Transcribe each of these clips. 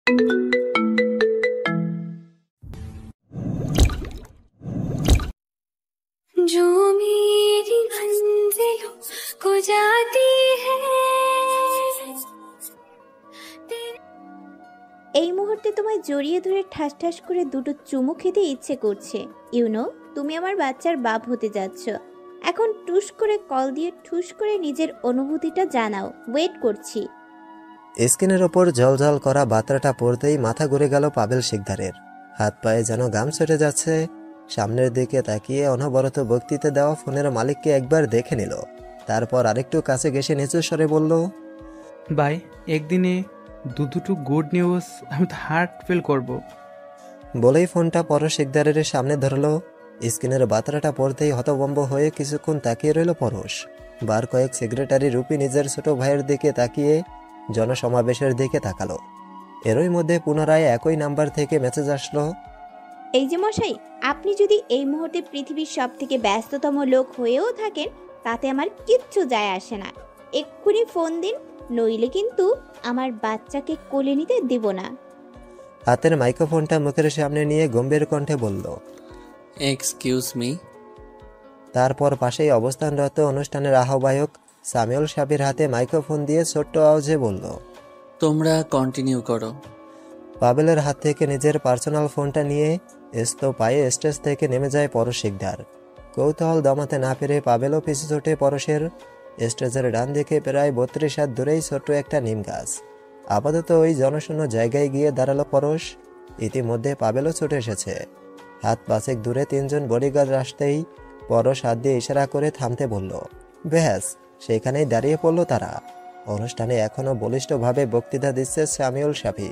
जो मेरी मंजिलों को जाती है। এই মুহূর্তে তোমায় জড়িয়ে ধরে ঠাস ঠাস করে দুটো চুমু খেতে ইচ্ছে করছে। তুমি আমার বাচ্চার বাপ হতে যাচ্ছ। এখন টুস করে কল দিয়ে ঠুস করে নিজের অনুভূতিটা জানাও। ওয়েট করছি। স্ক্রিনের ওপর জলজল করা বার্তাটা পড়তেই মাথা ঘুরে গেল পাবেল শিকদারের। হাত পায়ে যেন গাম ছুটে যাচ্ছে। সামনের দিকে তাকিয়ে অনবরত বক্তৃতা দেওয়া ফোনের মালিককে একবার দেখে নিল। তারপর আরেকটু কাছে ঘেঁষে নিচু স্বরে বলল, ভাই, একদিনে দুটো গুড নিউজ, আমি তো হার্ট ফিল করব। বলেই ফোনটা পরশ শিকদারের সামনে ধরলো। স্ক্রিনের বার্তাটা পড়তেই হতভম্ব হয়ে কিছুক্ষণ তাকিয়ে রইল পরশ। বার কয়েক সেক্রেটারি রূপী নিজের ছোট ভাইয়ের দিকে তাকিয়ে জনসমাবেশের দিকে তাকালো। এরই মধ্যে পুনরায় একই নাম্বার থেকে মেসেজ আসলো, এই যে মশাই, আপনি যদি এই মুহূর্তে পৃথিবীর সব থেকে ব্যস্ততম লোক হয়েও থাকেন তাতে আমার কিচ্ছু যায় আসে না। এক্ষুনি ফোন দিন, নইলে কিন্তু আমার বাচ্চাকে কোলে নিতে দেব না। হাতের মাইক্রোফোনটা মুখের সামনে নিয়ে গম্ভীর কণ্ঠে বলল, এক্সকিউজ মি। তারপর পাশেই অবস্থানরত অনুষ্ঠানের আহ্বায়ক সামিউল সাবির হাতে মাইক্রোফোন দিয়ে ছোট্ট আওয়াজে বলল, তোমরা কন্টিনিউ করো। পাবেলের হাত থেকে নিজের পার্সোনাল ফোনটা নিয়ে পায়ে স্টেজ থেকে নেমে যায় পরশ শিকদার। কৌতূহল দমাতে না পেরে পাবেলও পিছু ছোটে পরশের। স্টেজের ডান দিকে প্রায় 32 হাত দূরেই ছোট্ট একটা নিম গাছ। আপাতত ওই জনশূন্য জায়গায় গিয়ে দাঁড়ালো পরশ। ইতিমধ্যে পাবেলও ছুটে এসেছে। হাত পাঁচেক দূরে 3 জন বডিগার্ড আসতেই পরশ হাত দিয়ে ইশারা করে থামতে বলল। ব্যাস, সেখানেই দাঁড়িয়ে পড়ল তারা। অনুষ্ঠানে এখনো বলিষ্ঠভাবে বক্তৃতা দিচ্ছে সামিউল সাফি।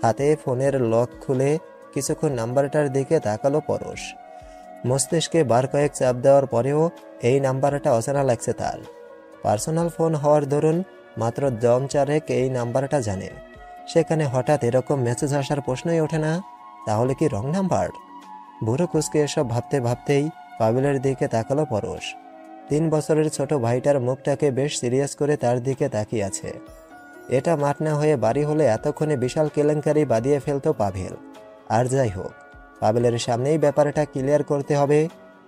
হাতে ফোনের লক খুলে কিছুক্ষণ নাম্বারটার দিকে তাকালো পরশ। মস্তিষ্কে বার কয়েক চাপ দেওয়ার পরেও এই নাম্বারটা অচেনা লাগছে তার। পার্সোনাল ফোন হওয়ার দরুন মাত্র দম চারেক এই নাম্বারটা জানে। সেখানে হঠাৎ এরকম মেসেজ আসার প্রশ্নই ওঠে না। তাহলে কি রং নাম্বার? বুড়ো কুচকে এসব ভাবতে ভাবতেই পাবেলের দিকে তাকালো পরশ। 3 বছরের ছোট ভাইটার মুখটাকে বেশ সিরিয়াস করে তার দিকে তাকিয়ে আছে। এটা মাঠ না হয়ে বাড়ি হলে এতক্ষণে বিশাল কেলেঙ্কারি বাঁধিয়ে ফেলতো পাভেল। আর যাই হোক, পাবেলের সামনেই ব্যাপারটা ক্লিয়ার করতে হবে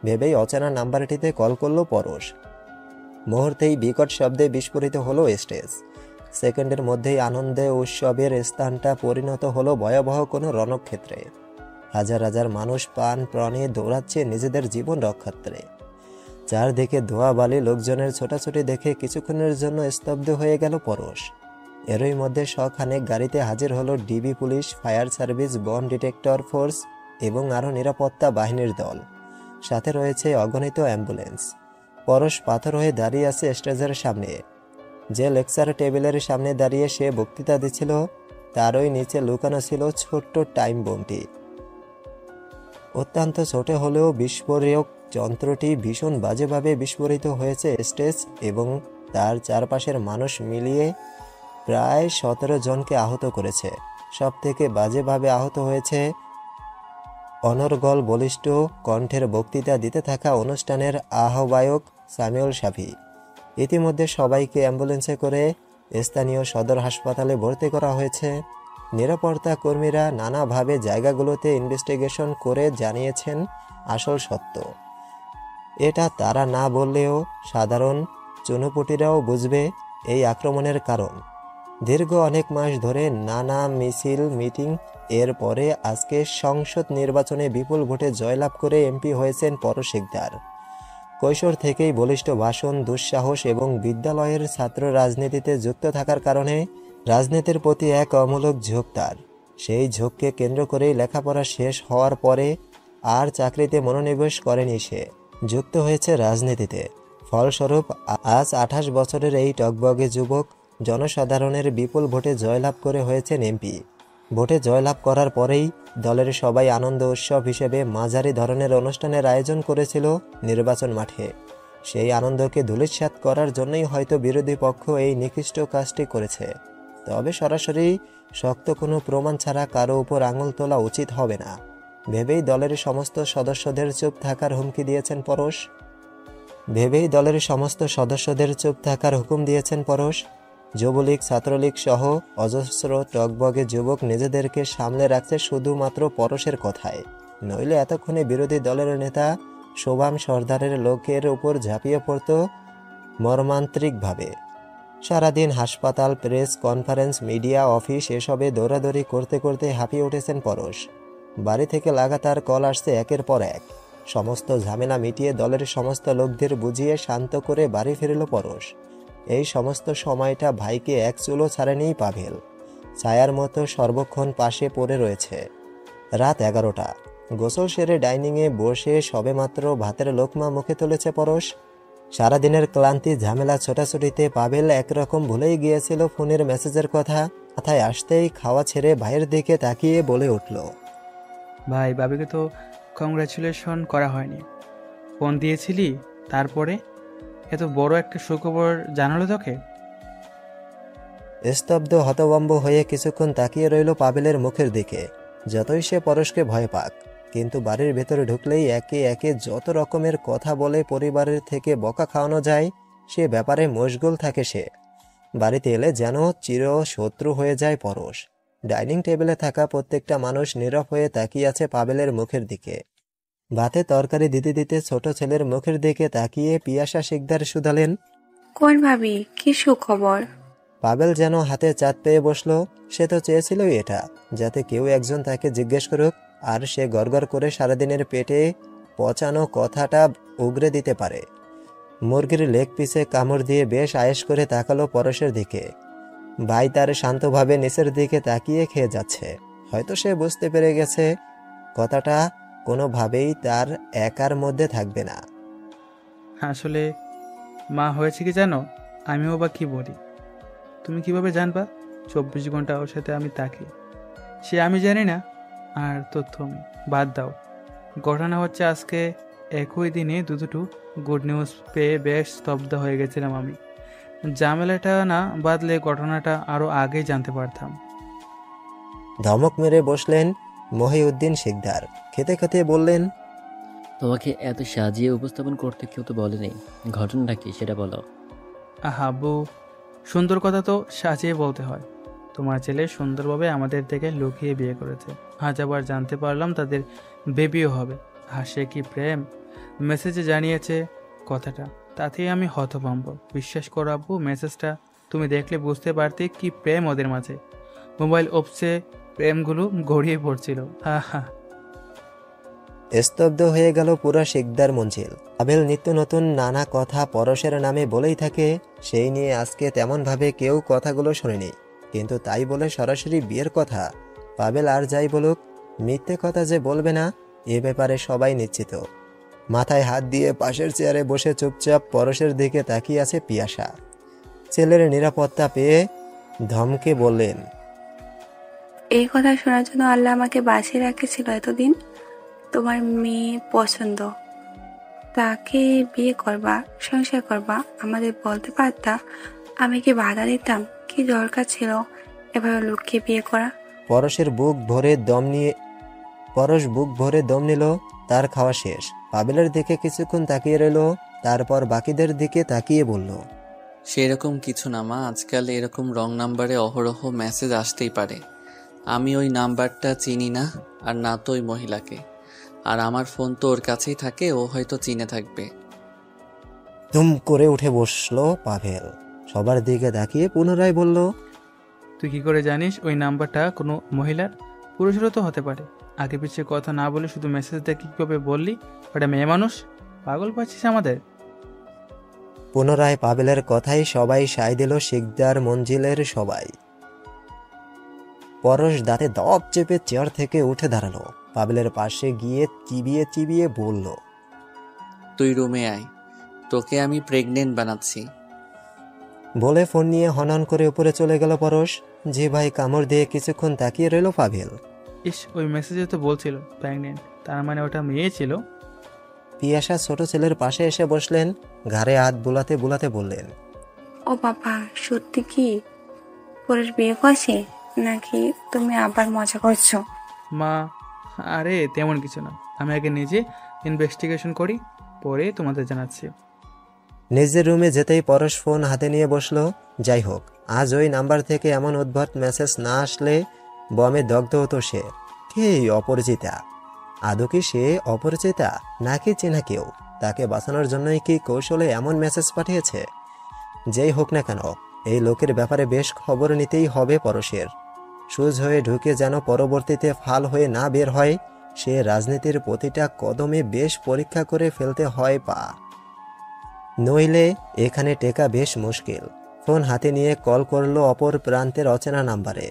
ভেবেই অচেনা নাম্বারটিতে কল করলো পরশ। মুহূর্তেই বিকট শব্দে বিস্ফোরিত হলো স্টেজ। সেকেন্ডের মধ্যেই আনন্দে উৎসবের স্থানটা পরিণত হলো ভয়াবহ কোনো রণক্ষেত্রে। হাজার হাজার মানুষ প্রাণ প্রাণে দৌড়াচ্ছে নিজেদের জীবন রক্ষার্থে। চারদিকে ধোয়া বালি লোকজনের ছোটাছুটি দেখে কিছুক্ষণের জন্য স্তব্ধ হয়ে গেল পরশ। এরই মধ্যে শখানেক গাড়িতে হাজির হলো ডিবি পুলিশ, ফায়ার সার্ভিস, বন ডিটেক্টর ফোর্স এবং আরও নিরাপত্তা বাহিনীর দল। সাথে রয়েছে অগণিত অ্যাম্বুলেন্স। পরশ পাথর হয়ে দাঁড়িয়ে আছে স্টেজের সামনে। যে লেকচার টেবিলের সামনে দাঁড়িয়ে সে বক্তৃতা দিচ্ছিল তারই নিচে লুকানো ছিল ছোট্ট টাইম বোমটি। অত্যন্ত ছোট হলেও বিস্ফোরক যন্ত্রটি ভীষণ বাজেভাবে বিস্ফোরিত হয়েছে স্টেজ এবং তার চারপাশের মানুষ মিলিয়ে প্রায় 17 জনকে আহত করেছে। সব থেকে বাজেভাবে আহত হয়েছে অনর্গল বলিষ্ঠ কণ্ঠের বক্তৃতা দিতে থাকা অনুষ্ঠানের আহ্বায়ক সামিউল সাফি। ইতিমধ্যে সবাইকে অ্যাম্বুলেন্সে করে স্থানীয় সদর হাসপাতালে ভর্তি করা হয়েছে। নিরাপত্তা কর্মীরা নানাভাবে জায়গাগুলোতে ইনভেস্টিগেশন করে জানিয়েছেন আসল সত্য। এটা তারা না বললেও সাধারণ চুনোপুটিরাও বুঝবে এই আক্রমণের কারণ। দীর্ঘ অনেক মাস ধরে নানা মিছিল মিটিং এর পরে আজকে সংসদ নির্বাচনে বিপুল ভোটে জয়লাভ করে এমপি হয়েছেন পরশ শিকদার। কৈশোর থেকেই বলিষ্ঠ ভাষণ, দুঃসাহস এবং বিদ্যালয়ের ছাত্র রাজনীতিতে যুক্ত থাকার কারণে রাজনীতির প্রতি এক অমূলক ঝোঁক তার। সেই ঝোঁককে কেন্দ্র করেই লেখাপড়া শেষ হওয়ার পরে আর চাকরিতে মনোনিবেশ করেনি সে, যুক্ত হয়েছে রাজনীতিতে। ফলস্বরূপ আজ 28 বছরের এই টকবগে যুবক জনসাধারণের বিপুল ভোটে জয়লাভ করে হয়েছেন এমপি। ভোটে জয়লাভ করার পরেই দলের সবাই আনন্দ উৎসব হিসেবে মাঝারি ধরনের অনুষ্ঠানের আয়োজন করেছিল নির্বাচন মাঠে। সেই আনন্দকে ধূলিসাৎ করার জন্যই হয়তো বিরোধী পক্ষ এই নিকৃষ্ট কাজটি করেছে। তবে সরাসরি শক্ত কোনো প্রমাণ ছাড়া কারো উপর আঙুল তোলা উচিত হবে না ভেবেই দলের সমস্ত সদস্যদের চুপ থাকার হুমকি দিয়েছেন পরশ। যুবলীগ ছাত্রলীগ সহ অজস্র টকবগে যুবক নিজেদেরকে সামলে রাখছে শুধুমাত্র পরশের কথায়, নইলে এতক্ষণে বিরোধী দলের নেতা শোভাম সর্দারের লোকের উপর ঝাঁপিয়ে পড়ত মর্মান্তিকভাবে। সারাদিন হাসপাতাল, প্রেস কনফারেন্স, মিডিয়া অফিস এসবে দৌড়াদৌড়ি করতে করতে হাঁপিয়ে উঠেছেন পরশ। বাড়ি থেকে লাগাতার কল আসছে একের পর এক। সমস্ত ঝামেলা মিটিয়ে দলের সমস্ত লোকদের বুঝিয়ে শান্ত করে বাড়ি ফিরল পরশ। এই সমস্ত সময়টা ভাইকে এক চুলও ছাড়েনি পাভেল। ছায়ার মতো সর্বক্ষণ পাশে পড়ে রয়েছে। রাত 11টা। গোসল সেরে ডাইনিংয়ে বসে সবেমাত্র ভাতের লোকমা মুখে তুলেছে পরশ। সারাদিনের ক্লান্তি, ঝামেলা, ছোটাছুটিতে পাভেল একরকম ভুলেই গিয়েছিল ফোনের মেসেজের কথা। মাথায় আসতেই খাওয়া ছেড়ে ভাইয়ের দিকে তাকিয়ে বলে উঠল, ভাই, বাবিকে তো কংগ্রাচুলেশন করা হয়নি। ফোন দিয়েছিলি, তারপরে এত বড় একটা সুখবর জানালো তোকে? স্তব্ধ হতভম্ব হয়ে কিছুক্ষণ তাকিয়ে রইল পাভেলের মুখের দিকে। যতই সে পরশকে ভয় পাক, কিন্তু বাড়ির ভেতরে ঢুকলেই একে একে যত রকমের কথা বলে পরিবারের থেকে বকা খাওয়ানো যায় সে ব্যাপারে মশগুল থাকে সে। বাড়িতে এলে যেন চির শত্রু হয়ে যায় পরশ। ডাইনিং টেবিলে থাকা প্রত্যেকটা মানুষ নীরব হয়ে তাকিয়ে আছে পাভেলের মুখের দিকে। ভাতে তরকারি দিতে দিতে ছোট ছেলের মুখের দিকে তাকিয়ে পিয়াসা শিকদার শুধালেন, কোন ভাবি, কি সুখবর? পাভেল যেন হাতে চাঁদ পেয়ে বসলো। সে তো চেয়েছিলই এটা, যাতে কেউ একজন তাকে জিজ্ঞেস করুক, আর সে গড়গড় করে সারাদিনের পেটে পচানো কথাটা উগরে দিতে পারে। মুরগির লেগ পিসে কামড় দিয়ে বেশ আয়েশ করে তাকালো পরশের দিকে। ভাই তার শান্তভাবে নিচের দিকে তাকিয়ে খেয়ে যাচ্ছে। হয়তো সে বুঝতে পেরে গেছে কথাটা কোনোভাবেই তার একার মধ্যে থাকবে না। আসলে মা, হয়েছে কি জানো, আমিও বা কি বলি, তুমি কিভাবে জানবা? 24 ঘন্টা ওর সাথে আমি থাকি, সে আমি জানি না। আর তথ্য আমি বাদ দাও। ঘটনা হচ্ছে, আজকে একই দিনে দুটো গুড নিউজ পেয়ে বেশ স্তব্ধ হয়ে গেছিলাম আমি। ঝামেলাটা না বাদলে ঘটনাটা আরও আগেই জানতে পারতাম। ধমক মেরে বসলেন মহিউদ্দিন শিকদার। খেতে খেতে বললেন, তোমাকে এত সাজিয়ে উপস্থাপন করতে কেউ তো বলেনি, ঘটনাটা কি সেটা বলো। আহাবু, সুন্দর কথা তো সাজিয়ে বলতে হয়। তোমার ছেলে সুন্দরভাবে আমাদের থেকে লুকিয়ে বিয়ে করেছে। আজ আবার জানতে পারলাম তাদের বেবিও হবে। আর সে কি প্রেম! মেসেজে জানিয়েছে কথাটা, তাতেই আমি হতভম্ব। বিশ্বাস করো আব্বু, মেসেজটা তুমি দেখলে বুঝতে পারতে কি প্রেম ওদের মাঝে। মোবাইল অপসে প্রেমগুলো গড়িয়ে পড়ছিল। হা। স্তব্ধ হয়ে গেল পুরো শিকদার মঞ্জিল। পাভেল নিত্য নতুন নানা কথা পরশের নামে বলেই থাকে, সেই নিয়ে আজকে তেমনভাবে কেউ কথাগুলো শোনেনি। কিন্তু তাই বলে সরাসরি বিয়ের কথা? পাভেল আর যাই বলুক, মিথ্যে কথা যে বলবে না এ ব্যাপারে সবাই নিশ্চিত। মাথায় হাত দিয়ে পাশের চেয়ারে বসে চুপচাপ পরশের দিকে তাকিয়ে আছে পিয়াসা। ছেলের নিরাপত্তা পেয়ে ধমকে বললেন, এই কথা শোনার জন্য আল্লাহ আমাকে বাঁচিয়ে রেখেছিল এতদিন। তোমার মেয়ে পছন্দ, তাকে বিয়ে করবা, সংসার করবা, আমাদের বলতে পারতা। আমি কি বাধা দিতাম? কি দরকার ছিল এভাবে লুকিয়ে বিয়ে করা? পরশ বুক ভরে দম নিল। তার খাওয়া শেষ। পাভেলের দিকে কিছুক্ষণ তাকিয়ে রইল, তারপর বাকিদের দিকে তাকিয়ে বলল, সেরকম কিছু না মা, আজকাল এরকম রং নাম্বারে অহরহ মেসেজ আসতেই পারে। আমি ওই নাম্বারটা চিনি না, আর না তো ওই মহিলাকে। আর আমার ফোন তো ওর কাছেই থাকে, ও হয়তো চিনে থাকবে। তুম করে উঠে বসলো পাভেল। সবার দিকে তাকিয়ে পুনরায় বলল, তুই কি করে জানিস ওই নাম্বারটা কোনো মহিলার? পুরুষেরও তো হতে পারে। আগে পিছিয়ে কথা না বলে শুধু মেসেজ দেখে কীভাবে বললি ওটা মেয়ে মানুষ? পাগল পাচ্ছিস আমাদের? পুনরায় পাভেলের কথাই সবাই সায় দিল, শিকদার মঞ্জিলের সবাই। পরশ দাঁতে দপ চেপে চেয়ার থেকে উঠে দাঁড়ালো। পাভেলের পাশে গিয়ে চিবিয়ে চিবিয়ে বলল, তুই রুমে আয়, তোকে আমি প্রেগনেন্ট বানাচ্ছি। বলে ফোন নিয়ে হনন করে উপরে চলে গেল পরশ। যে ভাই কামড় দিয়ে কিছুক্ষণ তাকিয়ে রইল পাভেল। ইস, ওই মেসেজে তো বলছিল প্রেগনেন্ট, তার মানে ওটা মেয়ে ছিল। পিয়াসা ছোট ছেলের পাশে এসে বসলেন। ঘাড়ে হাত বুলাতে বুলাতে বললেন, ও বাবা, সত্যি কি পরের বিয়ে করছে নাকি তুমি আবার মজা করছো? মা, আরে তেমন কিছু না, আমি আগে নিজে ইনভেস্টিগেশন করি, পরে তোমাদের জানাচ্ছি। নিজের রুমে যেতেই পরশ ফোন হাতে নিয়ে বসলো। যাই হোক, আজ ওই নাম্বার থেকে এমন উদ্ভট মেসেজ না আসলে বমে দগ্ধ হতো সে। কে এই অপরিচিতা? আদৌ কি সে অপরিচিতা নাকি চেনা কেউ? তাকে বাঁচানোর জন্যই কি কৌশলে এমন মেসেজ পাঠিয়েছে? যেই হোক না কেন, এই লোকের ব্যাপারে বেশ খবর নিতেই হবে পরশের। সুজ হয়ে ঢুকে যেন পরবর্তীতে ফাল হয়ে না বের হয়, সে রাজনীতির প্রতিটা কদমে বেশ পরীক্ষা করে ফেলতে হয় পা। নইলে এখানে টেকা বেশ মুশকিল। ফোন হাতে নিয়ে কল করলো অপর প্রান্তের অচেনা নাম্বারে।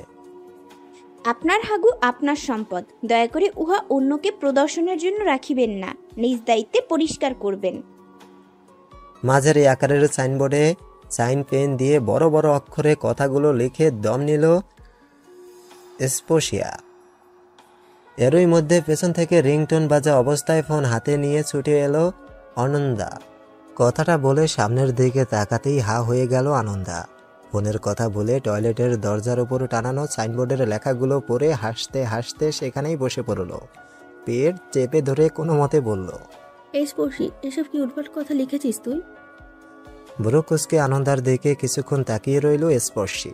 আপনার হাগু আপনার সম্পদ, দয়া করে উহা অন্যকে প্রদর্শনের জন্য রাখিবেন না, নিজ দায়িত্বে পরিষ্কার করবেন। মাঝারি আকারের সাইনবোর্ডে সাইন পেন দিয়ে বড় বড় অক্ষরে কথাগুলো লিখে দম নিল স্পোশিয়া। এরই মধ্যে পেছন থেকে রিংটোন বাজা অবস্থায় ফোন হাতে নিয়ে ছুটে এলো অনন্দা। কথাটা বলে সামনের দিকে তাকাতেই হা হয়ে গেল আনন্দা। ফোনের কথা বলে টয়লেটের দরজার উপর টানানো সাইনবোর্ডের লেখাগুলো পড়ে হাসতে হাসতে সেখানেই বসে পড়ল। পেট চেপে ধরে কোনো মতে বলল, এই স্পর্শী, এসব কি উদ্ভট কথা লিখেছিস তুই? বুড়ো কুচকে আনন্দার দিকে কিছুক্ষণ তাকিয়ে রইল স্পর্শী।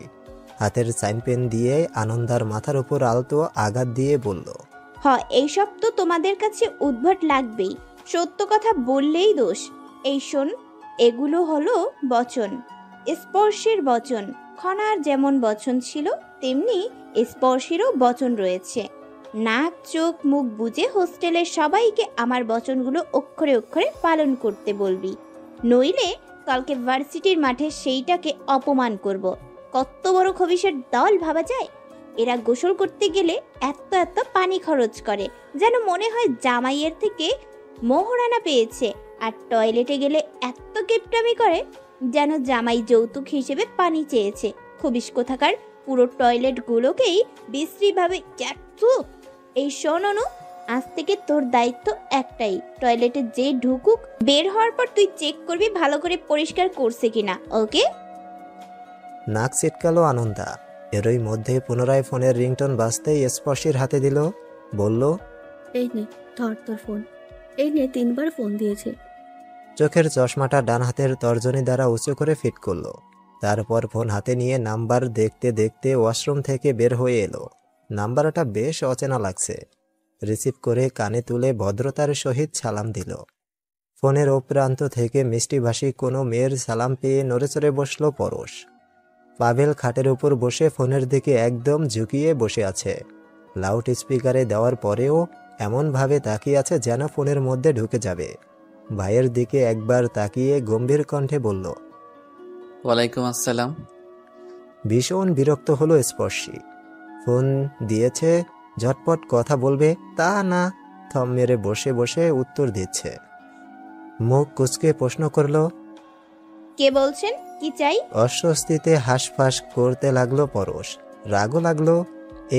হাতের সাইন পেন দিয়ে আনন্দার মাথার উপর আলতো আঘাত দিয়ে বলল, এইসব তো তোমাদের কাছে উদ্ভট লাগবেই, সত্য কথা বললেই দোষ। এই শোন, এগুলো হলো বচন, স্পর্শের বচন। খনার যেমন বচন ছিল, তেমনি স্পর্শেরও বচন রয়েছে। নাক চোখ মুখ বুজে হোস্টেলের সবাইকে আমার বচনগুলো অক্ষরে অক্ষরে পালন করতে বলবি, নইলে কালকে ভার্সিটির মাঠে সেইটাকে অপমান করব। কত বড় খবিশের দল ভাবা যায়? এরা গোসল করতে গেলে এত এত পানি খরচ করে, যেন মনে হয় জামাইয়ের থেকে মোহরানা পেয়েছে। আর টয়লেটে গেলে এত কিপটামি করে, যেন জামাই যৌতুক হিসেবে পানি চেয়েছে। খবিশ কোথাকার, পুরো টয়লেটগুলোকেই বিশ্রীভাবে ক্যাটু। এই শোন অনু, আজ থেকে তোর দায়িত্ব একটাই, টয়লেটে যে ঢুকুক বের হওয়ার পর তুই চেক করবি ভালো করে পরিষ্কার করছে কিনা, ওকে? নাক ছিটকালো আনন্দা। এরই মধ্যে পুনরায় ফোনের রিংটোন বাজতেই স্পর্শীর হাতে দিল, বলল, এই নে ধর তোর ফোন, এই নে 3 বার ফোন দিয়েছে। চোখের চশমাটা ডান হাতের তর্জনী দ্বারা উঁচু করে ফিট করলো। তারপর ফোন হাতে নিয়ে নাম্বার দেখতে দেখতে ওয়াশরুম থেকে বের হয়ে এলো। নাম্বারটা বেশ অচেনা লাগছে। রিসিভ করে কানে তুলে ভদ্রতার সহিত সালাম দিল। ফোনের ও প্রান্ত থেকে মিষ্টিভাষী কোনো মেয়ের সালাম পেয়ে নড়েচড়ে বসলো পরশ। পাভেল খাটের উপর বসে ফোনের দিকে একদম ঝুঁকিয়ে বসে আছে। লাউড স্পিকারে দেওয়ার পরেও এমনভাবে তাকিয়ে আছে যেন ফোনের মধ্যে ঢুকে যাবে। ভাইয়ের দিকে একবার তাকিয়ে গম্ভীর কণ্ঠে বলল, ওয়ালাইকুম আসসালাম। ভীষণ বিরক্ত হলো স্পর্শী। ফোন দিয়েছে, ঝটপট কথা বলবে তা না, থম মেরে বসে বসে উত্তর দিচ্ছে। মুখ কুচকে প্রশ্ন করল, কে বলছেন, কি চাই? অস্বস্তিতে হাঁসফাঁস করতে লাগলো পরশ। রাগও লাগলো।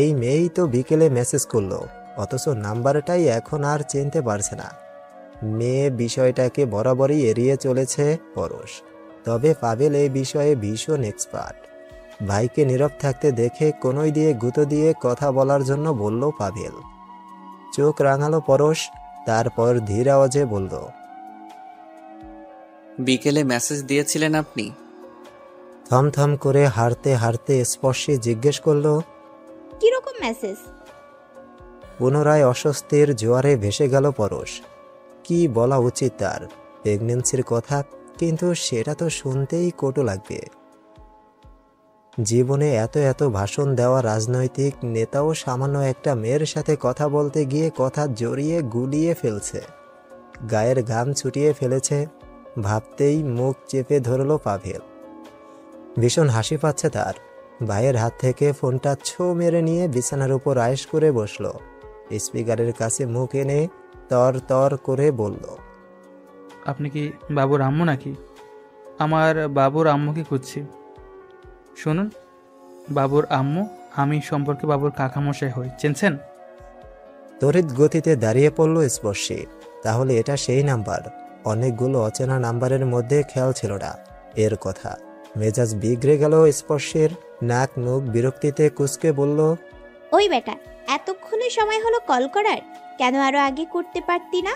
এই মেয়েই তো বিকেলে মেসেজ করলো, অথচ নাম্বারটাই এখন আর চিনতে পারছে না। মেয়ে বিষয়টাকে বরাবরই এড়িয়ে চলেছে পরশ। তবে পাভেল এই বিষয়ে ভীষণ এক্সপার্ট। ভাইকে নীরব থাকতে দেখে কোনোই দিয়ে গুঁতো দিয়ে কথা বলার জন্য বলল পাভেল। চোখ রাঙালো পরশ, তারপর ধীর আওয়াজে বলল, বিকেলে মেসেজ দিয়েছিলেন আপনি? থমথম করে হারতে হারতে স্পর্শী জিজ্ঞেস করল, কিরকম মেসেজ? পুনরায় অস্বস্তির জোয়ারে ভেসে গেল পরশ। কি বলা উচিত তার? প্রেগনেন্সির কথা, কিন্তু সেটা তো শুনতেই কটু লাগবে। জীবনে এত এত ভাষণ দেওয়া রাজনৈতিক নেতাও সামান্য একটা মেয়ের সাথে কথা বলতে গিয়ে কথা জড়িয়ে গুলিয়ে ফেলছে, গায়ের ঘাম ছুটিয়ে ফেলেছে। ভাবতেই মুখ চেপে ধরল পাভেল। ভীষণ হাসি পাচ্ছে তার। ভাইয়ের হাত থেকে ফোনটা ছো মেরে নিয়ে বিছানার উপর আয়েশ করে বসলো। স্পিকারের কাছে মুখ এনে তর তর করে বলল, আপনি কি বাবুর আম্মু নাকি? আমার বাবুর আম্মুকে খুঁজছি। শুনুন, বাবুর আম্মু আমি সম্পর্কে বাবুর কাকামশাই হই, চিনছেন? তড়িৎ গতিতে দাঁড়িয়ে পড়ল স্পর্শী। তাহলে এটা সেই নাম্বার। অনেকগুলো অচেনা নাম্বারের মধ্যে খেয়াল ছিল না এর কথা। মেজাজ বিগড়ে গেল স্পর্শের। নাক মুখ বিরক্তিতে কুচকে বলল, ওই বেটা, এতক্ষণে সময় হলো কল করার, কেন আরো আগে করতে পারতি না?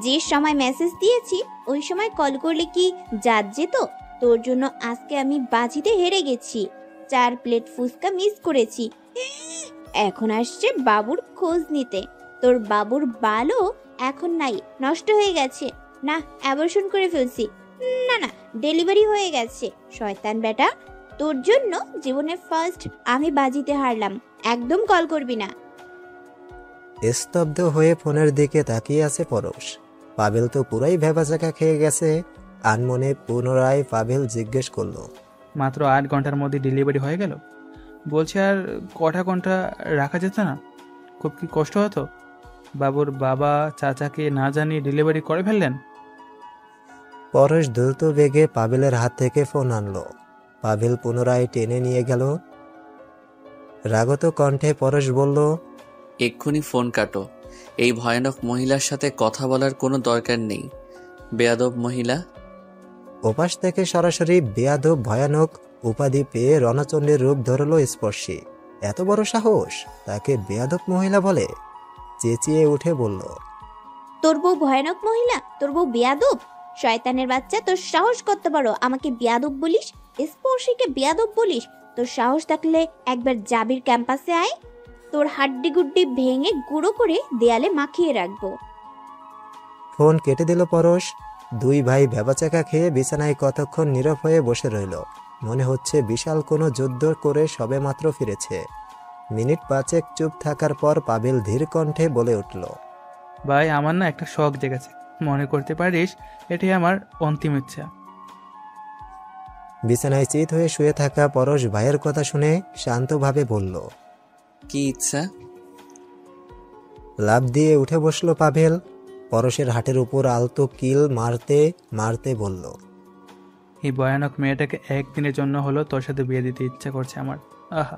যে সময় মেসেজ দিয়েছি ওই সময় কল করলে কি জাত যেত? তোর জন্য আজকে আমি বাজিতে হেরে গেছি, 4 প্লেট ফুচকা মিস করেছি। এখন আসছে বাবুর খোঁজ নিতে। তোর বাবুর বালও এখন নাই, নষ্ট হয়ে গেছে। না, অ্যাবর্শন করে ফেলছি। না না, ডেলিভারি হয়ে গেছে। শয়তান বেটা, তোর জন্য জীবনে ফার্স্ট আমি বাজিতে হারলাম। একদম কল করবি না। স্তব্ধ হয়ে ফোনের দিকে তাকিয়ে আছে পরশ। পাভেল তো পুরাই ভেবাচাকা খেয়ে গেছে। আনমনে পুনরায় পাভেল জিজ্ঞেস করলো, মাত্র 8 ঘন্টার মধ্যে ডেলিভারি হয়ে গেল? বলছে আর কটা ঘন্টা রাখা যেত না? খুব কি কষ্ট হতো? বাবুর বাবা চাচাকে না জানিয়ে ডেলিভারি করে ফেললেন। পরশ দ্রুত বেগে পাভেলের হাত থেকে ফোন আনলো। পাভেল পুনরায় টেনে নিয়ে গেল। রাগত কণ্ঠে পরশ বলল, এক্ষুনি ফোন কাটো। এই ভয়ানক মহিলার সাথে কথা বলার কোনো দরকার নেই, বেয়াদব মহিলা। ওপাশ থেকে সরাসরি বেয়াদব ভয়ানক উপাধি পেয়ে রণচণ্ডীর রূপ ধরল স্পর্শী। এত বড় সাহস, তাকে বেয়াদব মহিলা বলে? চেঁচিয়ে উঠে বলল, তোর বউ ভয়ানক মহিলা? তোর বউ বেয়াদব? শয়তানের বাচ্চা, তোর সাহস করতে পারো আমাকে বেয়াদব বলিস? স্পর্শীকে বেয়াদব বলিস? তোর সাহস থাকলে একবার জাবির ক্যাম্পাসে আয়, তোর হাড্ডি গুড্ডি ভেঙে গুঁড়ো করে দেয়ালে মাখিয়ে রাখবো। ফোন কেটে দিল পরশ। দুই ভাই ভেবাচাকা খেয়ে বিছানায় কতক্ষণ নীরব হয়ে বসে রইল। মনে হচ্ছে বিশাল কোনো যুদ্ধ করে সবেমাত্র ফিরেছে। মিনিট 5 চুপ থাকার পর পাভেল ধীর কণ্ঠে বলে উঠল, ভাই, আমার না একটা শখ জেগেছে। মনে করতে পারিস এটাই আমার অন্তিম ইচ্ছা। বিছানায় চিত হয়ে শুয়ে থাকা পরশ ভাইয়ের কথা শুনে শান্তভাবে বলল, কি ইচ্ছা? লাফ দিয়ে উঠে বসলো পাভেল। পরশের হাটের উপর আলতো কিল মারতে মারতে বলল, এই ভয়ানক মেয়েটাকে একদিনের জন্য হলো তোর সাথে বিয়ে দিতে ইচ্ছা করছে আমার। আহা,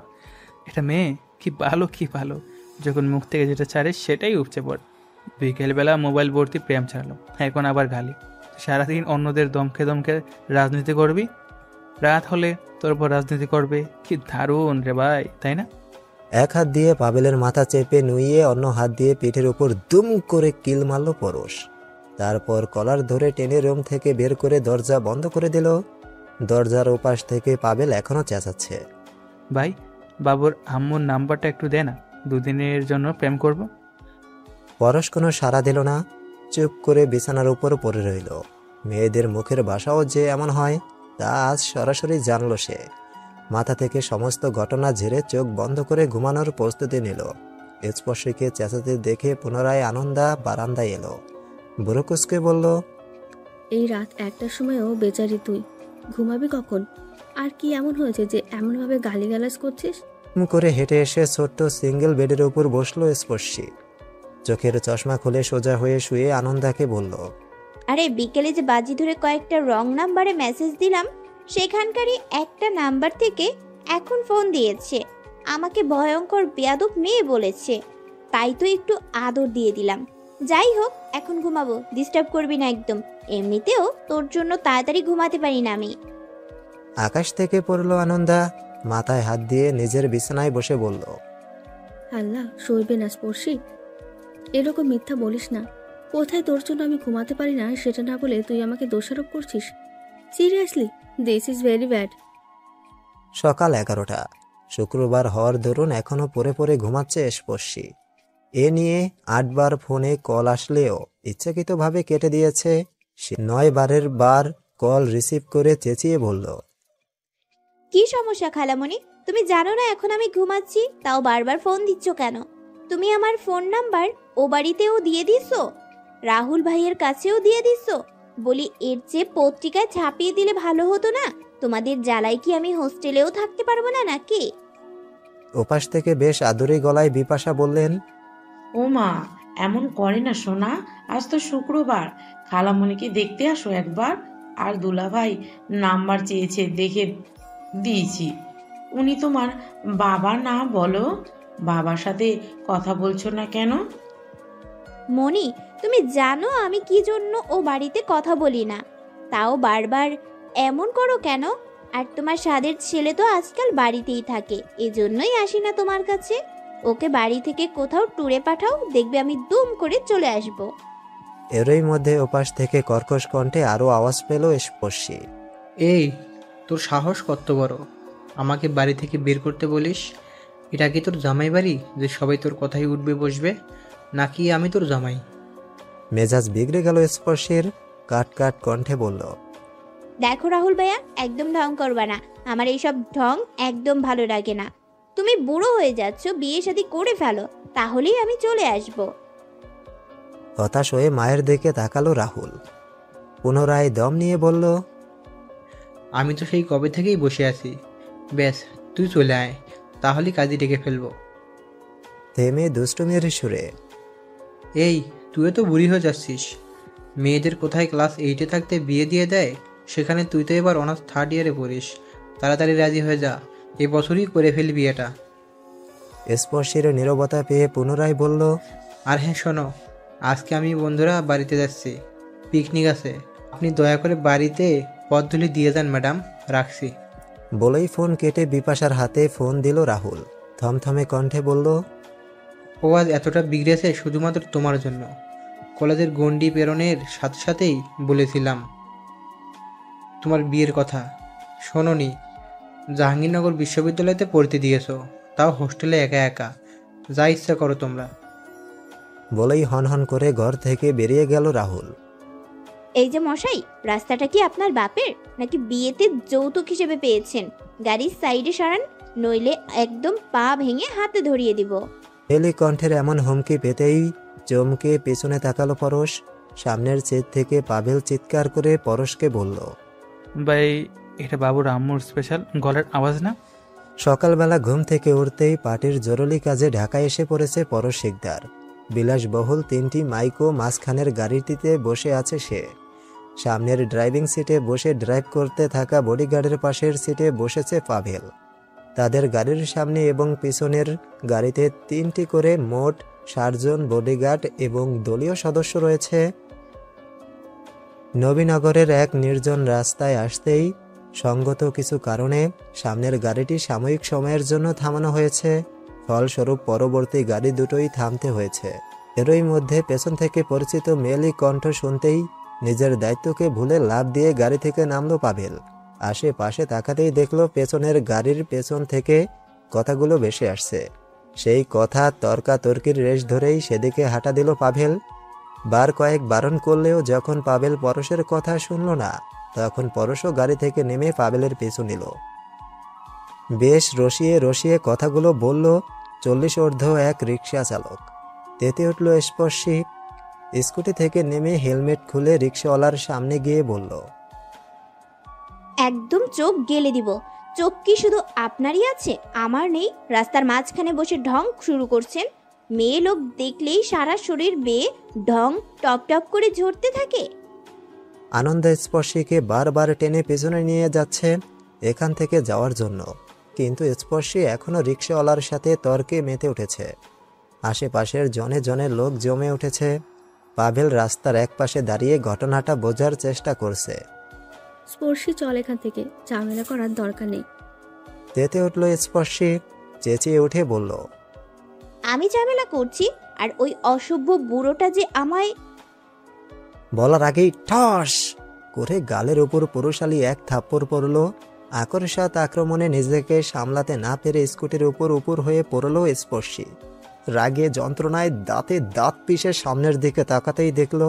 এটা মেয়ে কি ভালো, কি ভালো। যখন মুখ থেকে যেটা ছাড়ে সেটাই উপচে পড়ে। বিকেলবেলা মোবাইল ভর্তি প্রেম ছাড়লো, এখন আবার গালি। সারাদিন অন্যদের দমকে দমকে রাজনীতি করবি, রাত হলে তোর উপর রাজনীতি করবে। কি দারুণ রে ভাই, তাই না? এক হাত দিয়ে পাভেলের মাথা চেপে নুইয়ে অন্য হাত দিয়ে পিঠের উপর দুম করে কিল মারল পরশ। তারপর কলার ধরে টেনে রুম থেকে বের করে দরজা বন্ধ করে দিল। দরজার ওপাশ থেকে পাভেল এখনো চেঁচাচ্ছে, ভাই, বাবুর আম্মুর নাম্বারটা একটু দে না, 2 দিনের জন্য প্রেম করব। পরশ কোনো সাড়া দিল না, চুপ করে বিছানার উপর পড়ে রইল। মেয়েদের মুখের ভাষাও যে এমন হয় তা আজ সরাসরি জানল সে। মাথা থেকে সমস্ত ঘটনা ঝেড়ে চোখ বন্ধ করে ঘুমানোর প্রস্তুতি নিল। স্পর্শীকে চেঁচাতে দেখে পুনরায় আনন্দা বারান্দায় এলো। বুড়োকুসকে বলল, এই রাত 1টার সময়ও বেচারি তুই ঘুমাবি কখন? আর কি এমন হয়েছে যে এমনভাবে গালিগালাজ করছিস? করে হেঁটে এসে ছোট্ট সিঙ্গেল বেডের উপর বসলো স্পর্শী। চোখের চশমা খুলে সোজা হয়ে শুয়ে আনন্দাকে বলল, আরে বিকেলে যে বাজি ধরে কয়েকটা রং নাম্বারে মেসেজ দিলাম, সেখানকারই একটা নাম্বার থেকে এখন ফোন দিয়েছে। আমাকে ভয়ঙ্কর বেয়াদব মেয়ে বলেছে, তাই তো একটু আদর দিয়ে দিলাম। যাই হোক, এখন ঘুমাবো, ডিস্টার্ব করবি না একদম। এমনিতেও তোর জন্য তাড়াতাড়ি ঘুমাতে পারি না আমি। আকাশ থেকে পড়লো আনন্দা। মাথায় হাত দিয়ে নিজের বিছানায় বসে বলল, আল্লাহ, সইবে না স্পর্শী, এরকম মিথ্যা বলিস না। কোথায় তোর জন্য আমি ঘুমাতে পারি না সেটা না বলে তুই আমাকে দোষারোপ করছিস? Seriously, this is very bad. সকাল 11টা। শুক্রবার হওয়ার দরুন এখনো পড়ে পড়ে ঘুমাচ্ছে স্পর্শী। এ নিয়ে 8 বার ফোনে কল আসলেও ইচ্ছাকৃতভাবে কেটে দিয়েছে। 9 বারের বার কল রিসিভ করে চেঁচিয়ে বলল, কি সমস্যা খালামণি? তুমি জানো না এখন আমি ঘুমাচ্ছি, তাও বারবার ফোন দিচ্ছ কেন? তুমি আমার ফোন নাম্বার ও বাড়িতেও দিয়ে দিছো, রাহুল ভাইয়ের কাছেও দিয়ে দিছো। বলি এর চেয়ে পত্রিকায় ছাপিয়ে দিলে ভালো হতো না? তোমাদের জ্বালায় কি আমি হোস্টেলেও থাকতে পারবো না নাকি? ওপাশ থেকে বেশ আদুরে গলায় বিপাশা বললেন, ও মা, এমন করে না সোনা, আজ তো শুক্রবার, খালামণিকে দেখতে আসো একবার। আর দুলাভাই নাম্বার চেয়েছে, দেখে দিয়েছি। উনি তোমার বাবা না? বলো, বাবার সাথে কথা বলছো না কেন? মনি, তুমি জানো আমি কি জন্য ও বাড়িতে কথা বলি না, তাও বারবার এমন করো কেন? আর তোমার সাদের ছেলে তো আজকাল বাড়িতেই থাকে, এজন্যই আসি না তোমার কাছে। ওকে বাড়ি থেকে কোথাও ট্যুরে পাঠাও, দেখবে আমি দুম করে চলে আসব। এরই মধ্যে ওপাশ থেকে কর্কশ কণ্ঠে আরো আওয়াজ পেল স্পর্শী, এই, তোর সাহস কত বড় আমাকে বাড়ি থেকে বের করতে বলিস? এটা কি তোর জামাই বাড়ি যে সবাই তোর কথাই উঠবে বসবে, নাকি আমি তোর জামাই? মেজাজ বিগড়ে গেল স্পর্শীর, কাট কাট কণ্ঠে বলল, দেখো রাহুল ভাইয়া, একদম ঢং করবা না। আমার এইসব ঢং একদম ভালো লাগে না। তুমি বুড়ো হয়ে যাচ্ছ, বিয়ে শাদী করে ফেলো, তাহলেই আমি চলে আসব। হতাশ হয়ে মায়ের দিকে তাকালো রাহুল। পুনরায় দম নিয়ে বলল, আমি তো সেই কবে থেকেই বসে আছি। ব্যাস, তুই চলে আয়, তাহলেই কাজে ডেকে ফেলবো। থেমে দুষ্টুমির সুরে, এই, তুইও তো বুড়ি হয়ে যাচ্ছিস। মেয়েদের কোথায় ক্লাস 8-এ থাকতে বিয়ে দিয়ে দেয়, সেখানে তুই তো এবার অনার্স 3rd ইয়ারে পড়িস। তাড়াতাড়ি রাজি হয়ে যা, এবছরই করে ফেলি বিয়েটা। স্পর্শীর নীরবতা পেয়ে পুনরায় বলল, আর হ্যাঁ শোনো, আজকে আমি বন্ধুরা বাড়িতে যাচ্ছি, পিকনিক আছে। আপনি দয়া করে বাড়িতে পথধূলি দিয়ে যান ম্যাডাম, রাখছি। বলেই ফোন কেটে বিপাশার হাতে ফোন দিল রাহুল। থমথমে কণ্ঠে বলল, ও আজ এতটা বিগড়েছে শুধুমাত্র তোমার জন্য। কলেজের গণ্ডি পেরোনের সাথে সাথেই বলেছিলাম তোমার বিয়ের কথা, শোনোনি। জাহাঙ্গীরনগর বিশ্ববিদ্যালয়তে পড়তে দিয়েছো, তাও হোস্টেলে একা একা। যা ইচ্ছা করো তোমরা। বলেই হনহন করে ঘর থেকে বেরিয়ে গেল রাহুল। এই যে মশাই, রাস্তাটা কি আপনার বাপের, নাকি বিয়েতে যৌতুক হিসেবে পেয়েছেন? গাড়ির সাইডে সরান, নইলে একদম পা ভেঙে হাতে ধরিয়ে দিব। এলি কণ্ঠের এমন হুমকি পেতেই চমকে পেছনে তাকালো পরশ। সামনের সিট থেকে পাভেল চিৎকার করে পরশকে বলল, ভাই, এটা বাবুর আম্মুর স্পেশাল গলার আওয়াজ না? সকালবেলা ঘুম থেকে উঠতেই পার্টির জরুরি কাজে ঢাকা এসে পড়েছে পরশ শিকদার। বিলাসবহুল 3টি মাইকো মাঝখানের গাড়িটিতে বসে আছে সে। সামনের ড্রাইভিং সিটে বসে ড্রাইভ করতে থাকা বডিগার্ডের পাশের সিটে বসেছে পাভেল। তাদের গাড়ির সামনে এবং পিছনের গাড়িতে 3টি করে মোট 60 জন বডিগার্ড এবং দলীয় সদস্য রয়েছে। নবীনগরের এক নির্জন রাস্তায় আসতেই সঙ্গত কিছু কারণে সামনের গাড়িটি সাময়িক সময়ের জন্য থামানো হয়েছে। ফলস্বরূপ পরবর্তী গাড়ি দুটোই থামতে হয়েছে। এরই মধ্যে পেছন থেকে পরিচিত মেয়েলি কণ্ঠ শুনতেই নিজের দায়িত্বকে ভুলে লাফ দিয়ে গাড়ি থেকে নামলো পাভেল। আশেপাশে তাকাতেই দেখলো পেছনের গাড়ির পেছন থেকে কথাগুলো ভেসে আসছে। সেই কথা তর্কাতর্কির রেশ ধরেই সেদিকে হাঁটা দিল পাভেল। বার কয়েক বারণ করলেও যখন পাভেল পরশের কথা শুনল না, তখন পরশও গাড়ি থেকে নেমে পাভেলের পিছু নিল। বেশ রসিয়ে রসিয়ে কথাগুলো বলল 40 ঊর্ধ্ব এক রিক্সা চালক। তেতে উঠল স্পর্শী। স্কুটি থেকে নেমে হেলমেট খুলে রিক্সাওয়ালার সামনে গিয়ে বলল, একদম চোখ গেলে দিব। চোখ কি শুধু আপনারই আছে, আমার নেই? রাস্তার মাঝখানে বসে ঢং শুরু করছেন। মেয়ে লোক দেখলেই সারা শরীর বেয়ে ঢং টপ টপ করে ঝরতে থাকে। আনন্দ স্পর্শীকে বারবার টেনে পেছনে নিয়ে যাচ্ছে এখান থেকে যাওয়ার জন্য, কিন্তু স্পর্শী এখনও রিক্সাওয়ালার সাথে তর্কে মেতে উঠেছে। আশেপাশের জনে জনে লোক জমে উঠেছে। পাভেল রাস্তার একপাশে দাঁড়িয়ে ঘটনাটা বোঝার চেষ্টা করছে। স্পর্শী, চল এখান থেকে, ঝামেলা করার দরকার নেই। তেতে উঠল স্পর্শী, চেঁচিয়ে উঠে বলল, আমি ঝামেলা করছি, আর ওই অসভ্য বুড়োটা যে আমায়। বলার আগেই ঠস করে গালের উপর পুরুষালী এক থাপ্পড় পড়ল। আকর্ষাত আক্রমণে নিজেকে সামলাতে না পেরে স্কুটির উপর হয়ে পড়ল স্পর্শী। রাগে যন্ত্রণায় দাঁতে দাঁত পিষে সামনের দিকে তাকাতেই দেখল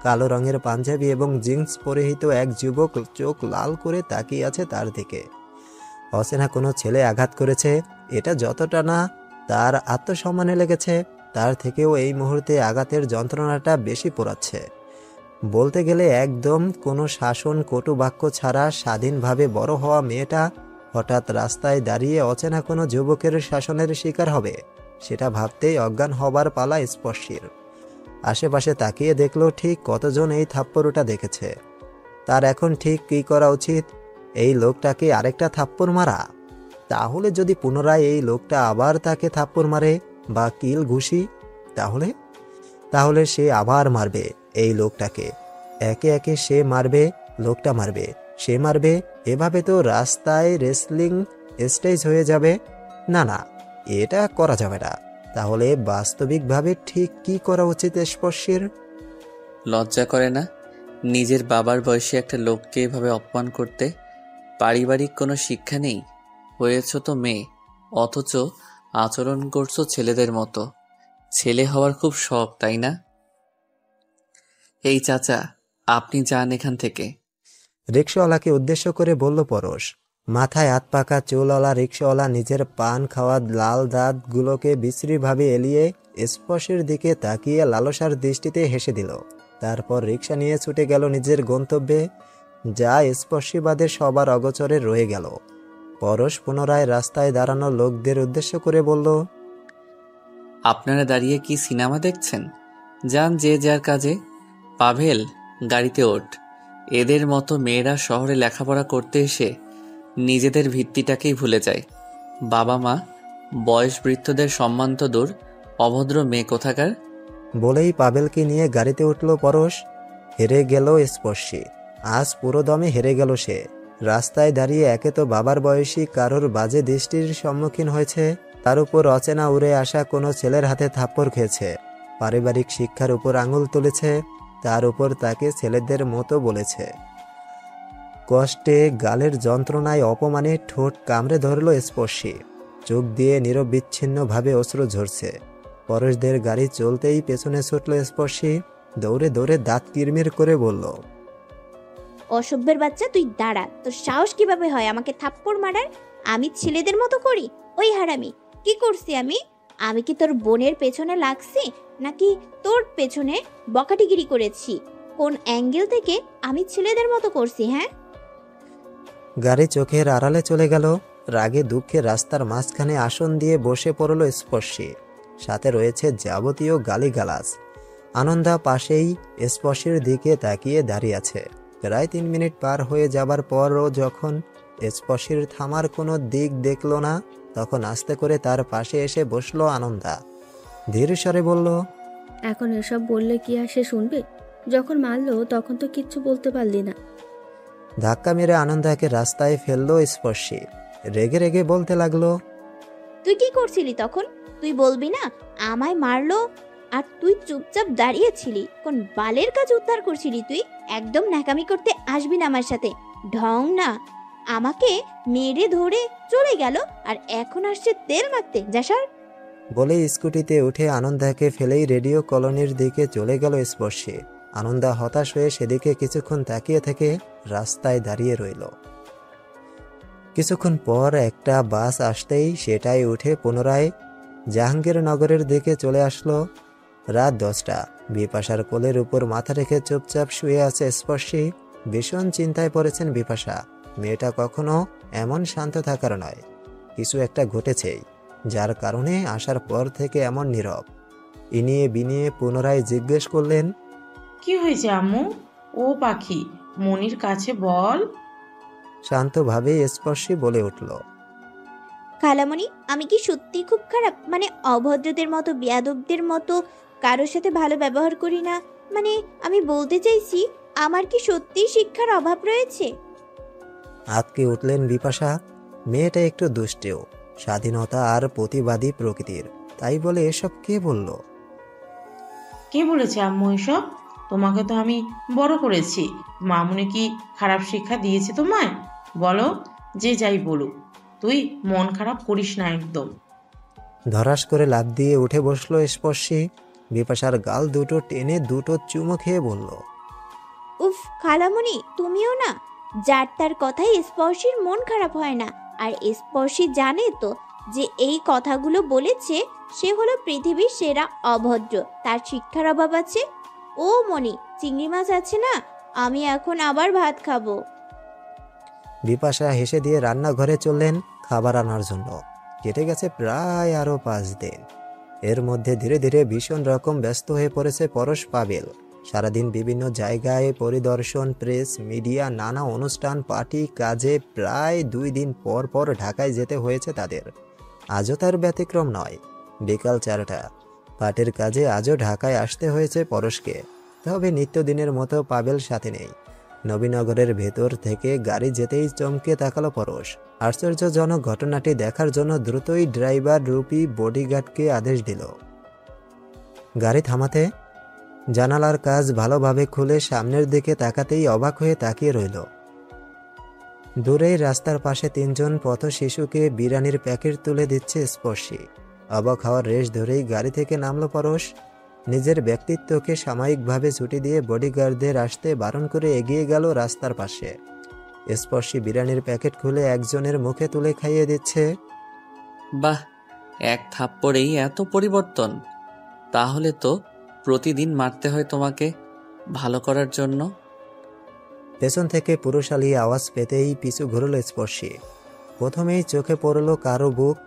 কালো রঙের পাঞ্জাবি এবং জিন্স পরিহিত এক যুবক চোখ লাল করে তাকিয়ে আছে তার দিকে। অচেনা কোনো ছেলে আঘাত করেছে, এটা যতটা না তার আত্মসম্মানে লেগেছে, তার থেকেও এই মুহূর্তে আঘাতের যন্ত্রণাটা বেশি পোড়াচ্ছে। বলতে গেলে একদম কোনো শাসন কটু বাক্য ছাড়া স্বাধীনভাবে বড় হওয়া মেয়েটা হঠাৎ রাস্তায় দাঁড়িয়ে অচেনা কোনো যুবকের শাসনের শিকার হবে, সেটা ভাবতেই অজ্ঞান হবার পালা স্পর্শীর। আশেপাশে তাকিয়ে দেখলো ঠিক কতজন এই থাপ্পড়টা দেখেছে। তার এখন ঠিক কী করা উচিত? এই লোকটাকে আরেকটা থাপ্পড় মারা? তাহলে যদি পুনরায় এই লোকটা আবার তাকে থাপ্পড় মারে বা কিল ঘুষি, তাহলে সে আবার মারবে এই লোকটাকে। একে একে সে মারবে, লোকটা মারবে, সে মারবে, এভাবে তো রাস্তায় রেসলিং স্টেজ হয়ে যাবে। না না, এটা করা যাবে না। তাহলে বাস্তবিকভাবে ঠিক কি করা উচিত স্পর্শীর? লজ্জা করে না নিজের বাবার বয়সী একটা লোককে এভাবে অপমান করতে? পারিবারিক কোনো শিক্ষা নেই, হয়েছ তো মেয়ে, অথচ আচরণ করছো ছেলেদের মতো। ছেলে হওয়ার খুব শখ, তাই না? এই চাচা, আপনি যান এখান থেকে। রিক্সাওয়ালাকে উদ্দেশ্য করে বলল পরশ। মাথায় হাত পাকা চুলওয়ালা রিক্সাওয়ালা নিজের পান খাওয়া লাল দাঁতগুলোকে বিশ্রীভাবে এলিয়ে স্পর্শের দিকে তাকিয়ে লালসার দৃষ্টিতে হেসে দিল। তারপর রিক্সা নিয়ে ছুটে গেল নিজের গন্তব্যে, যা স্পর্শীবাদে সবার অগোচরে রয়ে গেল। পরশ পুনরায় রাস্তায় দাঁড়ানো লোকদের উদ্দেশ্য করে বলল, আপনারা দাঁড়িয়ে কি সিনেমা দেখছেন? যান যে যার কাজে। পাভেল, গাড়িতে ওঠ। এদের মতো মেয়েরা শহরে লেখাপড়া করতে এসে নিজেদের ভিত্তিটাকেই ভুলে যায়। বাবা মা, বয়স বৃদ্ধদের সম্মান তো দূর, অভদ্র মেয়ে কোথাকার। বলেই পাবেলকে নিয়ে গাড়িতে উঠল পরশ। হেরে গেল স্পর্শী, আজ পুরো দমে হেরে গেল সে। রাস্তায় দাঁড়িয়ে একে তো বাবার বয়সী কারোর বাজে দৃষ্টির সম্মুখীন হয়েছে, তার উপর অচেনা উড়ে আসা কোনো ছেলের হাতে থাপ্পড় খেয়েছে, পারিবারিক শিক্ষার উপর আঙুল তুলেছে, তার উপর তাকে ছেলেদের মতো বলেছে। কষ্টে, গালের যন্ত্রণায়, অপমানে ঠোঁট কামড়ে ধরল স্পর্শী। চোখ দিয়ে নিরবিচ্ছিন্নভাবে অশ্রু ঝরছে। পরশদের গাড়ি চলতেই পেছনে ছুটল স্পর্শী। দৌড়ে দৌড়ে দাঁত কিরমির করে বলল, অসভ্যের বাচ্চা, তুই দাঁড়া। তোর সাহস কিভাবে হয় আমাকে থাপ্পড় মারার? আমি ছেলেদের মতো করি? ওই হারামি, কি করছি আমি? আমি কি তোর বোনের পেছনে লাগছি, নাকি তোর পেছনে বকাটিগিরি করেছি? কোন অ্যাঙ্গেল থেকে আমি ছেলেদের মতো করছি? হ্যাঁ, গাড়ি চোখের আড়ালে চলে গেল। রাগে দুঃখে রাস্তার মাঝখানে আসন দিয়ে বসে পড়ল স্পর্শী। সাথে রয়েছে যাবতীয় গালিগালাজ। আনন্দা পাশেই স্পর্শীর দিকে তাকিয়ে দাঁড়িয়ে আছে। প্রায় 3 মিনিট পার হয়ে যাবার পরও যখন স্পর্শীর থামার কোনো দিক দেখল না, তখন আস্তে করে তার পাশে এসে বসলো আনন্দা। ধীর স্বরে বলল, এখন এসব বললে কি আর সে শুনবে? যখন মারলো তখন তো কিচ্ছু বলতে পারলি না। ধাক্কা মেরে আনন্দাকে রাস্তায় ফেললো স্পর্শী। রেগে রেগে বলতে লাগলো, তুই কি করছিলি তখন? তুই বলবি না আমায় মারলো আর তুই চুপচাপ দাঁড়িয়েছিলি? কোন বালের কাজ উদ্ধার করছিলি তুই? একদম ন্যাকামি করতে আসবি না আমার সাথে। ঢং না, আমাকে মেরে ধরে চলে গেল আর এখন আসছে তেল মাখতে। যা সর। বলে স্কুটিতে উঠে আনন্দাকে ফেলেই রেডিও কলোনির দিকে চলে গেল স্পর্শী। আনন্দা হতাশ হয়ে সেদিকে কিছুক্ষণ তাকিয়ে থেকে রাস্তায় দাঁড়িয়ে রইল। কিছুক্ষণ পর একটা বাস আসতেই সেটাই উঠে পুনরায় জাহাঙ্গীরনগরের দিকে চলে আসলো। রাত 10টা। বিপাশার কোলের উপর মাথা রেখে চুপচাপ শুয়ে আছে স্পর্শী। ভীষণ চিন্তায় পড়েছেন বিপাশা। মেয়েটা কখনো এমন শান্ত থাকার নয়, কিছু একটা ঘটেছেই, যার কারণে আসার পর থেকে এমন নীরব। ইনিয়ে বিনিয়ে পুনরায় জিজ্ঞেস করলেন, কি হয়েছে আম্মু? ও পাখি, মনির কাছে বল। শান্তভাবে স্পর্শী বলে উঠল, খালামণি, আমি কি সত্যি খুব খারাপ? মানে অভদ্রদের মতো, বেয়াদবদের মতো কারোর সাথে ভালো ব্যবহার করি না? মানে আমি বলতে চাইছি, আমার কি সত্যি শিক্ষার অভাব রয়েছে? আতকে উঠলেন বিপাশা। মেয়েটা একটু দুষ্টেও, স্বাধীনতা আর প্রতিবাদী প্রকৃতির। তাই বলে এসব কে বলল? কে বলেছে আম্মু এসব? তোমাকে তো আমি বড় করেছি। মামুনি কি খারাপ শিক্ষা দিয়েছে তোমায়? বলো, যে যাই বলুক, তুই মন খারাপ করিস না একদম। ধরাস করে লাফ দিয়ে উঠে বসলো স্পর্শী। বিপাশার গাল দুটো টেনে দুটো চুমো খেয়ে বলল, উফ খালামণি, তুমিও না। যার তার কথাই স্পর্শীর মন খারাপ হয় না। আর স্পর্শী জানে তো যে এই কথাগুলো বলেছে সে হলো পৃথিবীর সেরা অভদ্র, তার শিক্ষার অভাব আছে। ও মনি, চিংড়ি মাছ আছে না? আমি এখন আবার ভাত খাবো। বিপাশা হেসে দিয়ে রান্নাঘরে চললেন খাবার আনার জন্য। কেটে গেছে প্রায় আরো 5 দিন। এর মধ্যে ধীরে ধীরে ভীষণ রকম ব্যস্ত হয়ে পড়েছে পরশ পাবেল। সারাদিন বিভিন্ন জায়গায় পরিদর্শন, প্রেস, মিডিয়া, নানা অনুষ্ঠান, পার্টি, কাজে প্রায় 2 দিন পর পর ঢাকায় যেতে হয়েছে তাদের। আজও তার ব্যতিক্রম নয়। বিকাল 4টা, পাটের কাজে আজও ঢাকায় আসতে হয়েছে পরশকে। তবে নিত্যদিনের মতো পাবেল সাথে নেই। নবীনগরের ভেতর থেকে গাড়ি যেতেই চমকে তাকালো পরশ। আশ্চর্যজনক ঘটনাটি দেখার জন্য দ্রুতই ড্রাইভার রূপী বডিগার্ডকে আদেশ দিল গাড়ি থামাতে। জানালার কাজ ভালোভাবে খুলে সামনের দিকে তাকাতেই অবাক হয়ে তাকিয়ে রইল। দূরেই রাস্তার পাশে 3 জন পথ শিশুকে বিরিয়ানির প্যাকেট তুলে দিচ্ছে স্পর্শী। অবাক হওয়ার রেশ ধরেই গাড়ি থেকে নামলো পরশ। নিজের ব্যক্তিত্বকে সাময়িকভাবে ছুটি দিয়ে বডিগার্ডদের আসতে বারণ করে এগিয়ে গেল রাস্তার পাশে। স্পর্শী বিরিয়ানির প্যাকেট খুলে একজনের মুখে তুলে খাইয়ে দিচ্ছে। বাহ, এক থাপ্পড়েই এত পরিবর্তন! তাহলে তো প্রতিদিন মারতে হয় তোমাকে ভালো করার জন্য। পেছন থেকে পুরুষালী আওয়াজ পেতেই পিছু ঘুরল স্পর্শী। প্রথমেই চোখে পড়ল কারো বুক।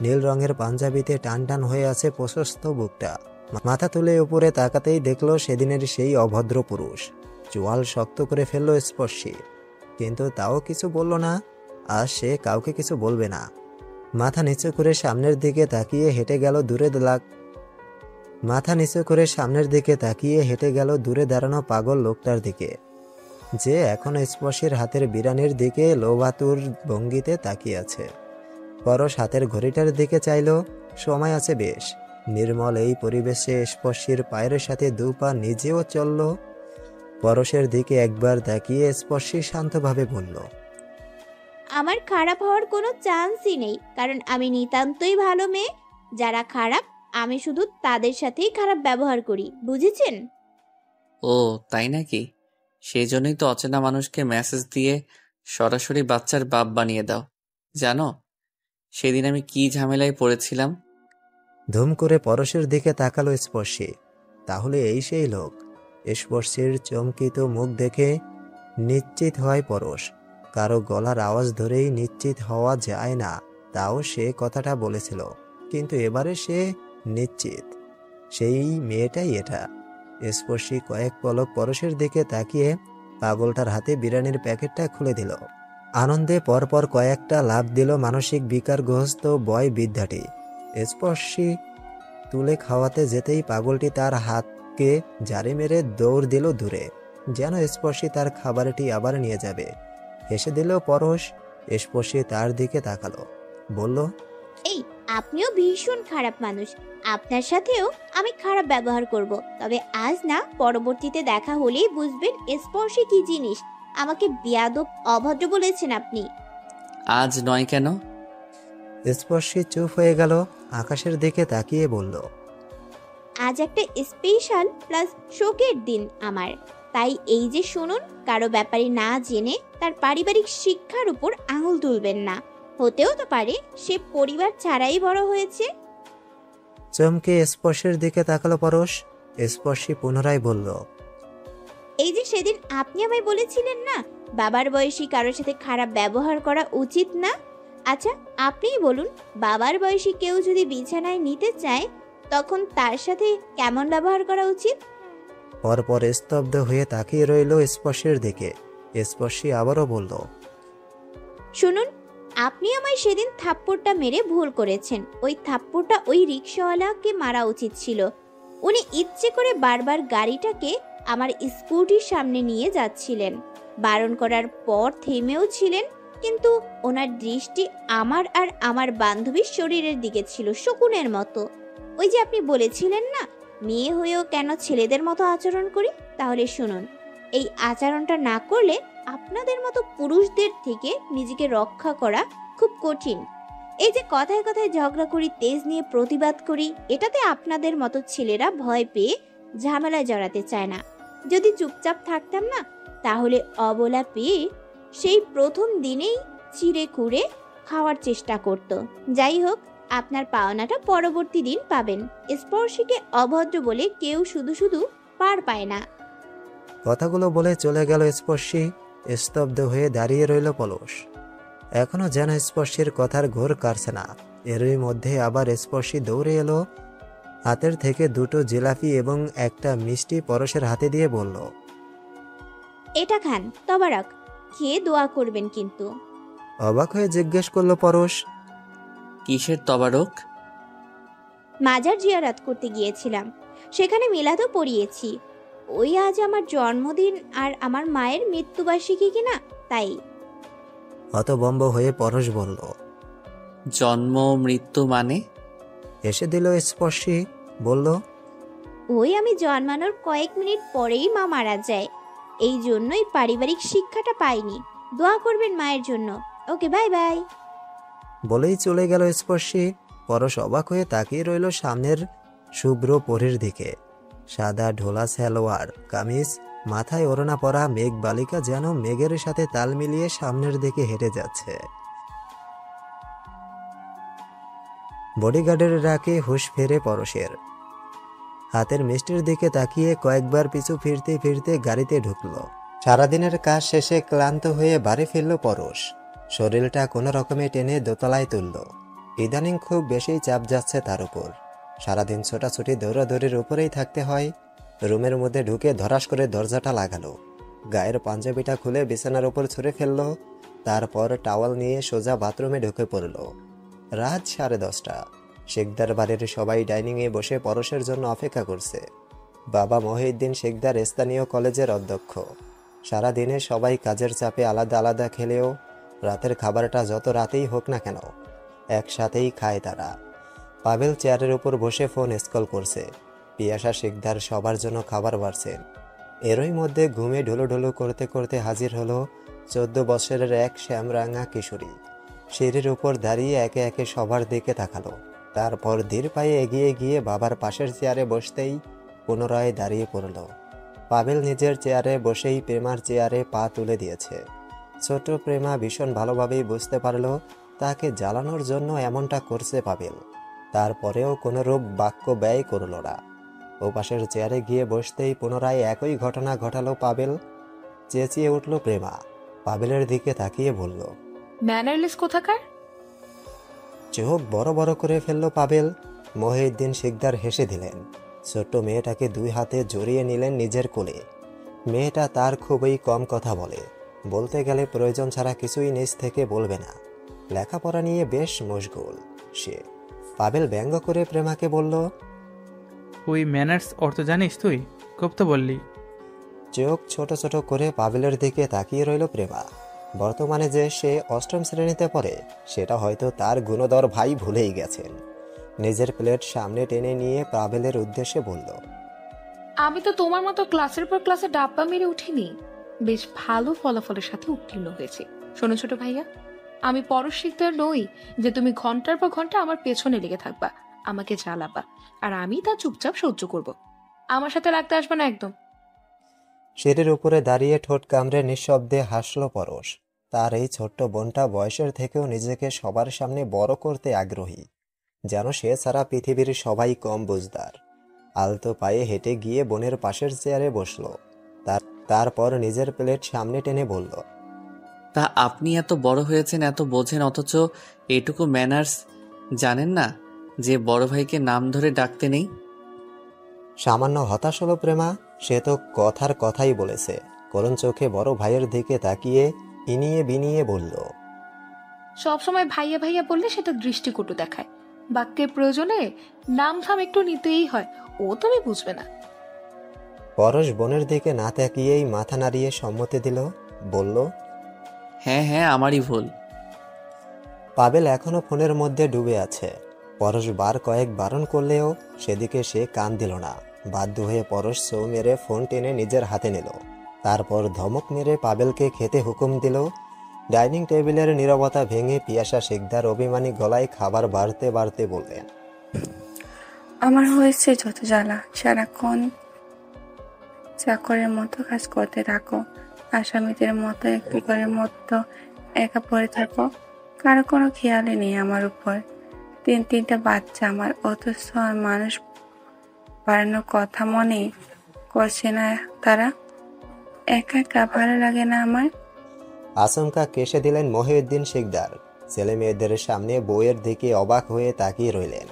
নীল রঙের পাঞ্জাবিতে টান টান হয়ে আছে প্রশস্ত বুকটা। মাথা তুলে উপরে তাকাতেই দেখল সেদিনের সেই অভদ্র পুরুষ। চোয়াল শক্ত করে ফেলল স্পর্শী, কিন্তু তাও কিছু বলল না। আর সে কাউকে কিছু বলবে না। মাথা নিচু করে সামনের দিকে তাকিয়ে হেঁটে গেল দূরে দাঁড়ানো পাগল লোকটার দিকে, যে এখনো স্পর্শীর হাতের বিরানির দিকে লোভাতুর ভঙ্গিতে তাকিয়ে আছে। পরশ হাতের ঘড়িটার দিকে চাইল, সময় আছে বেশ। নির্মল এই পরিবেশে স্পর্শীর পায়ের সাথে 2 পা নিজেও চলল। পরশের দিকে একবার তাকিয়ে স্পর্শী শান্তভাবে বলল, আমার খারাপ হওয়ার কোনো চান্সই নেই, কারণ আমি নিতান্তই ভালো মেয়ে। যারা খারাপ আমি শুধু তাদের সাথেই খারাপ ব্যবহার করি, বুঝেছেন? ও তাই নাকি? সেই জন্যই তো অচেনা মানুষকে মেসেজ দিয়ে সরাসরি বাচ্চার বাপ বানিয়ে দাও। জানো সেদিন আমি কি ঝামেলায় পড়েছিলাম? ধুম করে পরশের দিকে তাকালো স্পর্শী। তাহলে এই সেই লোক? স্পর্শীর চমকিত মুখ দেখে নিশ্চিত হয় পরশ। কারো গলার আওয়াজ ধরেই নিশ্চিত হওয়া যায় না, তাও সে কথাটা বলেছিল। কিন্তু এবারে সে নিশ্চিত সেই মেয়েটাই এটা। স্পর্শী কয়েক পলক পরশের দিকে তাকিয়ে পাগলটার হাতে বিরিয়ানির প্যাকেটটা খুলে দিল। আনন্দে পরপর কয়েকটা লাফ দিল মানসিক বিকারগ্রস্ত বয় বৃদ্ধাটি। স্পর্শী তুলে খাওয়াতে যেতেই পাগলটি তার হাতকে জারে মেরে দৌড় দিল দূরে, যেন স্পর্শী তার খাবারটি আবার নিয়ে যাবে। হেসে দিল পরশ। স্পর্শী তার দিকে তাকালো, বলল, এই আপনিও ভীষণ খারাপ মানুষ। আপনার সাথেও আমি খারাপ ব্যবহার করব, তবে আজ না, পরবর্তীতে দেখা হলেই বুঝবেন স্পর্শী কি জিনিস। আমাকে বেয়াদব অভদ্র বলেছেন আপনি। আজ নয় কেন? স্পর্শী চুপ হয়ে গেল, আকাশের দিকে তাকিয়ে বলল, আজ একটা স্পেশাল প্লাস শোকের দিন আমার। তাই এই যে শুনুন, কারো ব্যাপারে না জেনে তার পারিবারিক শিক্ষার উপর আঙুল তুলবেন না। হতেও তো পারে সে পরিবার ছাড়াই বড় হয়েছে। চমকে স্পর্শের দিকে তাকালো পরশ। স্পর্শী পুনরায় বলল, এই যে সেদিন আপনি আমায় বলেছিলেন না, বাবার বয়সী কারোর সাথে খারাপ ব্যবহার করা উচিত না। আচ্ছা আপনিই বলুন, বাবার বয়সী কেউ যদি বিছানায় নিতে চায়, তখন তার সাথে কেমন ব্যবহার করা উচিত? পরপর স্তব্ধ হয়ে তাকিয়ে রইল স্পর্শের দিকে। স্পর্শী আবারও বলল, শুনুন, আপনি আমায় সেদিন থাপ্পড়টা মেরে ভুল করেছেন। ওই থাপ্পড়টা ওই রিক্সাওয়ালাকে মারা উচিত ছিল। উনি ইচ্ছে করে বারবার গাড়িটাকে আমার স্কুটির সামনে নিয়ে যাচ্ছিলেন। বারণ করার পর থেমেও ছিলেন, কিন্তু ওনার দৃষ্টি আমার আর আমার বান্ধবীর শরীরের দিকে ছিল, শকুনের মতো। ওই যে আপনি বলেছিলেন না, মেয়ে হয়েও কেন ছেলেদের মতো আচরণ করি, তাহলে শুনুন, এই আচরণটা না করলে আপনাদের মতো পুরুষদের থেকে নিজেকে রক্ষা করা খুব কঠিন। এই যে কথায় কথায় ঝগড়া করি, তেজ নিয়ে প্রতিবাদ করি, এটাতে আপনাদের মতো ছেলেরা ভয় পেয়ে ঝামেলায় জড়াতে চায় না। যদি চুপচাপ থাকতাম না, তাহলে অবলা পেয়ে সেই প্রথম দিনেই চিড়ে কুড়ে খাওয়ার চেষ্টা করত। যাই হোক, আপনার পাওনাটা পরবর্তী দিন পাবেন। স্পর্শীকে অভদ্র বলে কেউ শুধু শুধু পার পায় না। কথাগুলো বলে চলে গেল স্পর্শী। স্তব্ধ হয়ে দাঁড়িয়ে রইল পরশ। এখনো যেন স্পর্শীর কথার ঘোর কাটছে না। এরই মধ্যে আবার স্পর্শী দৌড়ে এলো, হাতের থেকে 2টো জিলাপি এবং একটা মিষ্টি পরশের হাতে দিয়ে বলল, এটা খান, তবারক, খেয়ে দোয়া করবেন কিন্তু। অবাক হয়ে জিজ্ঞেস করলো পরশ, কিসের তবারক? মাজার জিয়ারাত করতে গিয়েছিলাম, সেখানে মিলাদও পড়িয়েছি। ওই আজ আমার জন্মদিন আর আমার মায়ের মৃত্যুবার্ষিকী কিনা, তাই। হতভম্ব হয়ে পরশ বলল, জন্ম মৃত্যু মানে? এসে দিল স্পর্শী, বলল, ওই আমি জন্মানোর কয়েক মিনিট পরেই মা মারা যায়। এই জন্যই পারিবারিক শিক্ষাটা পাইনি। দোয়া করবেন মায়ের জন্য। ওকে, বাই বাই। বলেই চলে গেল স্পর্শী। পরশ অবাক হয়ে তাকিয়ে রইল সামনের শুভ্র পরীর দিকে। সাদা ঢোলা সালোয়ার কামিজ, মাথায় ওড়না পরা মেঘ বালিকা যেন মেঘের সাথে তাল মিলিয়ে সামনের দিকে হেঁটে যাচ্ছে। বডিগার্ডের ডাকে হুঁশ ফেরে পরশের। হাতের মিষ্টির দিকে তাকিয়ে কয়েকবার পিছু ফিরতে ফিরতে গাড়িতে ঢুকলো। সারাদিনের কাজ শেষে ক্লান্ত হয়ে বাড়ি ফিরল পরশ। শরীরটা কোনো রকমে টেনে দোতলায় তুলল। ইদানিং খুব বেশি চাপ যাচ্ছে তার উপর। সারাদিন ছোটাছুটি দৌড়াদৌড়ির উপরেই থাকতে হয়। রুমের মধ্যে ঢুকে ধরাস করে দরজাটা লাগালো। গায়ের পাঞ্জাবিটা খুলে বিছানার উপর ছুঁড়ে ফেলল। তারপর টাওয়াল নিয়ে সোজা বাথরুমে ঢুকে পড়ল। রাত 10:30। শেখদার বাড়ির সবাই ডাইনিংয়ে বসে পরশের জন্য অপেক্ষা করছে। বাবা মহিউদ্দিন শেখদার স্থানীয় কলেজের অধ্যক্ষ। সারাদিনে সবাই কাজের চাপে আলাদা আলাদা খেলেও রাতের খাবারটা যত রাতেই হোক না কেন একসাথেই খায় তারা। পাভেল চেয়ারের উপর বসে ফোন স্ক্রল করছে। পিয়াসা শেখদার সবার জন্য খাবার বাড়ছেন। এরই মধ্যে ঘুমে ঢুলুঢুলু করতে করতে হাজির হলো 14 বছরের এক শ্যামরাঙা কিশোরী। সিঁড়ির উপর দাঁড়িয়ে একে একে সবার দিকে তাকালো। তারপর ধীর পায়ে এগিয়ে গিয়ে বাবার পাশের চেয়ারে বসতেই পুনরায় দাঁড়িয়ে পড়ল। পাভেল নিজের চেয়ারে বসেই প্রেমার চেয়ারে পা তুলে দিয়েছে। ছোট প্রেমা ভীষণ ভালোভাবেই বুঝতে পারল তাকে জ্বালানোর জন্য এমনটা করছে পাভেল। তারপরেও কোনোরূপ বাক্য ব্যয় করল না। ও পাশের চেয়ারে গিয়ে বসতেই পুনরায় একই ঘটনা ঘটালো পাভেল। চেঁচিয়ে উঠল প্রেমা। পাভেলের দিকে তাকিয়ে বলল, ম্যানারলেস কোথাকার। চোখ বড় বড় করে ফেলল পাভেল। মহিউদ্দিন শেখদার হেসে দিলেন। ছোট্ট মেয়েটাকে 2 হাতে জড়িয়ে নিলেন নিজের কোলে। মেয়েটা তার খুবই কম কথা বলে। বলতে গেলে প্রয়োজন ছাড়া কিছুই নিজ থেকে বলবে না। লেখাপড়া নিয়ে বেশ মশগুল সে। পাভেল ব্যঙ্গ করে প্রেমাকে বলল, ওই ম্যানার্স অর্থ জানিস তুই? খুব তো বললি। চোখ ছোট ছোট করে পাভেলের দিকে তাকিয়ে রইল প্রেমা। বর্তমানে যে সে 8ম শ্রেণীতে পড়ে সেটা হয়তো তার গুণধর ভাই ভুলেই গেছেন। নিজের প্লেট সামনে টেনে নিয়ে পাভেলের উদ্দেশ্যে বলল, আমি তো তোমার মতো ক্লাসের পর ক্লাসে ডাব্বা মেরে উঠিনি, বেশ ভালো ফলাফলের সাথে উত্তীর্ণ হয়েছে। শোনো ছোট ভাইয়া, আমি পরশ শিকদার নই যে তুমি ঘন্টার পর ঘন্টা আমার পেছনে লেগে থাকবা, আমাকে জ্বালাবা, আর আমি তা চুপচাপ সহ্য করব। আমার সাথে লাগতে আসবে না একদম। সিঁড়ির উপরে দাঁড়িয়ে ঠোঁট কামড়ে নিঃশব্দে হাসল পরশ। তার এই ছোট্ট বোনটা বয়সের থেকেও নিজেকে সবার সামনে বড় করতে আগ্রহী, যেন সে ছাড়া পৃথিবীর সবাই কম বুঝদার। আলতো পায়ে হেঁটে গিয়ে বোনের পাশের চেয়ারে বসলো। তারপর নিজের প্লেট সামনে টেনে বলল, তা আপনি এত বড় হয়েছেন, এত বোঝেন, অথচ এটুকু ম্যানার্স জানেন না যে বড় ভাইকে নাম ধরে ডাকতে নেই? সামান্য হতাশ হলো প্রেমা। সে তো কথার কথাই বলেছে। করুণ চোখে বড় ভাইয়ের দিকে তাকিয়ে ইনিয়ে বিনিয়ে বলল, সবসময় ভাইয়া ভাইয়া বললে সেটা দৃষ্টিকটু দেখায়। বাক্যের প্রয়োজনে নাম ধাম একটু নিতেই হয়, ও তুমি বুঝবে না। পরশ বোনের দিকে না তাকিয়েই মাথা নাড়িয়ে সম্মতি দিল। বলল, হ্যাঁ হ্যাঁ, আমারই ভুল। পাভেল এখনো ফোনের মধ্যে ডুবে আছে। পরশ বার কয়েক বারণ করলেও সেদিকে সে কান দিল না। বাধ্য হয়ে পরশ চৌ মেরে ফোন টেনে নিজের হাতে নিল। তারপর ধমক মেরে পাভেলকে খেতে হুকুম দিল। ডাইনিং টেবিলের নীরবতা ভেঙে পিয়াসা শেখদার অভিমানী গলায় খাবার বাড়তে বাড়তে বললেন, আমার হয়েছে যত জ্বালা। সারাক্ষণ চাকরের মতো কাজ করতে থাকো, আসামিদের মতো একটু করে মতো একা পড়ে থাকো। কারো কোনো খেয়ালই নেই আমার উপর। 3-3টা বাচ্চা আমার, অথচ মানুষ বাড়ানোর কথা মনে করছে না তারা। একা একা ভালো লাগে না আমার। আচমকা কেসে দিলেন মহিউদ্দিন শেখদার। ছেলে মেয়েদের সামনে বউয়ের দিকে অবাক হয়ে তাকিয়ে রইলেন।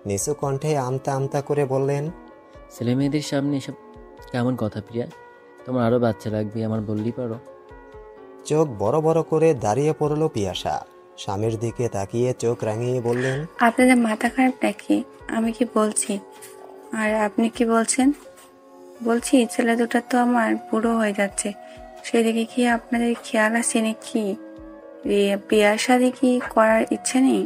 নিচু কণ্ঠে আমতা আমতা করে বললেন, ছেলে মেয়েদের সামনে এসব কেমন কথা প্রিয়া? তোমার আরও বাচ্চা লাগবে, আমার বললেই পারো। চোখ বড় বড় করে দাঁড়িয়ে পড়ল পিয়াসা। স্বামীর দিকে তাকিয়ে চোখ রাঙিয়ে বললেন, আপনাদের মাথা খারাপ নাকি? আমি কি বলছি আর আপনি কি বলছেন? বলছি ছেলে দুটো তো আমার বুড়ো হয়ে যাচ্ছে, সেদিকে কি আপনাদের খেয়াল আছে নাকি? বিয়ার শাদী কি করার ইচ্ছে নেই?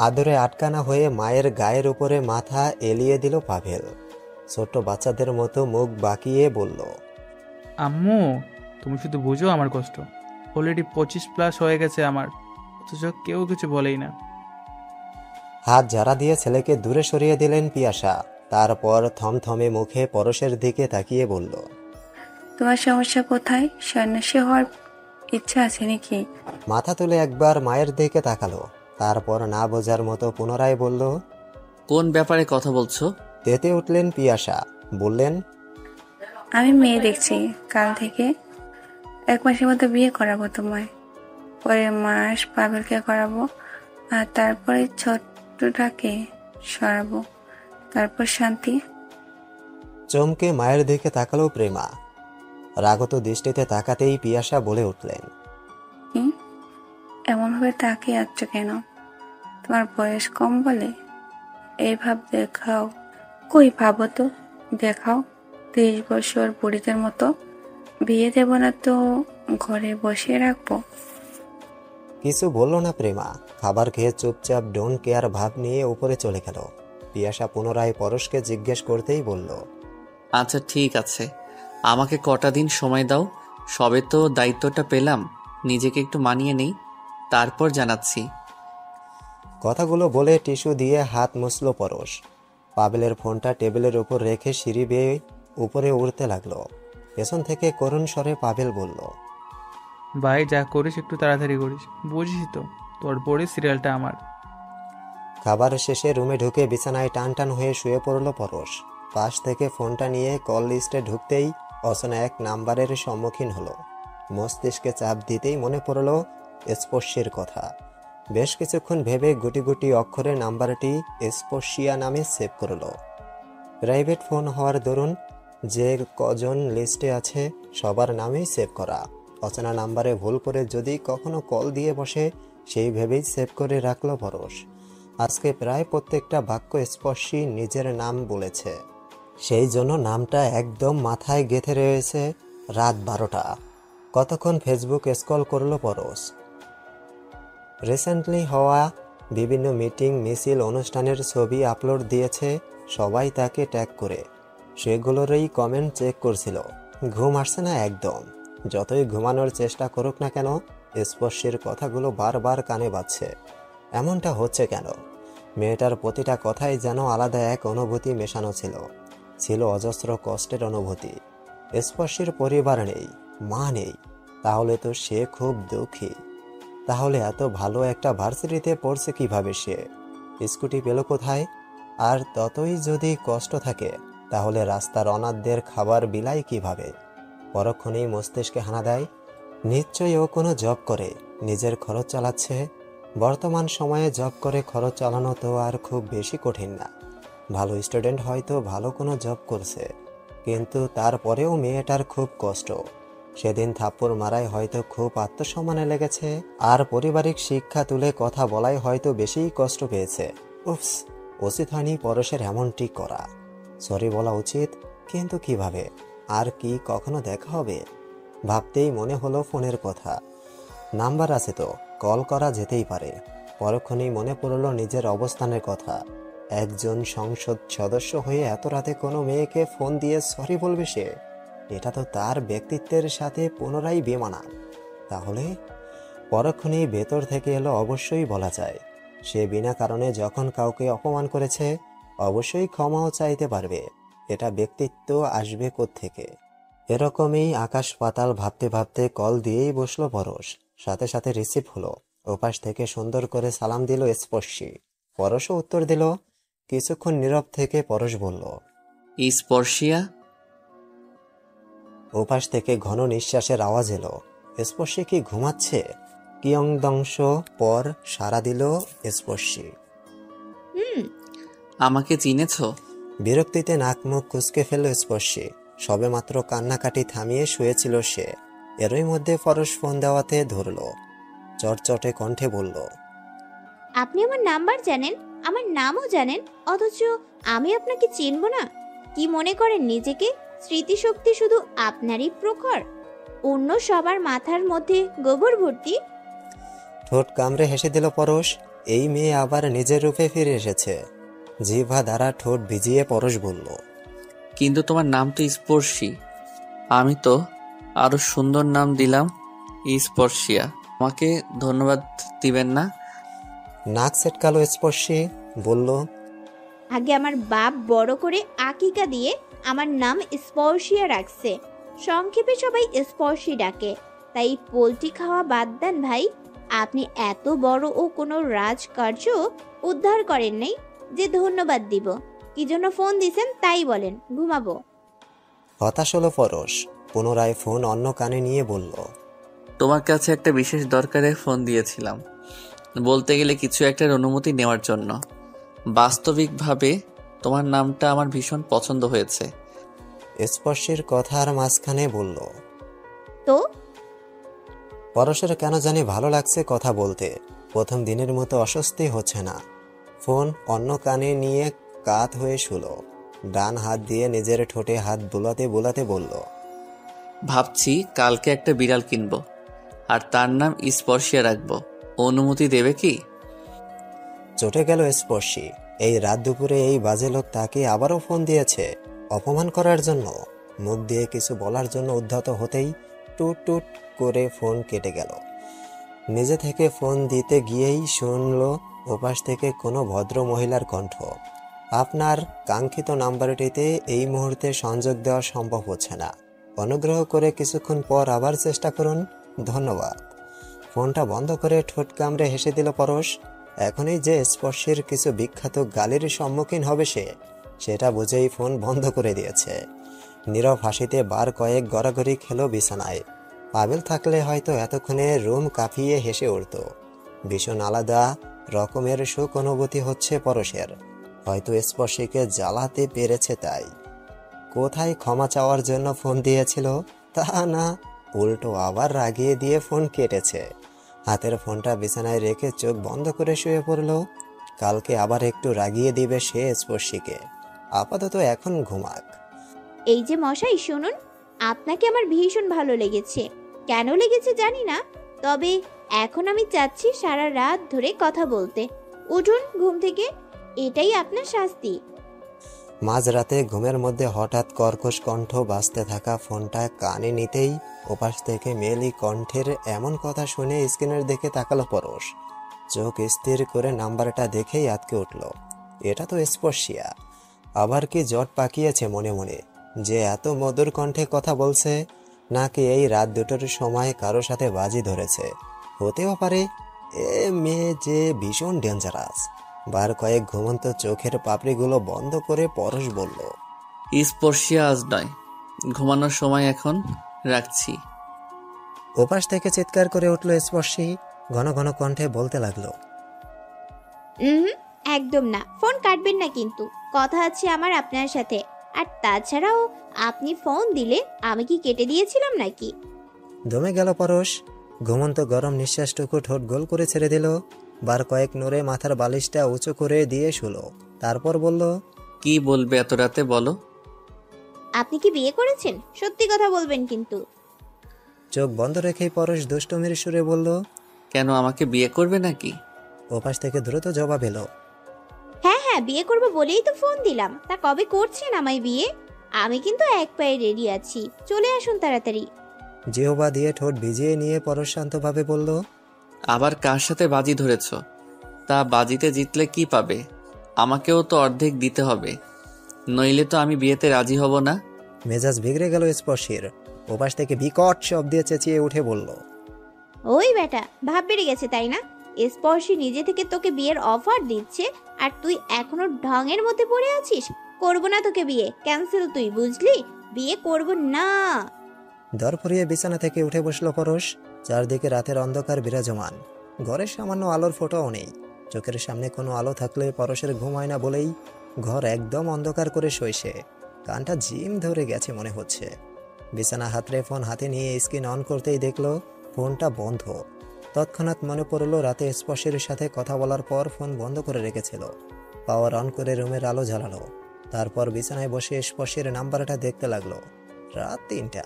আদরে আটকানা হয়ে মায়ের গায়ের উপরে মাথা এলিয়ে দিল পাভেল। ছোট্ট বাচ্চাদের মতো মুখ বাঁকিয়ে বলল, আম্মু, তুমি শুধু বুঝো আমার কষ্ট। অলরেডি 25+ হয়ে গেছে আমার, অথচ কেউ কিছু বলেই না। হাত ঝাড়া দিয়ে ছেলেকে দূরে সরিয়ে দিলেন পিয়াসা। তারপর থমথমে মুখে পরশের দিকে তাকিয়ে বলল, তোমার সমস্যা কোথায়? সন্ন্যাসী হওয়ার ইচ্ছা আছে নাকি? মাথা তুলে একবার মায়ের দিকে তাকালো, তারপর না বোঝার মতো পুনরায় বলল, কোন ব্যাপারে কথা বলছো? তেতে উঠলেন পিয়াসা, বললেন, আমি মেয়ে দেখছি কাল থেকে। 1 মাসের মধ্যে বিয়ে করাবো তোমায়। পরের মাস পাবেলকে করাবো, আর তারপরে ছোট্টটাকে সরাবো, তারপর শান্তি। চমকে মায়ের দিকে তাকালো প্রেমা। রাগত দৃষ্টিতে তাকাতেই পিয়াসা বলে উঠলেন, এমনভাবে তাকিয়ে আছ কেন? তোমার বয়স কম বলে এই ভাব দেখাও? কই ভাবো তো, দেখাও। 30 বছর বুড়িদের মতো। বিয়ে দেব না তো ঘরে বসিয়ে রাখবো? কিছু বলল না প্রেমা। খাবার খেয়ে চুপচাপ ডোন্ট কেয়ার ভাব নিয়ে উপরে চলে গেল। পিয়াসা পুনরায় পরশকে জিজ্ঞেস করতেই বলল, আচ্ছা ঠিক আছে, আমাকে কটা দিন সময় দাও। সবে তো দায়িত্বটা পেলাম, নিজেকে একটু মানিয়ে নেই, তারপর জানাচ্ছি। কথাগুলো বলে টিস্যু দিয়ে হাত মুছল পরশ। পাবেলের ফোনটা টেবিলের উপর রেখে সিঁড়ি বেয়ে উপরে উঠতে লাগলো। পেছন থেকে করুণ স্বরে পাবেল বলল, ভাই যা করিস একটু তাড়াতাড়ি করিস, বুঝিস তো তোর পরে সিরিয়ালটা আমার। খাবার শেষে রুমে ঢুকে বিছানায় টান টান হয়ে শুয়ে পড়ল পরশ। পাশ থেকে ফোনটা নিয়ে কল লিস্টে ঢুকতেই অচেনা এক নাম্বারের সম্মুখীন হলো। মস্তিষ্কে চাপ দিতেই মনে পড়ল স্পর্শীর কথা। বেশ কিছুক্ষণ ভেবে গুটি গুটি অক্ষরে নাম্বারটি স্পর্শিয়া নামে সেভ করল। প্রাইভেট ফোন হওয়ার দরুন যে কজন লিস্টে আছে সবার নামেই সেভ করা। অচেনা নাম্বারে ভুল করে যদি কখনো কল দিয়ে বসে সেই ভেবেই সেভ করে রাখল পরশ। আজকে প্রায় প্রত্যেকটা বাক্য স্পর্শী নিজের নাম বলেছে, সেই জন্য নামটা একদম মাথায় গেঁথে রয়েছে। রাত 12টা। কতক্ষণ ফেসবুক স্ক্রল করলো পরশ। রিসেন্টলি হওয়া বিভিন্ন মিটিং, মিছিল, অনুষ্ঠানের ছবি আপলোড দিয়েছে সবাই তাকে ট্যাগ করে। সেগুলোরই কমেন্ট চেক করছিল। ঘুম আসছে না একদম। যতই ঘুমানোর চেষ্টা করুক না কেন স্পর্শের কথাগুলো বারবার কানে বাজছে। এমনটা হচ্ছে কেন? মেয়েটার প্রতিটা কথাই যেন আলাদা এক অনুভূতি মেশানো ছিল। ছিল অজস্র কষ্টের অনুভূতি। স্পর্শের পরিবার নেই, মা নেই, তাহলে তো সে খুব দুঃখী। তাহলে এত ভালো একটা ভার্সিটিতে পড়ছে কিভাবে সে? স্কুটি পেল কোথায়? আর ততই যদি কষ্ট থাকে তাহলে রাস্তার অনাথদের খাবার বিলায় কিভাবে? পরক্ষণেই মস্তিষ্কে হানা দেয়, নিশ্চয়ই ও কোনো জব করে নিজের খরচ চালাচ্ছে। বর্তমান সময়ে জব করে খরচ চালানো তো আর খুব বেশি কঠিন না। ভালো স্টুডেন্ট হয়তো ভালো কোনো জব করছে, কিন্তু তারপরেও মেয়েটার খুব কষ্ট। সেদিন থাপ্পড় মারায় হয়তো খুব আত্মসম্মানে লেগেছে, আর পারিবারিক শিক্ষা তুলে কথা বলায় হয়তো বেশিই কষ্ট পেয়েছে। উফস, উচিত হয়নি পরশের এমনটি করা। সরি বলা উচিত, কিন্তু কিভাবে? আর কি কখনো দেখা হবে? ভাবতেই মনে হলো ফোনের কথা। নাম্বার আছে তো, কল করা যেতেই পারে। পরক্ষণেই মনে পড়ল নিজের অবস্থানের কথা। একজন সংসদ সদস্য হয়ে এত রাতে কোনো মেয়েকে ফোন দিয়ে সরি বলবে সে? এটা তো তার ব্যক্তিত্বের সাথে পুনরায় বেমানান। তাহলে পরক্ষণেই ভেতর থেকে এলো অবশ্যই বলা যায়। সে বিনা কারণে যখন কাউকে অপমান করেছে অবশ্যই ক্ষমাও চাইতে পারবে। এটা ব্যক্তিত্ব আসবে কোত্থেকে? এরকমই আকাশ পাতাল ভাবতে ভাবতে কল দিয়েই বসলো পরশ। সাথে সাথে রিসিভ হলো। ওপাশ থেকে সুন্দর করে সালাম দিল স্পর্শী। পরশও উত্তর দিল। কিছুক্ষণ নীরব থেকে পরশ বলল, স্পর্শিয়া। ওপাশ থেকে ঘন নিঃশ্বাসের আওয়াজ এলো। স্পর্শী কি ঘুমাচ্ছে? কিয়ংদংশ পর সাড়া দিল স্পর্শী। আমাকে চিনেছ? বিরক্তিতে নাক মুখ কুঁচকে ফেলল স্পর্শী। সবে মাত্র কান্নাকাটি থামিয়ে শুয়েছিল সে। এরই মধ্যে পরশ ফোন দেওয়াতে ধরল। চটচটে কণ্ঠে বলল, আপনি আমার নাম্বার জানেন, আমার নামও জানেন, অথচ আমি আপনাকে চিনব না? কি মনে করেন নিজেকে? স্মৃতিশক্তি শুধু আপনারই প্রখর, অন্য সবার মাথার মধ্যে গোবর ভর্তি। ঠোঁট কামড়ে হেসে দিল পরশ। এই মেয়ে আবার নিজের রূপে ফিরে এসেছে। জিহ্বা দ্বারা ঠোঁট ভিজিয়ে পরশ বলল, কিন্তু তোমার নাম তো স্পর্শী। আমি তো আরো সুন্দর নাম দিলাম, স্পর্শিয়া। আমাকে ধন্যবাদ দিবেন না? নাক সেটকালো স্পর্শী, বলল, আগে আমার বাপ বড় করে আকিকা দিয়ে আমার নাম স্পর্শিয়া রাখছে, সংক্ষেপে সবাই স্পর্শী ডাকে। তাই পোলট্রি খাওয়া বাদ দেন ভাই। আপনি এত বড় ও কোনো রাজকার্য উদ্ধার করেন নাই যে ধন্যবাদ দিব। কি জন্য ফোন দিছেন তাই বলেন, ঘুমাবো। হতাশ হলো পরশ। পুনরায় ফোন অন্য কানে নিয়ে বলল, তোমার কাছে একটা বিশেষ দরকারে ফোন দিয়েছিলাম, বলতে গেলে কিছু একটার অনুমতি নেওয়ার জন্য। বাস্তবিকভাবে তোমার নামটা আমার ভীষণ পছন্দ হয়েছে। স্পর্শীর কথার মাঝখানে বলল, তো পরশের কেন জানি ভালো লাগছে কথা বলতে। প্রথম দিনের মতো অস্বস্তি হচ্ছে না। ফোন অন্য কানে নিয়ে কাত হয়ে শুলো। ডান হাত দিয়ে নিজের ঠোঁটে হাত বুলাতে বুলাতে বলল, ভাবছি কালকে একটা বিড়াল কিনবো, আর তার নাম স্পর্শিয়া রাখবো। অনুমতি দেবে কি? চটে গেল স্পর্শী। এই রাত দুপুরে এই বাজে লোক তাকে আবারও ফোন দিয়েছে অপমান করার জন্য। মুখ দিয়ে কিছু বলার জন্য উদ্ধত হতেই টুট টুট করে ফোন কেটে গেল। নিজে থেকে ফোন দিতে গিয়েই শুনল ওপাশ থেকে কোনো ভদ্র মহিলার কণ্ঠ, আপনার কাঙ্ক্ষিত নাম্বারটিতে এই মুহূর্তে সংযোগ দেওয়া সম্ভব হচ্ছে না, অনুগ্রহ করে কিছুক্ষণ পর আবার চেষ্টা করুন, ধন্যবাদ। ফোনটা বন্ধ করে ঠোঁট কামড়ে হেসে দিল পরশ। এখনই যে স্পর্শের কিছু বিখ্যাত গালির সম্মুখীন হবে সেটা বুঝেই ফোন বন্ধ করে দিয়েছে। নীরব হাসিতে বার কয়েক গড়াগড়ি খেলো বিছানায়। পাবেল থাকলে হয়তো এতক্ষণে রুম কাঁপিয়ে হেসে উঠত। ভীষণ আলাদা রকমের সুখ অনুভূতি হচ্ছে পরশের। হয়তো স্পর্শীকে জ্বালাতে পেরেছে তাই। কোথায় ক্ষমা চাওয়ার জন্য ফোন দিয়েছিল তা না, উল্টো আবার রাগিয়ে দিয়ে ফোন কেটেছে। হাতের ফোনটা বিছানায় রেখে চোখ বন্ধ করে শুয়ে পড়ল। কালকে আবার একটু রাগিয়ে দিবে সে স্পর্শীকে। আপাতত এখন ঘুমাক। এই যে মশাই শুনুন, আপনাকে আমার ভীষণ ভালো লেগেছে। কেন লেগেছে জানি না, তবে এখন আমি চাচ্ছি সারা রাত ধরে কথা বলতে। উঠুন ঘুম থেকে, এটাই আপনার শাস্তি। মাঝরাতে ঘুমের মধ্যে হঠাৎ কর্কশ কণ্ঠ বাজতে থাকা ফোনটা কানে নিতেই ওপাশ থেকে মেয়েলি কণ্ঠের এমন কথা শুনে স্ক্রিনের দিকে তাকালো পরশ। চোখ স্থির করে নাম্বারটা দেখেই আটকে উঠল। এটা তো স্পর্শিয়া। আবার কি জট পাকিয়েছে মনে মনে যে এত মধুর কণ্ঠে কথা বলছে, নাকি এই রাত দুটোর সময় কারো সাথে বাজি ধরেছে? হতেও পারে। এ মেয়ে যে ভীষণ ডেঞ্জারাস। বার কয়েক ঘুমন্ত চোখের পাপড়িগুলো বন্ধ করে পরশ বলল, স্পর্শিয়া আজ নয়, ঘুমানোর সময় এখন, রাখছি। ওপাশ থেকে চিৎকার করে উঠল স্পর্শী। ঘন ঘন কণ্ঠে বলতে লাগলো, একদম না, ফোন কাটবেন না কিন্তু, কথা আছে আমার আপনার সাথে। আর তাছাড়াও আপনি ফোন দিলে আমি কি কেটে দিয়েছিলাম নাকি? দমে গেল পরশ। ঘুমন্ত গরম নিঃশ্বাসটুকু ঠোঁট গোল করে ছেড়ে দিল। বার কয়েক নড়ে মাথার বালিশটা উঁচু করে দিয়ে শুলো। তারপর বলল, কি বলবে এত রাতে, বলো। আপনি কি বিয়ে করেছেন? সত্যি কথা বলবেন কিন্তু। চোখ বন্ধ রেখেই পরশ দুষ্টুমির সুরে বলল, কেন, আমাকে বিয়ে করবে নাকি? ওপাশ থেকে দ্রুত জবাব এলো, হ্যাঁ হ্যাঁ, বিয়ে করবো বলেই তো ফোন দিলাম। তা কবে করছেন আমায় বিয়ে? আমি কিন্তু এক পায়ে রেডি আছি, চলে আসুন তাড়াতাড়ি। জিহ্বা দিয়ে ঠোঁট ভিজিয়ে নিয়ে পরশ শান্তভাবে বলল, আবার কার সাথে বাজি ধরেছ? তা বাজিতে জিতলে কি পাবে? আমাকেও তো অর্ধেক দিতে হবে, নইলে তো আমি বিয়েতে রাজি হব না। মেজাজ বিগড়ে গেল স্পর্শীর। ওপাশ থেকে বিকট শব্দ দিয়ে চেঁচিয়ে উঠে বলল, ওই বেটা, ভাব বেড়ে গেছে তাই না? স্পর্শী নিজে থেকে তোকে বিয়ের অফার দিচ্ছে আর তুই এখনো ঢঙের মধ্যে পড়ে আছিস। করবো না তোকে বিয়ে, ক্যান্সেল তুই, বুঝলি? বিয়ে করবো না। দরপরিয়ে বিছানা থেকে উঠে বসল পরশ। চারদিকে রাতের অন্ধকার বিরাজমান। ঘরের সামান্য আলোর ফোঁটাও নেই। চোখের সামনে কোনো আলো থাকলে পরশের ঘুম হয় না বলেই ঘর একদম অন্ধকার করে শোয়। কানটা জিম ধরে গেছে মনে হচ্ছে। বিছানা হাতড়ে ফোন হাতে নিয়ে স্ক্রিন অন করতেই দেখলো ফোনটা বন্ধ। তৎক্ষণাৎ মনে পড়লো রাতে স্পর্শের সাথে কথা বলার পর ফোন বন্ধ করে রেখেছিল। পাওয়ার অন করে রুমের আলো জ্বালালো। তারপর বিছানায় বসে স্পর্শের নাম্বারটা দেখতে লাগলো। রাত 3টা।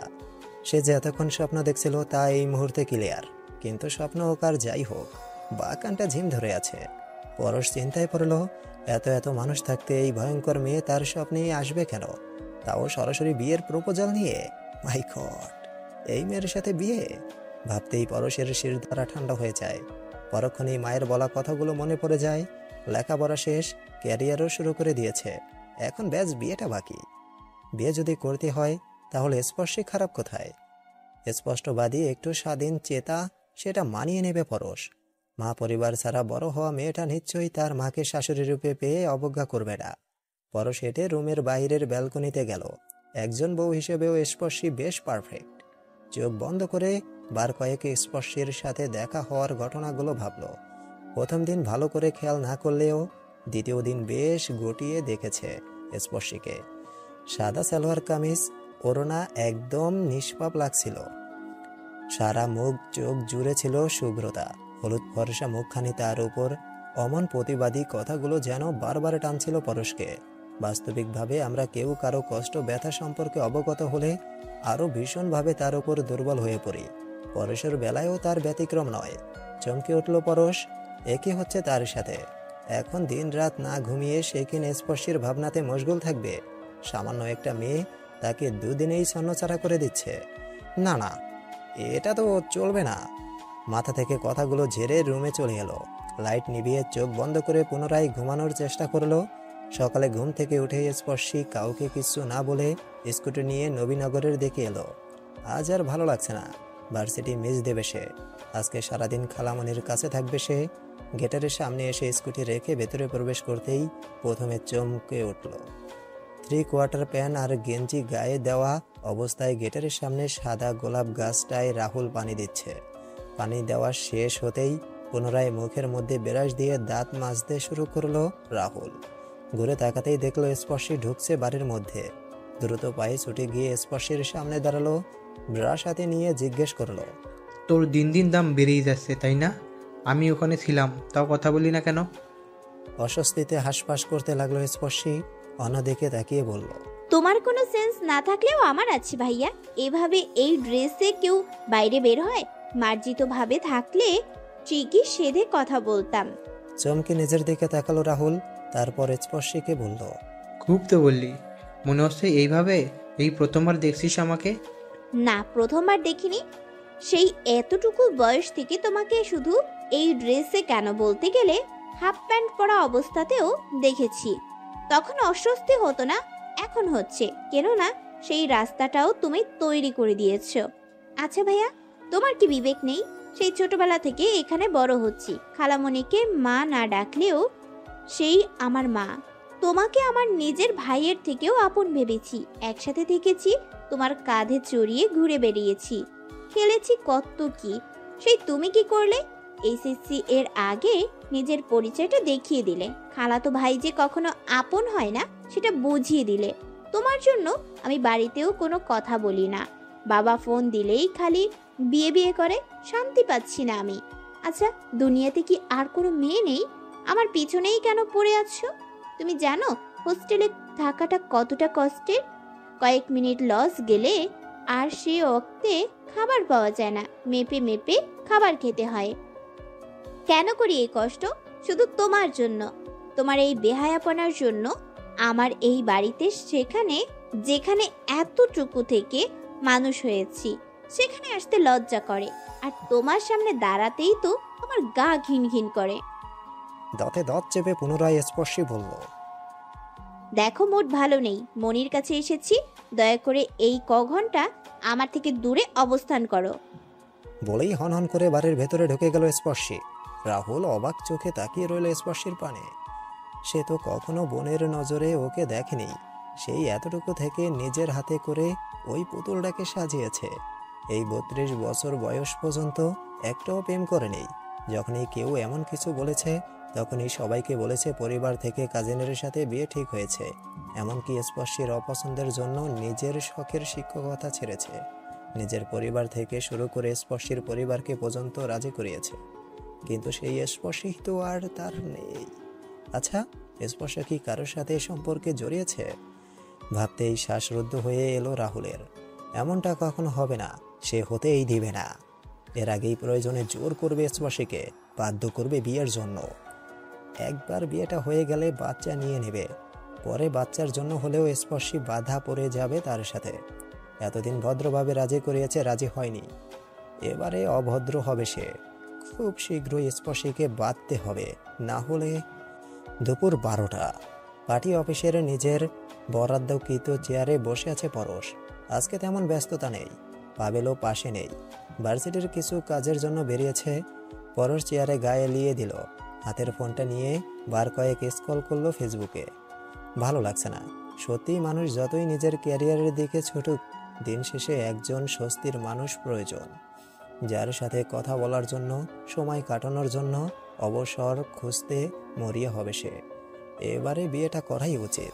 সে যে এতক্ষণ স্বপ্ন দেখছিল তা এই মুহূর্তে ক্লিয়ার। কিন্তু স্বপ্ন হোক আর যাই হোক, বা কানটা ঝিম ধরে আছে। পরশ চিন্তায় পড়লো, এত মানুষ থাকতে এই ভয়ঙ্কর মেয়ে তার স্বপ্নে আসবে কেন? তাও সরাসরি বিয়ের প্রপোজাল নিয়ে। মাই গড, এই মেয়ের সাথে বিয়ে? ভাবতেই পরশের শিরদাঁড়া ঠান্ডা হয়ে যায়। পরক্ষণেই মায়ের বলা কথাগুলো মনে পড়ে যায়। লেখাপড়া শেষ, ক্যারিয়ারও শুরু করে দিয়েছে, এখন ব্যাস বিয়েটা বাকি। বিয়ে যদি করতে হয় তাহলে স্পর্শে খারাপ কোথায়? স্পষ্টবাদী, একটু স্বাধীন চেতা, সেটা মানিয়ে নেবে পরশ। মা পরিবার ছাড়া বড় হওয়া মেয়েটা নিশ্চয়ই তার মাকে শাশুড়ি রূপে পেয়ে অবজ্ঞা করবে না। পরশ হেঁটে রুমের বাইরের ব্যালকনিতে গেল। একজন বউ হিসেবেও স্পর্শী বেশ পারফেক্ট। চোখ বন্ধ করে বার কয়েক স্পর্শের সাথে দেখা হওয়ার ঘটনাগুলো ভাবল। প্রথম দিন ভালো করে খেয়াল না করলেও দ্বিতীয় দিন বেশ গটিয়ে দেখেছে স্পর্শীকে। সাদা সালোয়ার কামিজ, ওড়না একদম নিষ্পাপ লাগছিল। সারা মুখ চোখ জুড়ে ছিল শুভ্রতা। হলুদ ফর্সা মুখখানি, তার উপর অমন প্রতিবাদী কথাগুলো যেন বারবার টানছিল পরশকে। বাস্তবিকভাবে আমরা কেউ কারো কষ্ট ব্যথা সম্পর্কে অবগত হলে আরও ভীষণভাবে তার উপর দুর্বল হয়ে পড়ি। পরশের বেলায়ও তার ব্যতিক্রম নয়। চমকে উঠল পরশ, একই হচ্ছে তার সাথে। এখন দিন রাত না ঘুমিয়ে সে কিনা স্পর্শীর ভাবনাতে মশগুল থাকবে। সামান্য একটা মেয়ে তাকে দুদিনেই ছন্নছাড়া করে দিচ্ছে। না না, এটা তো চলবে না। মাথা থেকে কথাগুলো ঝেড়ে রুমে চলে এলো। লাইট নিভিয়ে চোখ বন্ধ করে পুনরায় ঘুমানোর চেষ্টা করলো। সকালে ঘুম থেকে উঠে স্পর্শী কাউকে কিছু না বলে স্কুটি নিয়ে নবীনগরের দিকে এলো। আজ আর ভালো লাগছে না, ভার্সিটি মিস দেবে সে। আজকে সারাদিন খালামনির কাছে থাকবে সে। গেটের সামনে এসে স্কুটি রেখে ভেতরে প্রবেশ করতেই প্রথমে চমকে উঠল। 3/4 প্যান্ট আর গেঞ্জি গায়ে দেওয়া অবস্থায় গেটের সামনে সাদা গোলাপ গাছটায় রাহুল পানি দিচ্ছে। পানি দেওয়া শেষ হতেই পুনরায় মুখের মধ্যে ব্রাশ দিয়ে দাঁত মাজতে শুরু করলো রাহুল। ঘুরে তাকাতেই দেখলো স্পর্শী ঢুকছে বাড়ির মধ্যে। দ্রুত পায়ে ছুটে গিয়ে স্পর্শীর সামনে দাঁড়ালো। ব্রাশ হাতে নিয়ে জিজ্ঞেস করলো, তোর দিন দিন দাম বেড়েই যাচ্ছে তাই না? আমি ওখানে ছিলাম, তাও কথা বলি না কেন? অস্বস্তিতে হাঁসফাঁস করতে লাগলো স্পর্শী। অন্যদিকে তাকিয়ে বলল, তোমার কোনো সেন্স না থাকলেও আমার আছে ভাইয়া। এভাবে এই ড্রেসে কেউ বাইরে বের হয়? মার্জিত ভাবে থাকলে ঠিকই সেধে কথা বলতাম। চমকে নিজের দিকে তাকালো রাহুল। তারপর স্পর্শীকে বলল, খুব তো বললি, মনে হচ্ছে এইভাবে এই প্রথমবার দেখছিস আমাকে। না, প্রথমবার দেখিনি। সেই এতটুকু বয়স থেকে তোমাকে শুধু এই ড্রেসে কেন বলতে গেলে হাফ প্যান্ট পরা অবস্থাতেও দেখেছি। তখন অস্বস্তি হতো না, এখন হচ্ছে। কেননা সেই রাস্তাটাও তুমি তৈরি করে দিয়েছো। আচ্ছা ভাইয়া, তোমার কি বিবেক নেই? সেই ছোটবেলা থেকে এখানে বড় হচ্ছি, খালামণিকে মা না ডাকলেও সেই আমার মা। তোমাকে আমার নিজের ভাইয়ের থেকেও আপন ভেবেছি। একসাথে থেকেছি, তোমার কাঁধে চড়িয়ে ঘুরে বেরিয়েছি, খেলেছি কত কি। সেই তুমি কি করলে? এসএসসি এর আগে নিজের পরিচয়টা দেখিয়ে দিলে। খালাতো ভাই যে কখনো আপন হয় না সেটা বুঝিয়ে দিলে। তোমার জন্য আমি বাড়িতেও কোনো কথা বলি না। বাবা ফোন দিলেই খালি বিয়ে বিয়ে করে, শান্তি পাচ্ছি না আমি। আচ্ছা, দুনিয়াতে কি আর কোনো মেয়ে নেই? আমার পিছনেই কেন পড়ে আছো? তুমি জানো হোস্টেলে থাকাটা কতটা কষ্টের? কয়েক মিনিট লস গেলে আর সে ওক্তে খাবার পাওয়া যায় না, মেপে মেপে খাবার খেতে হয়। কেন করি এই কষ্ট? শুধু তোমার জন্য, তোমার এই বেহায়াপনার জন্য। আমার এই বাড়িতে সেখানে যেখানে এতটুকু থেকে মানুষ হয়েছি সেখানে আসতে লজ্জা করে, আর তোমার সামনে দাঁড়াতেই তো আমার গা ঘিন ঘিন করে। দাঁতে দাঁত চেপে পুনরায় স্পর্শী বলল, দেখো মুড ভালো নেই, মনির কাছে এসেছি, দয়া করে এই ঘন্টা আমার থেকে দূরে অবস্থান করো। বলেই হনহন করে বাড়ির ভেতরে ঢুকে গেল স্পর্শী। রাহুল অবাক চোখে তাকিয়ে রইল স্পর্শীর পানে। সে তো কখনো বোনের নজরে ওকে দেখেনি। সেই এতটুকু থেকে নিজের হাতে করে ওই পুতুলটাকে সাজিয়েছে। এই 32 বছর বয়স পর্যন্ত একটাও প্রেম করেনি। যখনই কেউ এমন কিছু বলেছে তখনই সবাইকে বলেছে পরিবার থেকে কাজিনের সাথে বিয়ে ঠিক হয়েছে। এমনকি স্পর্শীর অপছন্দের জন্য নিজের শখের শিক্ষকতা ছেড়েছে। নিজের পরিবার থেকে শুরু করে স্পর্শীর পরিবারকে পর্যন্ত রাজি করিয়েছে। কিন্তু সেই স্পর্শী তো আর তার নেই। আচ্ছা, স্পর্শ কি কারোর সাথে সম্পর্কে জড়িয়েছে? ভাবতেই শ্বাসরুদ্ধ হয়ে এলো রাহুলের। এমনটা কখনো হবে না, সে হতেই দিবে না। এর আগেই প্রয়োজনে জোর করবে স্পর্শীকে, বাধ্য করবে বিয়ের জন্য। একবার বিয়েটা হয়ে গেলে বাচ্চা নিয়ে নেবে, পরে বাচ্চার জন্য হলেও স্পর্শী বাধা পড়ে যাবে তার সাথে। এতদিন ভদ্রভাবে রাজি করিয়েছে, রাজি হয়নি, এবারে অভদ্র হবে সে। খুব শীঘ্রই স্পর্শীকে বাঁধতে হবে, না হলে। দুপুর 12টা, পার্টি অফিসের নিজের বরাদ্দকৃত চেয়ারে বসে আছে পরশ। আজকে তেমন ব্যস্ততা নেই, পাবেলও পাশে নেই। ভার্সিটির কিছু কাজের জন্য বেরিয়েছে। পরশ চেয়ারে গায়ে এলিয়ে দিল, হাতের ফোনটা নিয়ে বার কয়েক স্ক্রল করলো ফেসবুকে। ভালো লাগছে না সত্যিই। মানুষ যতই নিজের ক্যারিয়ারের দিকে ছুটুক, দিন শেষে একজন স্বস্তির মানুষ প্রয়োজন, যার সাথে কথা বলার জন্য, সময় কাটানোর জন্য অবসর খুঁজতে মরিয়া হবে সে। এবারে বিয়েটা করাই উচিত।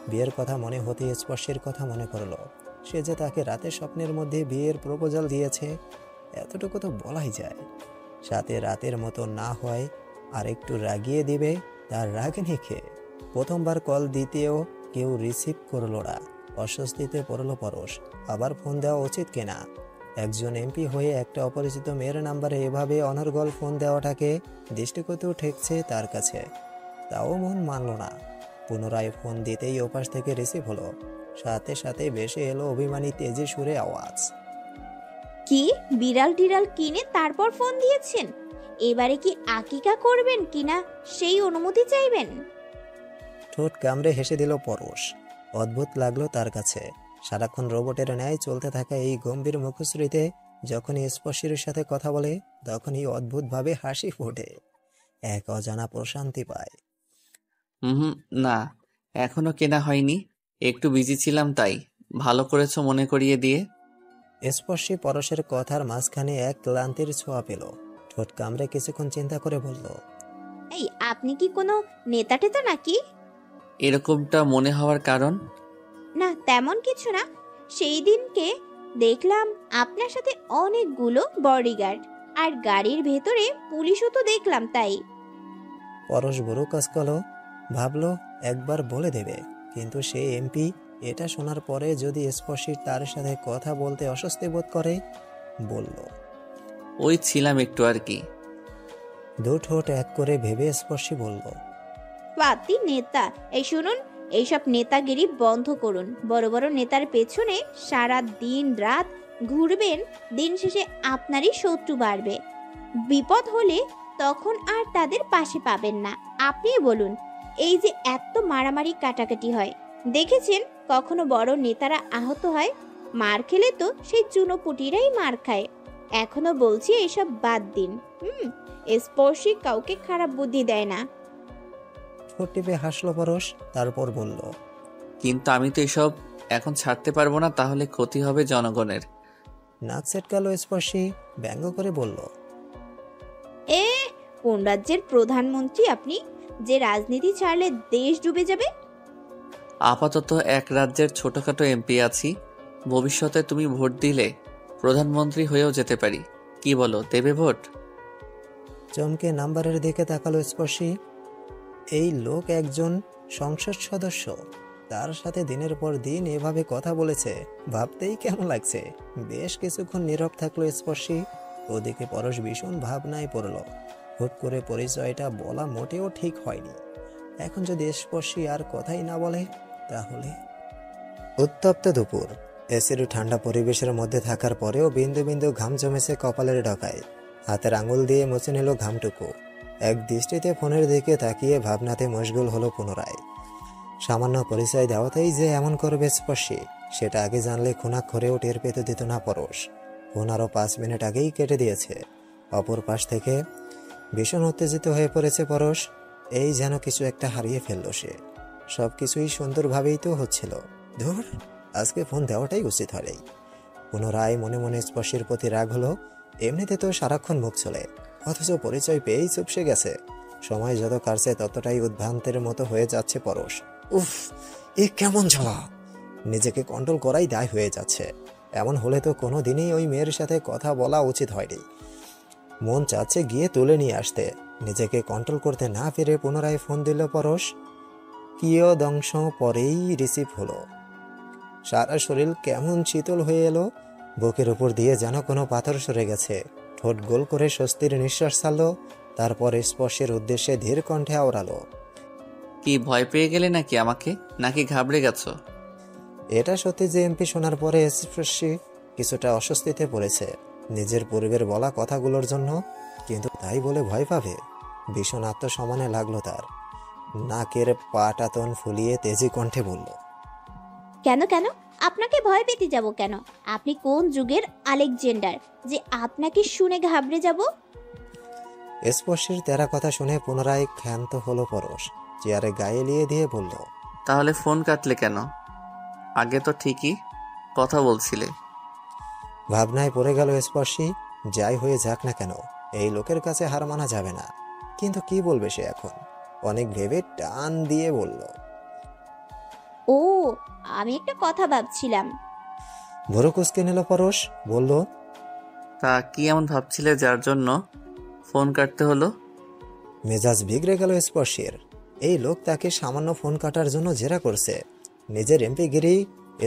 বিয়ের কথা মনে হতে স্পর্শের কথা মনে করলো। সে যে তাকে রাতের স্বপ্নের মধ্যে বিয়ের প্রপোজাল দিয়েছে, এতটুকু তো বলাই যায়। সাথে রাতের মতো না হয় আর একটু রাগিয়ে দিবে, তার রাগ নিখে। প্রথমবার কল দিতেও কেউ রিসিভ করলো না। অস্বস্তিতে পড়ল পরশ। আবার ফোন দেওয়া উচিত কিনা? একজন এমপি হয়ে একটা অপরিচিত মেয়ের নাম্বারে এভাবে অনর্গল ফোন দেওয়াটাকে দৃষ্টিকটু ঠেকছে তার কাছে। তাও মন মানল না। পুনরায় ফোন দিতেই ওপাশ থেকে রিসিভ হলো। সাথে সাথে ভেসে এলো অভিমানী তেজি সুরে আওয়াজ। কি বিড়াল টিড়াল কিনে তারপর ফোন দিয়েছেন? এবারে কি আকিকা করবেন কিনা সেই অনুমতি চাইবেন? ঠোঁট কামড়ে হেসে দিল পরশ। অদ্ভুত লাগলো তার কাছে। সারাক্ষণ রোবটের ন্যায় চলতে থাকা এই গম্ভীর মুখশ্রীতে যখনই স্পর্শীর সাথে কথা বলে, তখনই অদ্ভুতভাবে হাসি ফোটে। এক অজানা প্রশান্তি পায়। না, এখনো কেনা হয়নি, একটু বিজি ছিলাম, তাই। ভালো করেছো মনে করিয়ে দিয়ে। স্পর্শী পরশের কথার মাঝখানে এক ক্লান্তির ছোঁয়া পেল। ঠোঁট কামড়ে কিছুক্ষণ চিন্তা করে বলল, এই আপনি কি কোনো নেতা টেতা নাকি? এরকমটা মনে হওয়ার কারণ? না তেমন কিছু না, সেই দিনকে দেখলাম আপনার সাথে অনেকগুলো বডিগার্ড, আর গাড়ির ভেতরে পুলিশও তো দেখলাম, তাই। পরশ বড় কাজকালো। ভাবলো একবার বলে দেবে, কিন্তু সে এমপি। এটা শোনার পরে যদি স্পর্শী তার সাথে কথা বলতে অস্বস্তি বোধ করে, বলল, ওই ছিলাম একটু আর কি। দু ঠোঁট এক করে ভেবে স্পর্শী বলল, পাতি নেতা। এই শুনুন, এইসব নেতাগিরি বন্ধ করুন। বড় বড় নেতার পেছনে সারা দিন রাত ঘুরবেন, দিন শেষে আপনারই শত্রু বাড়বে। বিপদ হলে তখন আর তাদের পাশে পাবেন না। আপনি বলুন, এই যে এত মারামারি কাটাকাটি হয়, দেখেছেন কখনো বড় নেতারা আহত হয়? মার খেলে তো সেই চুনোপুটিরাই মার খায়। এখনো বলছি এসব বাদ দিন। স্পর্শী কাউকে খারাপ বুদ্ধি দেয় না। ঠোঁট টিপে হাসলো পরশ, তারপর বলল, কিন্তু আমি তো এসব এখন ছাড়তে পারবো না, তাহলে ক্ষতি হবে জনগণের। নাক সেটকালো স্পর্শী, ব্যঙ্গ করে বলল, এ কোন রাজ্যের প্রধানমন্ত্রী আপনি যে রাজনীতি ছাড়লে দেশ ডুবে যাবে? আপাতত এক রাজ্যের ছোটখাটো এমপি আছি, ভবিষ্যতে তুমি ভোট দিলে প্রধানমন্ত্রী হয়েও যেতে পারি। কি বলো, দেবে ভোট? চমকে নাম্বারের দিকে তাকালো স্পর্শী। এই লোক একজন সংসদ সদস্য, তার সাথে দিনের পর দিন এভাবে কথা বলেছে, ভাবতেই কেমন লাগছে। বেশ কিছুক্ষণ নীরব থাকলো স্পর্শী। ওদিকে পরশ ভীষণ ভাবনায় পড়ল। হুট করে পরিচয়টা বলা মোটেও ঠিক হয়নি। এখন যদি স্পর্শী আর কথাই না বলে, তাহলে। উত্তপ্ত দুপুর, এসির ঠান্ডা পরিবেশের মধ্যে থাকার পরেও বিন্দু বিন্দু ঘাম জমেছে কপালের ডগায়। হাতের আঙুল দিয়ে মুছে নিল ঘামটুকু। এক দৃষ্টিতে ফোনের দিকে তাকিয়ে ভাবনাতে মশগুল হলো পুনরায়। সামান্য পরিচয় দেওয়াতেই যে এমন করবে স্পর্শী, সেটা আগে জানলে খুনাক্ষরেও টের পেতে দিত না পরশ। ফোন আরও 5 মিনিট আগেই কেটে দিয়েছে। অপর পাশ থেকে ভীষণ উত্তেজিত হয়ে পড়েছে পরশ। এই যেন কিছু একটা হারিয়ে ফেলল সে। সব কিছুই সুন্দরভাবেই তো হচ্ছিল। ধুর, আজকে ফোন দেওয়াটাই উচিত হয়নি। পুনরায় মনে মনে স্পর্শের প্রতি রাগ হলো। এমনিতে তো সারাক্ষণ মুখ চলে, অথচ পরিচয় পেয়েই চুপসে গেছে। সময় যত কাটছে ততটাই উদ্ভ্রান্তের মতো হয়ে যাচ্ছে পরশ। উফ, এ কেমন জ্বালা! নিজেকে কন্ট্রোল করাই দায় হয়ে যাচ্ছে। এমন হলে তো কোনো দিনই ওই মেয়ের সাথে কথা বলা উচিত হয়নি। মন চাচ্ছে গিয়ে তুলে নিয়ে আসতে। নিজেকে কন্ট্রোল করতে না পেরে পুনরায় ফোন দিল পরশ। কিয়দংশ পরেই রিসিভ হলো। সারা শরীর কেমন শীতল হয়ে এলো। বুকের উপর দিয়ে যেন কোনো পাথর সরে গেছে। ঠোঁট গোল করে স্বস্তির নিঃশ্বাস ছাড়ল। তারপর স্পর্শের উদ্দেশ্যে ধীর কণ্ঠে আওড়ালো, কি ভয় পেয়ে গেলে নাকি আমাকে, নাকি ঘাবড়ে গেছো? এটা সত্যি যে এমপি শোনার পরে স্পর্শী কিছুটা অস্বস্তিতে পড়েছে নিজের পরিবের বলা কথাগুলোর জন্য, কিন্তু তাই বলে ভয় পাবে? ভীষণ আত্মসম্মানে লাগলো তার। নাকের পাটাতন ফুলিয়ে তেজি কণ্ঠে বলল, কেন কেন আপনাকে ভয় পেতে যাব কেন? আপনি কোন যুগের আলেকজান্ডার যে আপনাকে শুনে ঘাবড়ে যাব? স্পর্শীর তেরা কথা শুনে পুনরায় ক্ষান্ত হলো পরশ। চেয়ারে গায়ে লিয়ে দিয়ে বলল, তাহলে ফোন কাটলে কেন? আগে তো ঠিকই কথা বলছিলে। ভাবনায় পড়ে গেল স্পর্শী। যাই হয়ে যাক না কেন, এই লোকের কাছে হার মানা যাবে না। কিন্তু কি বলবে সে এখন? অনেক ভেবে টান দিয়ে বলল, ও, আমি একটা কথা ভাবছিলাম। ভোরু কুচকে নিল পরশ। বলল, তা কি এমন ভাবছিলে যার জন্য ফোন কাটতে হলো? মেজাজ বিগড়ে গেল স্পর্শীর। এই লোক তাকে সামান্য ফোন কাটার জন্য জেরা করছে, নিজের এমপিগিরি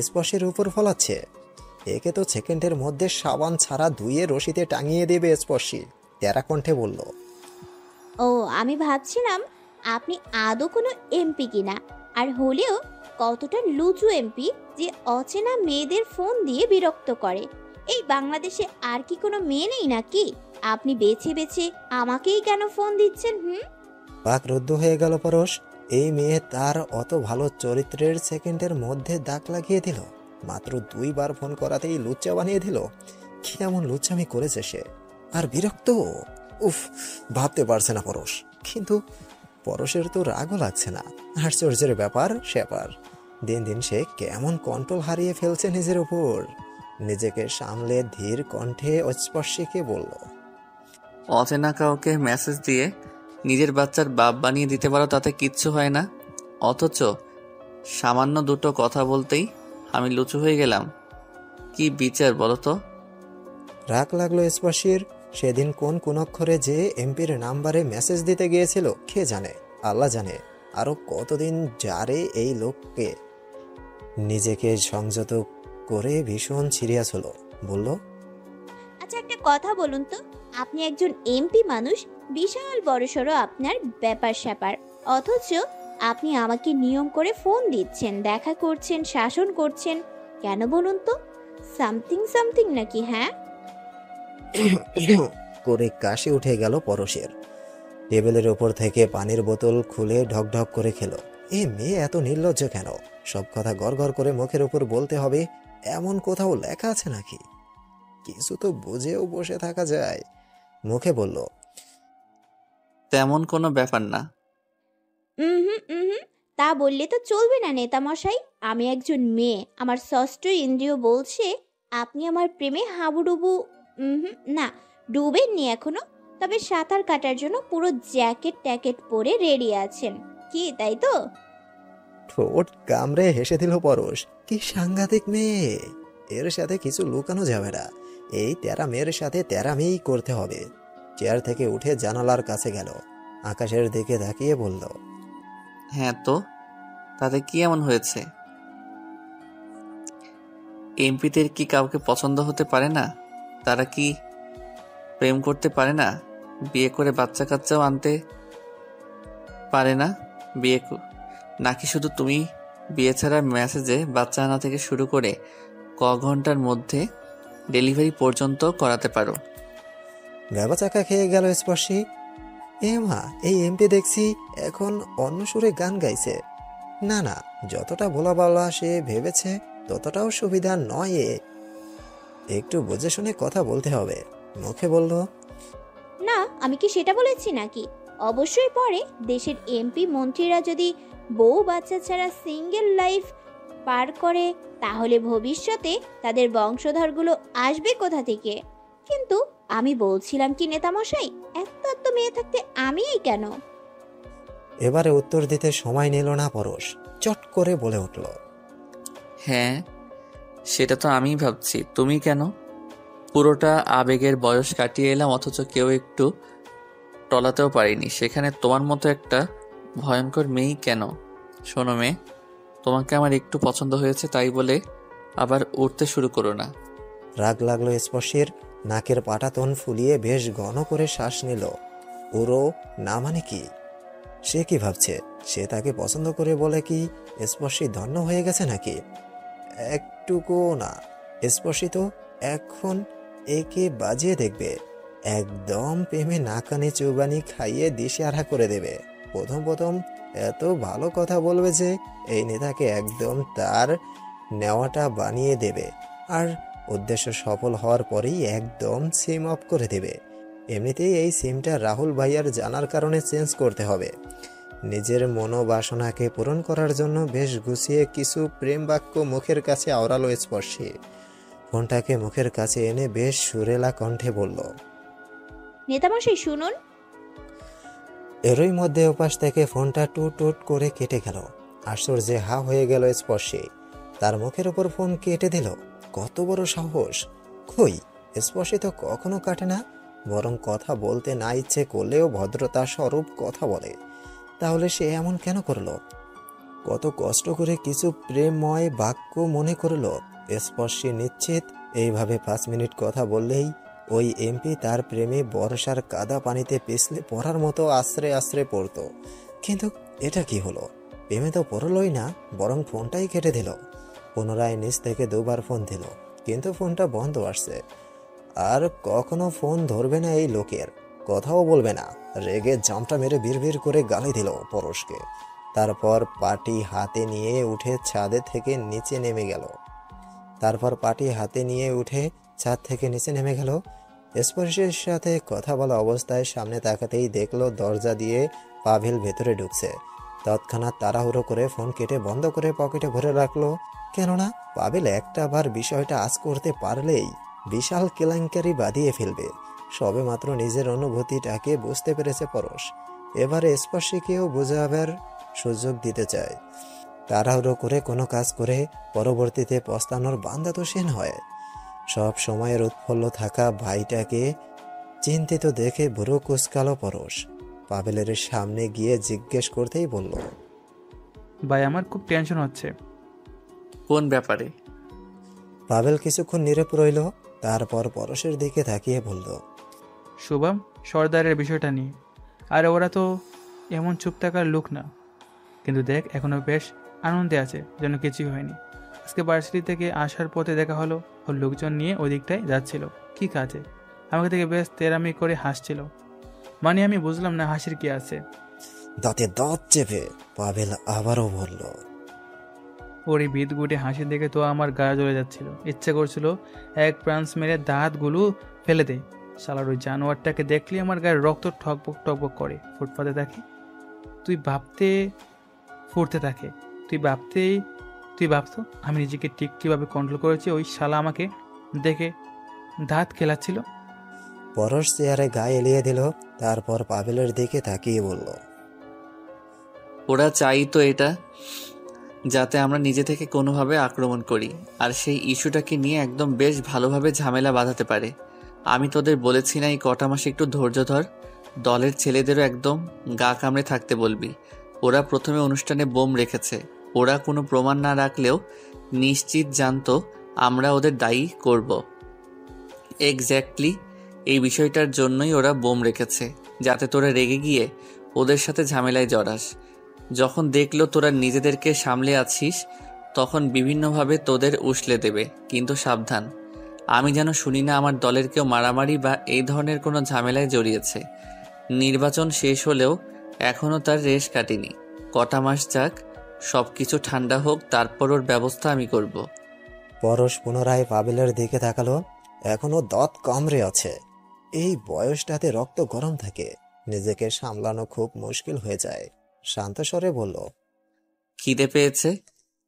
স্পর্শের উপর ফলাচ্ছে। একে তো সেকেন্ডের মধ্যে সাবান ছাড়া ধুয়ে রশিতে টাঙিয়ে দেবে স্পর্শী। তেরা কণ্ঠে বলল, ও, আমি ভাবছিলাম আপনি আদৌ কোনো এমপি কিনা, আর হলেও কতটা লুচু এমপি যে অচেনা মেয়েদের ফোন দিয়ে বিরক্ত করে। এই বাংলাদেশে আর কি কোনো মেয়ে নেই নাকি? আপনি বেছে বেছে আমাকেই কেন ফোন দিচ্ছেন? বাকরুদ্ধ হয়ে গেল পরশ। এই মেয়ে তার অত ভালো চরিত্রের সেকেন্ডের মধ্যে দাগ লাগিয়ে দিল। মাত্র 2 বার ফোন করাতেই লুচ্চা বানিয়ে দিল। কি এমন লুচ্চামি করেছে সে? আর বিরক্ত! উফ, ভাবতে পারছে না পরশ। কিন্তু পরশের তো রাগও লাগছে না। আশ্চর্যের ব্যাপার স্যাপার। দিন দিন সে কেমন কন্ট্রোল হারিয়ে ফেলছে নিজের উপর। নিজেকে সামলে ধীর কণ্ঠে স্পর্শীকে বলল, অচেনা কাউকে মেসেজ দিয়ে নিজের বাচ্চার বাপ বানিয়ে দিতে পারো, তাতে কিচ্ছু হয় না। অথচ সামান্য দুটো কথা বলতেই আমি লুচু হয়ে গেলাম। কি বিচার বলো তো? রাগ লাগলো স্পর্শীর। সেদিন কোন অক্ষরে যে এমপির নাম্বারে মেসেজ দিতে গিয়েছিল কে জানে, আল্লাহ জানে। আরো কতদিন যারে এই লোককে। নিজেকে সংযত করে ভীষণ সিরিয়াস হলো। বলল, আচ্ছা, একটা কথা বলুন তো, আপনি একজন এমপি মানুষ, বিশাল বড়সড় আপনার ব্যাপার স্যাপার, অথচ আপনি আমাকে নিয়ম করে ফোন দিচ্ছেন, দেখা করছেন, শাসন করছেন। কেন বলুন তো? সামথিং নাকি? হ্যাঁ করে কাশি উঠে গেল পরশের। টেবিলের ওপর থেকে পানির বোতল খুলে ঢকঢক করে খেলো। এ মেয়ে এত নির্লজ্জ কেন? সব কথা গড়গড় করে মুখের উপর বলতে হবে এমন কোথাও লেখা আছে নাকি? কিছু তো বুঝেও বসে থাকা যায়। মুখে বলল, তেমন কোনো ব্যাপার না। তা বললে তো চলবে না নেতামশাই। আমি একজন মেয়ে, আমার ষষ্ঠ ইন্দ্রিয় বলছে আপনি আমার প্রেমে হাবুডুবু না, ডুবেননি এখনো। তবে সাঁতার কাটার জন্য পুরো জ্যাকেট ট্যাকেট পরে রেডি আছেন কি, তাই তো? ঠোঁট কামড়ে হেসে দিল পরশ। কি সাংঘাতিক মেয়ে! এর সাথে কিছু লুকানো যাবে না। এই তেরা মেয়ের সাথে তেরা মেয়েই করতে হবে। চেয়ার থেকে উঠে জানালার কাছে গেল। আকাশের দিকে তাকিয়ে বলল, হ্যাঁ তো, তাতে কি এমন হয়েছে? এমপিদের কি কাউকে পছন্দ হতে পারে না? তারা কি প্রেম করতে পারে না? বিয়ে করে বাচ্চা কাচ্চাও আনতে পারে না? নাকি শুধু তুমি বিয়ে ছাড়া মেসেজে বাচ্চা আনা থেকে শুরু করে ঘন্টার মধ্যে ডেলিভারি পর্যন্ত করাতে পারো? চাকা খেয়ে গেল স্পর্শী। এ মা, এই এমপি দেখছি এখন অন্য সুরে গান গাইছে। না না, যতটা বলা সে ভেবেছে ততটাও সুবিধা নয়। একটু বুঝে শুনে কথা বলতে হবে। মুখে বলল, না, আমি কি সেটা বলেছি নাকি? অবশ্যই পরে দেশের এমপি মন্ত্রীরা যদি বউ বাচ্চা ছাড়া সিঙ্গেল লাইফ পার করে, তাহলে ভবিষ্যতে তাদের বংশধরগুলো আসবে কোথা থেকে? কিন্তু আমি বলছিলাম কি নেতামশাই, এত মেয়ে থাকতে আমিই কেন? এবারে উত্তর দিতে সময় নিল না পরশ। চট করে বলে উঠল, হ্যাঁ, সেটা তো আমিই ভাবছি। তুমি কেন? পুরোটা আবেগের বয়স কাটিয়ে এলাম, অথচ কেউ একটু টলাতেও পারিনি। সেখানে তোমার মতো একটা ভয়ঙ্কর মেয়েই কেন? শোনো মেয়ে, তোমাকে আমার একটু পছন্দ হয়েছে, তাই বলে আবার উঠতে শুরু করো না। রাগ লাগলো স্পর্শের। নাকের পাটাতন ফুলিয়ে বেশ ঘন করে শ্বাস নিল। পুরো না মানে কি? সে কি ভাবছে? সে তাকে পছন্দ করে বলে কি স্পর্শী ধন্য হয়ে গেছে নাকি? একটুকুও না। স্পর্শিত এখন একে বাজিয়ে দেখবে, একদম প্রেমে নাকানি চুবানি খাইয়ে দিশেহারা করে দেবে। প্রথম প্রথম এত ভালো কথা বলবে যে এই নেতাকে একদম তার নেওয়াটা বানিয়ে দেবে, আর উদ্দেশ্য সফল হওয়ার পরেই একদম সিম অফ করে দেবে। এমনিতেই এই সিমটা রাহুল ভাইয়ার জানার কারণে চেঞ্জ করতে হবে। নিজের মনোবাসনাকে পূরণ করার জন্য বেশ গুছিয়ে কিছু প্রেম বাক্য মুখের কাছে আওড়ালো স্পর্শী। ফোনটাকে মুখের কাছে এনে বেশ সুরেলা কণ্ঠে বলল, নেতামশাই শুনুন। এরই মধ্যে ওপাশ থেকে ফোনটা টুট টুট করে কেটে গেল। আশ্চর্যে হা হয়ে গেল স্পর্শী। তার মুখের উপর ফোন কেটে দিল, কত বড় সাহস! কই, স্পর্শী তো কখনো কাটে না, বরং কথা বলতে না ইচ্ছে করলেও ভদ্রতা স্বরূপ কথা বলে। তাহলে সে এমন কেন করলো? কত কষ্ট করে কিছু প্রেমময় বাক্য মনে করলো। স্পর্শী নিশ্চিত এইভাবে 5 মিনিট কথা বললেই ওই এমপি তার প্রেমে বর্ষার কাদা পানিতে পিছলে পড়ার মতো আশ্রে আশ্রে পড়তো। কিন্তু এটা কি হলো? প্রেমে তো পড়লই না, বরং ফোনটাই কেটে দিল। পুনরায় নিচ থেকে 2বার ফোন দিল, কিন্তু ফোনটা বন্ধ আসছে। আর কখনো ফোন ধরবে না এই লোকের, কথাও বলবে না। রেগে জামটা মেরে বিড়বিড় করে গালি দিল পরশকে। তারপর পাটি হাতে নিয়ে উঠে ছাদ থেকে নিচে নেমে গেল। স্পর্শের সাথে কথা বলা অবস্থায় সামনে তাকাতেই দেখলো দরজা দিয়ে পাভেল ভেতরে ঢুকছে। তৎক্ষণাৎ তাড়াহুড়ো করে ফোন কেটে বন্ধ করে পকেটে ভরে রাখলো, কেননা পাভেল একটা বার বিষয়টা আজ করতে পারলেই বিশাল কেলেঙ্কারি বাঁধিয়ে ফেলবে। সবে মাত্র নিজের অনুভূতিটাকে বুঝতে পেরেছে পরশ, এবারে স্পর্শীকেও বোঝাবার সুযোগ দিতে চায়। তাড়াহুড়ো করে কোনো কাজ করে পরবর্তীতে পস্তানোর বান্দা তো সে নয়। সব সময়ের উৎফুল্ল থাকা ভাইটাকে চিন্তিত দেখে ভুরু কুঁচকালো পরশ। পাভেলের সামনে গিয়ে জিজ্ঞেস করতেই বলল, ভাই আমার খুব টেনশন হচ্ছে। কোন ব্যাপারে? পাভেল কিছুক্ষণ নীরব রইল, তারপর পরশের দিকে তাকিয়ে বলল, শুভম সর্দারের বিষয়টা নিয়ে। আর ওরা তো এমন চুপ থাকার লোক না, কিন্তু দেখ এখনো বেশ আনন্দে আছে, যেন কিছুই হয়নি। আজকে ভার্সিটি থেকে আসার পথে দেখা হলো, ওর লোকজন নিয়ে ওই দিকটায় যাচ্ছিল। কি কাজে? আমাকে দেখে বেশ তেরামি করে হাসছিল। মানে আমি বুঝলাম না হাসির কি আছে। দাঁতে দাঁত চেপে পাভেল আবারও বলল, ওর এই বিদগুটে হাসি দেখে তো আমার গায়ে জ্বলে যাচ্ছিল। ইচ্ছে করছিল এক প্রান্স মেরে দাঁতগুলো ফেলে দেয়। শালার ওই জানোয়ারটাকে দেখলে আমার গায়ে রক্ত ঠকবক টকবক করে। ফুটপাতে থাকে তুই ভাবতো আমি নিজেকে ঠিক কীভাবে কন্ট্রোল করেছি। ওই শালা আমাকে দেখে দাঁত খেলাচ্ছিল। পরশ চেয়ারে গায়ে এলিয়ে দিল, তারপর পাভেলের দিকে তাকিয়ে বলল, ওরা চাই তো এটা, যাতে আমরা নিজে থেকে কোনোভাবে আক্রমণ করি, আর সেই ইস্যুটাকে নিয়ে একদম বেশ ভালোভাবে ঝামেলা বাঁধাতে পারে। আমি তোদের বলেছি না এই কটা মাসে একটু ধৈর্য ধর, দলের ছেলেদেরও একদম গা কামড়ে থাকতে বলবি। ওরা প্রথমে অনুষ্ঠানে বোম রেখেছে, ওরা কোনো প্রমাণ না রাখলেও নিশ্চিত জানতো আমরা ওদের দায়ী করব। এক্স্যাক্টলি এই বিষয়টার জন্যই ওরা বোম রেখেছে, যাতে তোরা রেগে গিয়ে ওদের সাথে ঝামেলায় জড়াস। যখন দেখলো তোরা নিজেদেরকে সামলে আছিস, তখন বিভিন্নভাবে তোদের উসলে দেবে। কিন্তু সাবধান, আমি যেন শুনি না আমার দলের কেউ মারামারি বা এই ধরনের কোনো ঝামেলায় জড়িয়েছে। নির্বাচন শেষ হলেও এখনও তার রেশ কাটেনি। কটা মাস যাক, সব কিছু ঠান্ডা হোক, তারপর ওর ব্যবস্থা আমি করব। পরশ পুনরায় পাভেলের দিকে তাকালো। এখনো দাঁত কামড়ে আছে। এই বয়সটাতে রক্ত গরম থাকে, নিজেকে সামলানো খুব মুশকিল হয়ে যায়। শান্ত স্বরে বলল, খিদে পেয়েছে?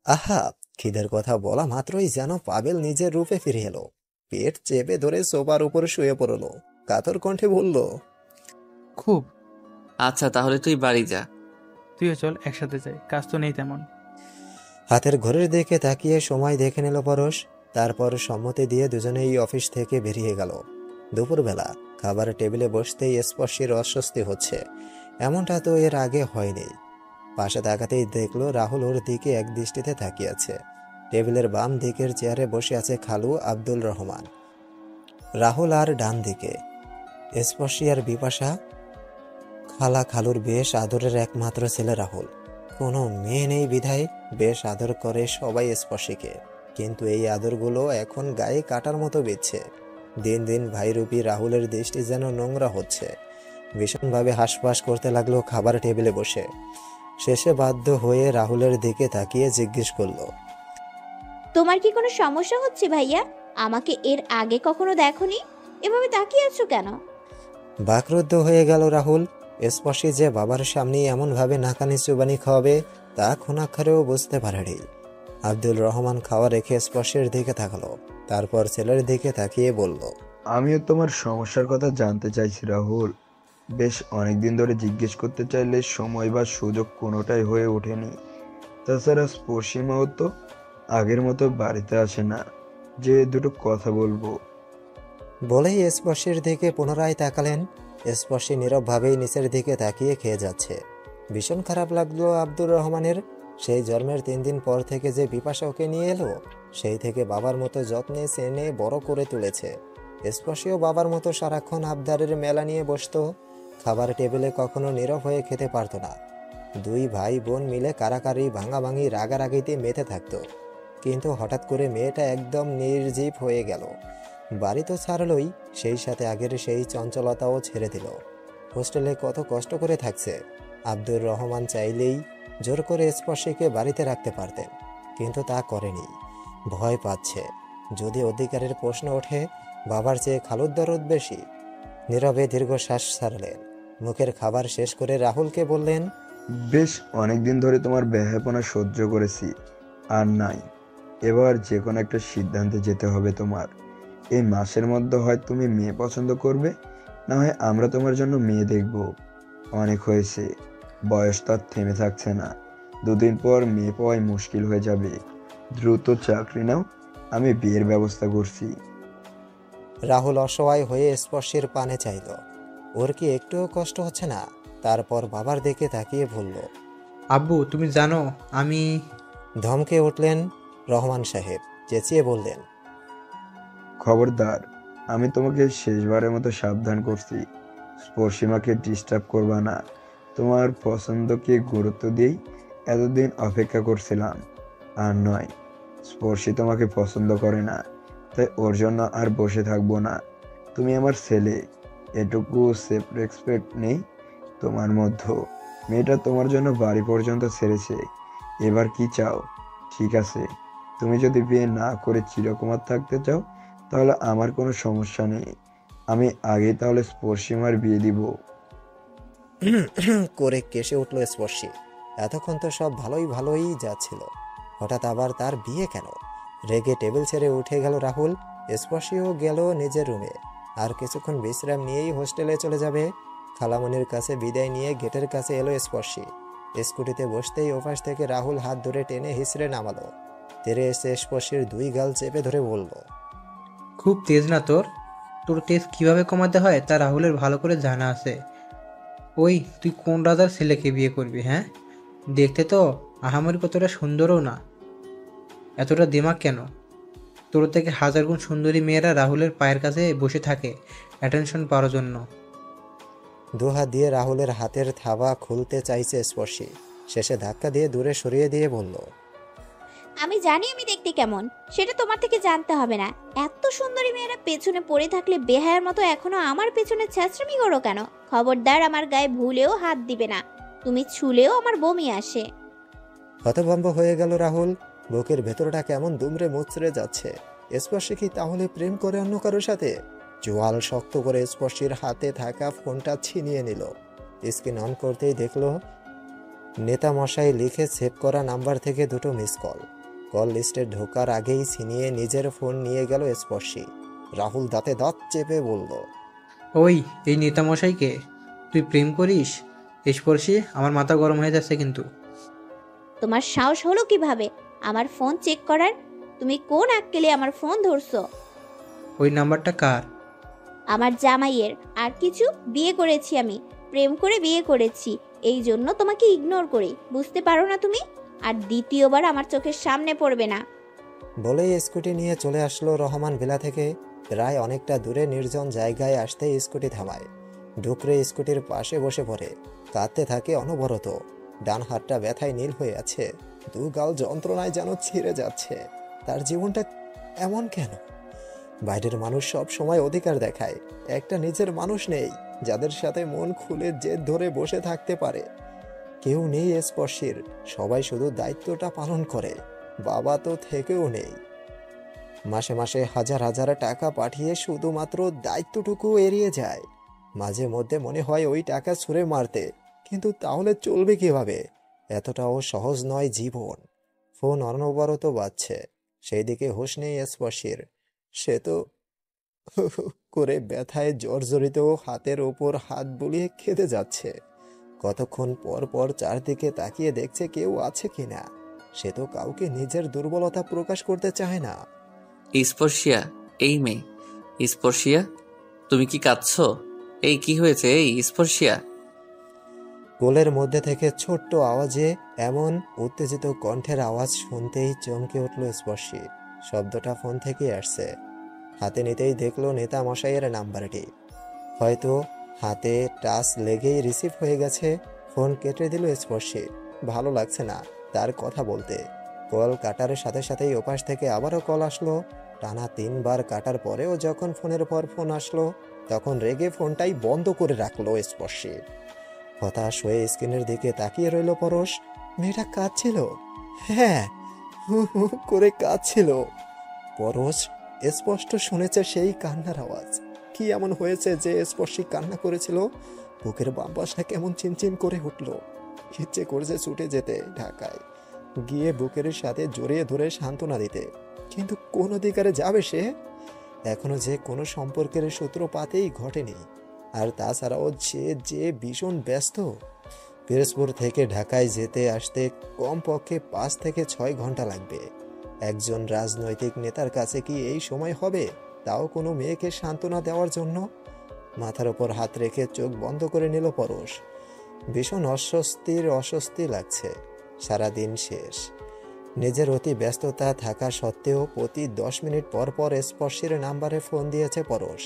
আহা, খিদের কথা বলা মাত্রই যেন পাভেল নিজের রূপে ফিরে এলো। পেট চেপে ধরে সোফার উপর শুয়ে পড়ল, কাতর কণ্ঠে বলল, খুব। আচ্ছা তাহলে তুই বাড়ি যা। তুইও চল, একসাথে যাই, কাজ তো নেই তেমন। হাতের ঘড়ির দিকে তাকিয়ে সময় দেখে নিল পরশ। তারপর সম্মতি দিয়ে দুজনেই অফিস থেকে বেরিয়ে গেল। দুপুরবেলা খাবারের টেবিলে বসতেই স্পর্শীর অস্বস্তি হচ্ছে, এমনটা তো এর আগে হয়নি। পাশে তাকাতেই দেখলো রাহুল ওর দিকে এক দৃষ্টিতে তাকিয়ে আছে। টেবিলের বাম দিকের চেয়ারে বসে আছে খালু আব্দুল রহমান, রাহুল আর ডান দিকে স্পর্শী আর বিপাশা। খালুর বেশ আদরের একমাত্র ছেলে রাহুল। কোনো মেয়ে নেই বিধায় বেশ আদর করে সবাই স্পর্শীকে। কিন্তু এই আদরগুলো এখন গায়ে কাটার মতো বিচ্ছে। দিন দিন ভাইরূপী রাহুলের দৃষ্টি যেন নোংরা হচ্ছে। ভীষণভাবে হাঁসফাঁস করতে লাগলো খাবার টেবিলে বসে। শেষে বাধ্য হয়ে রাহুলের দিকে তাকিয়ে জিজ্ঞেস করলো, তোমার কি কোনো সমস্যা হচ্ছে ভাইয়া? আমাকে এর আগে কখনো দেখোনি, এভাবে তাকিয়ে আছো কেন? বাকরুদ্ধ হয়ে গেল রাহুল। স্পর্শী যে বাবার সামনেই এমনভাবে নাকানি চুবানি খাওয়াবে তা ক্ষণাক্ষরেও বুঝতে পারেনি। আব্দুল রহমান খাওয়া রেখে স্পর্শের দিকে তাকালো, তারপর ছেলের দিকে তাকিয়ে বলল, আমিও তোমার সমস্যার কথা জানতে চাইছি রাহুল। বেশ অনেকদিন ধরে জিজ্ঞেস করতে চাইলে সময় বা সুযোগ কোনোটাই হয়ে ওঠেনি। তাছাড়া স্পর্শীমাও তো আগের মতো বাড়িতে আসে না যে দুটো কথা বলবো। বলেই স্পর্শের দিকে পুনরায় তাকালেন। স্পর্শী নীরবভাবেই নিচের দিকে তাকিয়ে খেয়ে যাচ্ছে। ভীষণ খারাপ লাগলো আব্দুর রহমানের। সেই জন্মের 3 দিন পর থেকে যে বিপাশা ওকে নিয়ে এলো, সেই থেকে বাবার মতো যত্নে চেনে বড় করে তুলেছে। স্পর্শীও বাবার মতো সারাক্ষণ আবদারের মেলা নিয়ে বসতো। খাবার টেবিলে কখনো নীরব হয়ে খেতে পারতো না। 2 ভাই বোন মিলে কারাকারি ভাঙাভাঙি রাগারাগিতে মেতে থাকতো। কিন্তু হঠাৎ করে মেয়েটা একদম নির্জীব হয়ে গেল। বাড়ি তো ছাড়লই, সেই সাথে আগের সেই চঞ্চলতাও ছেড়ে দিল। হোস্টেলে কত কষ্ট করে থাকছে। আব্দুর রহমান চাইলেই জোর করে স্পর্শীকে বাড়িতে রাখতে পারতেন, কিন্তু তা করেনি। ভয় পাচ্ছে, যদি অধিকারের প্রশ্ন ওঠে বাবার চেয়ে খালুর দরদ বেশি। নীরবে দীর্ঘশ্বাস ছাড়লেন। মুখের খাবার শেষ করে রাহুলকে বললেন, বেশ অনেকদিন ধরে তোমার বেহায়াপনা সহ্য করেছি, আর নাই। এবার যে কোনো একটা সিদ্ধান্তে যেতে হবে তোমার। এই মাসের মধ্যে হয় তুমি মেয়ে পছন্দ করবে, না হয় আমরা তোমার জন্য মেয়ে দেখব। অনেক হয়েছে, বয়স তো আর থেমে থাকছে না। 2 দিন পর মেয়ে পাওয়াই মুশকিল হয়ে যাবে। দ্রুত চাকরি নাও, আমি বিয়ের ব্যবস্থা করছি। রাহুল অসহায় হয়ে স্পর্শের পানে চাইল। ওর কি একটুও কষ্ট হচ্ছে না? তারপর বাবার দিকে তাকিয়ে বলল, আব্বু তুমি জানো আমি... ধমকে উঠলেন রহমান সাহেব, চেঁচিয়ে বললেন, খবরদার, আমি তোমাকে শেষবারের মতো সাবধান করছি। স্পর্শীমাকে ডিস্টার্ব করবা না। তোমার পছন্দকে গুরুত্ব দিয়েই এতদিন অপেক্ষা করছিলাম। আর নয়, স্পর্শী তোমাকে পছন্দ করে না, তাই ওর জন্য আর বসে থাকবো না। তুমি আমার ছেলে, এটুকু সেলফ রেসপেক্ট নেই তোমার মধ্যে। মেয়েটা তোমার জন্য বাড়ি পর্যন্ত ছেড়েছে, এবার কি চাও? ঠিক আছে, তুমি যদি বিয়ে না করে চিরকুমার থাকতে চাও তাহলে আমার কোনো সমস্যা নেই। আমি আগেই তাহলে স্পর্শীমার বিয়ে দিব। করে কেসে উঠল স্পর্শী। এতক্ষণ তো সব ভালোই ভালোই যাচ্ছিল, হঠাৎ আবার তার বিয়ে কেন? রেগে টেবিল ছেড়ে উঠে গেল রাহুল। স্পর্শীও গেল নিজের রুমে। আর কিছুক্ষণ বিশ্রাম নিয়েই হোস্টেলে চলে যাবে। খালামণির কাছে বিদায় নিয়ে গেটের কাছে এলো স্পর্শী। স্কুটিতে বসতেই ওপাশ থেকে রাহুল হাত ধরে টেনে হিসড়ে নামালো। তেরে এসে স্পর্শীর 2 গাল চেপে ধরে বলল, খুব তেজ না তোর? তোর তেজ কিভাবে কমাতে হয় তা রাহুলের ভালো করে জানা আছে। ওই তুই কোন রাজার ছেলেকে বিয়ে করবি? হ্যাঁ, দেখতে তো আহামরি কতটা সুন্দরও না। এতটা দিমাগ কেন? তোর থেকে 1000 গুণ সুন্দরী মেয়েরা রাহুলের পায়ের কাছে বসে থাকে অ্যাটেনশন পাওয়ার জন্য। 2 হাত দিয়ে রাহুলের হাতের থাবা খুলতে চাইছে স্পর্শী। শেষে ধাক্কা দিয়ে দূরে সরিয়ে দিয়ে বলল, আমি জানি আমি দেখতে কেমন, সেটা তোমার থেকে জানতে হবে না। এত সুন্দরী মেয়েরা পেছনে পড়ে থাকলে বেহায়ার মতো এখনো আমার পেছনে ছ্যাঁচড়ামি করো কেন? খবরদার আমার গায়ে ভুলেও হাত দিবে না, তুমি ছুলেও আমার বমি আসে। হতভম্ব হয়ে গেল রাহুল। বুকের ভেতরটা কেমন দুমড়ে মুচড়ে যাচ্ছে। স্পর্শী কি তাহলে প্রেম করে অন্য কারোর সাথে? জোয়াল শক্ত করে স্পর্শীর হাতে থাকা ফোনটা ছিনিয়ে নিল। স্ক্রিন অন করতেই দেখল নেতা মশাই লিখে সেভ করা নাম্বার থেকে 2টো মিস কল। কল লিস্টে ঢোকার আগেই ছিনিয়ে নিজের ফোন নিয়ে গেল স্পর্শী। রাহুল দাঁতে দাঁত চেপে বলল, ওই এই নেতামশাইকে তুই প্রেম করিস? স্পর্শী, আমার মাথা গরম হয়ে যাচ্ছে কিন্তু। তোমার সাহস হলো কিভাবে আমার ফোন চেক করার? তুমি কোন আক্কেলে আমার ফোন ধরছো? ওই নাম্বারটা কার? আমার জামাইয়ের। আর কিছু? বিয়ে করেছি আমি, প্রেম করে বিয়ে করেছি, এই জন্য তোমাকে ইগনোর করি, বুঝতে পারো না তুমি? আর দ্বিতীয়বার আমার চোখের সামনে পড়বে না। বলেই স্কুটি নিয়ে চলে আসলো রহমান ভিলা থেকে। প্রায় অনেকটা দূরে নির্জন জায়গায় আসতেই স্কুটি থামায়। ডুকরে স্কুটির পাশে বসে পড়ে, কাঁদতে থাকে অনবরত। ডান হাতটা ব্যথায় নীল হয়ে আছে, 2 গাল যন্ত্রণায় যেন ছিঁড়ে যাচ্ছে। তার জীবনটা এমন কেন? বাইরের মানুষ সব সময় অধিকার দেখায়, একটা নিজের মানুষ নেই যাদের সাথে মন খুলে জেদ ধরে বসে থাকতে পারে। কেউ নেই স্পর্শীর, সবাই শুধু দায়িত্বটা পালন করে। বাবা তো থেকেও নেই। মাসে মাসে হাজার হাজার টাকা পাঠিয়ে শুধুমাত্র দায়িত্বটুকু এড়িয়ে যায়। মাঝে মধ্যে মনে হয় ওই টাকা ছুঁড়ে মারতে, কিন্তু তাহলে চলবে কিভাবে? এতটাও সহজ নয় জীবন। ফোন অনবরত বাজছে, সেই দিকে হুঁশ নেই স্পর্শীর। সে তো করে ব্যথায় জর্জরিত হাতের ওপর হাত বুলিয়ে খেতে যাচ্ছে। কতক্ষণ পর পর চারদিকে তাকিয়ে দেখছে কেউ আছে কিনা। সে তো কাউকে নিজের দুর্বলতা প্রকাশ করতে চায় না। স্পর্শিয়া, এই মেয়ে স্পর্শিয়া, তুমি কি কাঁদছো? এই কি হয়েছে? এই স্পর্শিয়া। কোলের মধ্যে থেকে ছোট্ট আওয়াজে এমন উত্তেজিত কণ্ঠের আওয়াজ শুনতেই চমকে উঠল স্পর্শী। শব্দটা ফোন থেকে আসছে। হাতে নিতেই দেখলো নেতা মশাইয়ের নাম্বারটি। হয়তো হাতে টাচ লেগেই রিসিভ হয়ে গেছে। ফোন কেটে দিল স্পর্শী। ভালো লাগছে না তার কথা বলতে। কল কাটার সাথে সাথেই ওপাশ থেকে আবারও কল আসলো। টানা 3 বার কাটার পরেও যখন ফোনের পর ফোন আসলো, তখন রেগে ফোনটাই বন্ধ করে রাখলো স্পর্শী। হতাশ হয়ে স্ক্রিনের দিকে তাকিয়ে রইল পরশ। মেয়েটা কাঁদছিল। হ্যাঁ, হু হু করে কাঁদছিল। পরশ স্পষ্ট শুনেছে সেই কান্নার আওয়াজ। কি এমন হয়েছে যে স্পর্শী কান্না করেছিল? বুকের বাম পাশটা কেমন চিনচিন করে উঠল। ইচ্ছে করছে ছুটে যেতে ঢাকায়, গিয়ে বুকের সাথে জড়িয়ে ধরে সান্ত্বনা দিতে, কিন্তু কোন অধিকারে যাবে সে? এখনো যে কোনো সম্পর্কের সূত্রপাতেই ঘটেনি। আর তাছাড়াও যে ভীষণ ব্যস্ত। পিরোজপুর থেকে ঢাকায় যেতে আসতে কমপক্ষে 5 থেকে 6 ঘন্টা লাগবে। একজন রাজনৈতিক নেতার কাছে কি এই সময় হবে, তাও কোনো মেয়েকে সান্ত্বনা দেওয়ার জন্য? মাথার ওপর হাত রেখে চোখ বন্ধ করে নিল পরশ। ভীষণ অস্বস্তি লাগছে। সারাদিন শেষ। নিজের অতি ব্যস্ততা থাকা সত্ত্বেও প্রতি 10 মিনিট পর পর স্পর্শীর নাম্বারে ফোন দিয়েছে পরশ।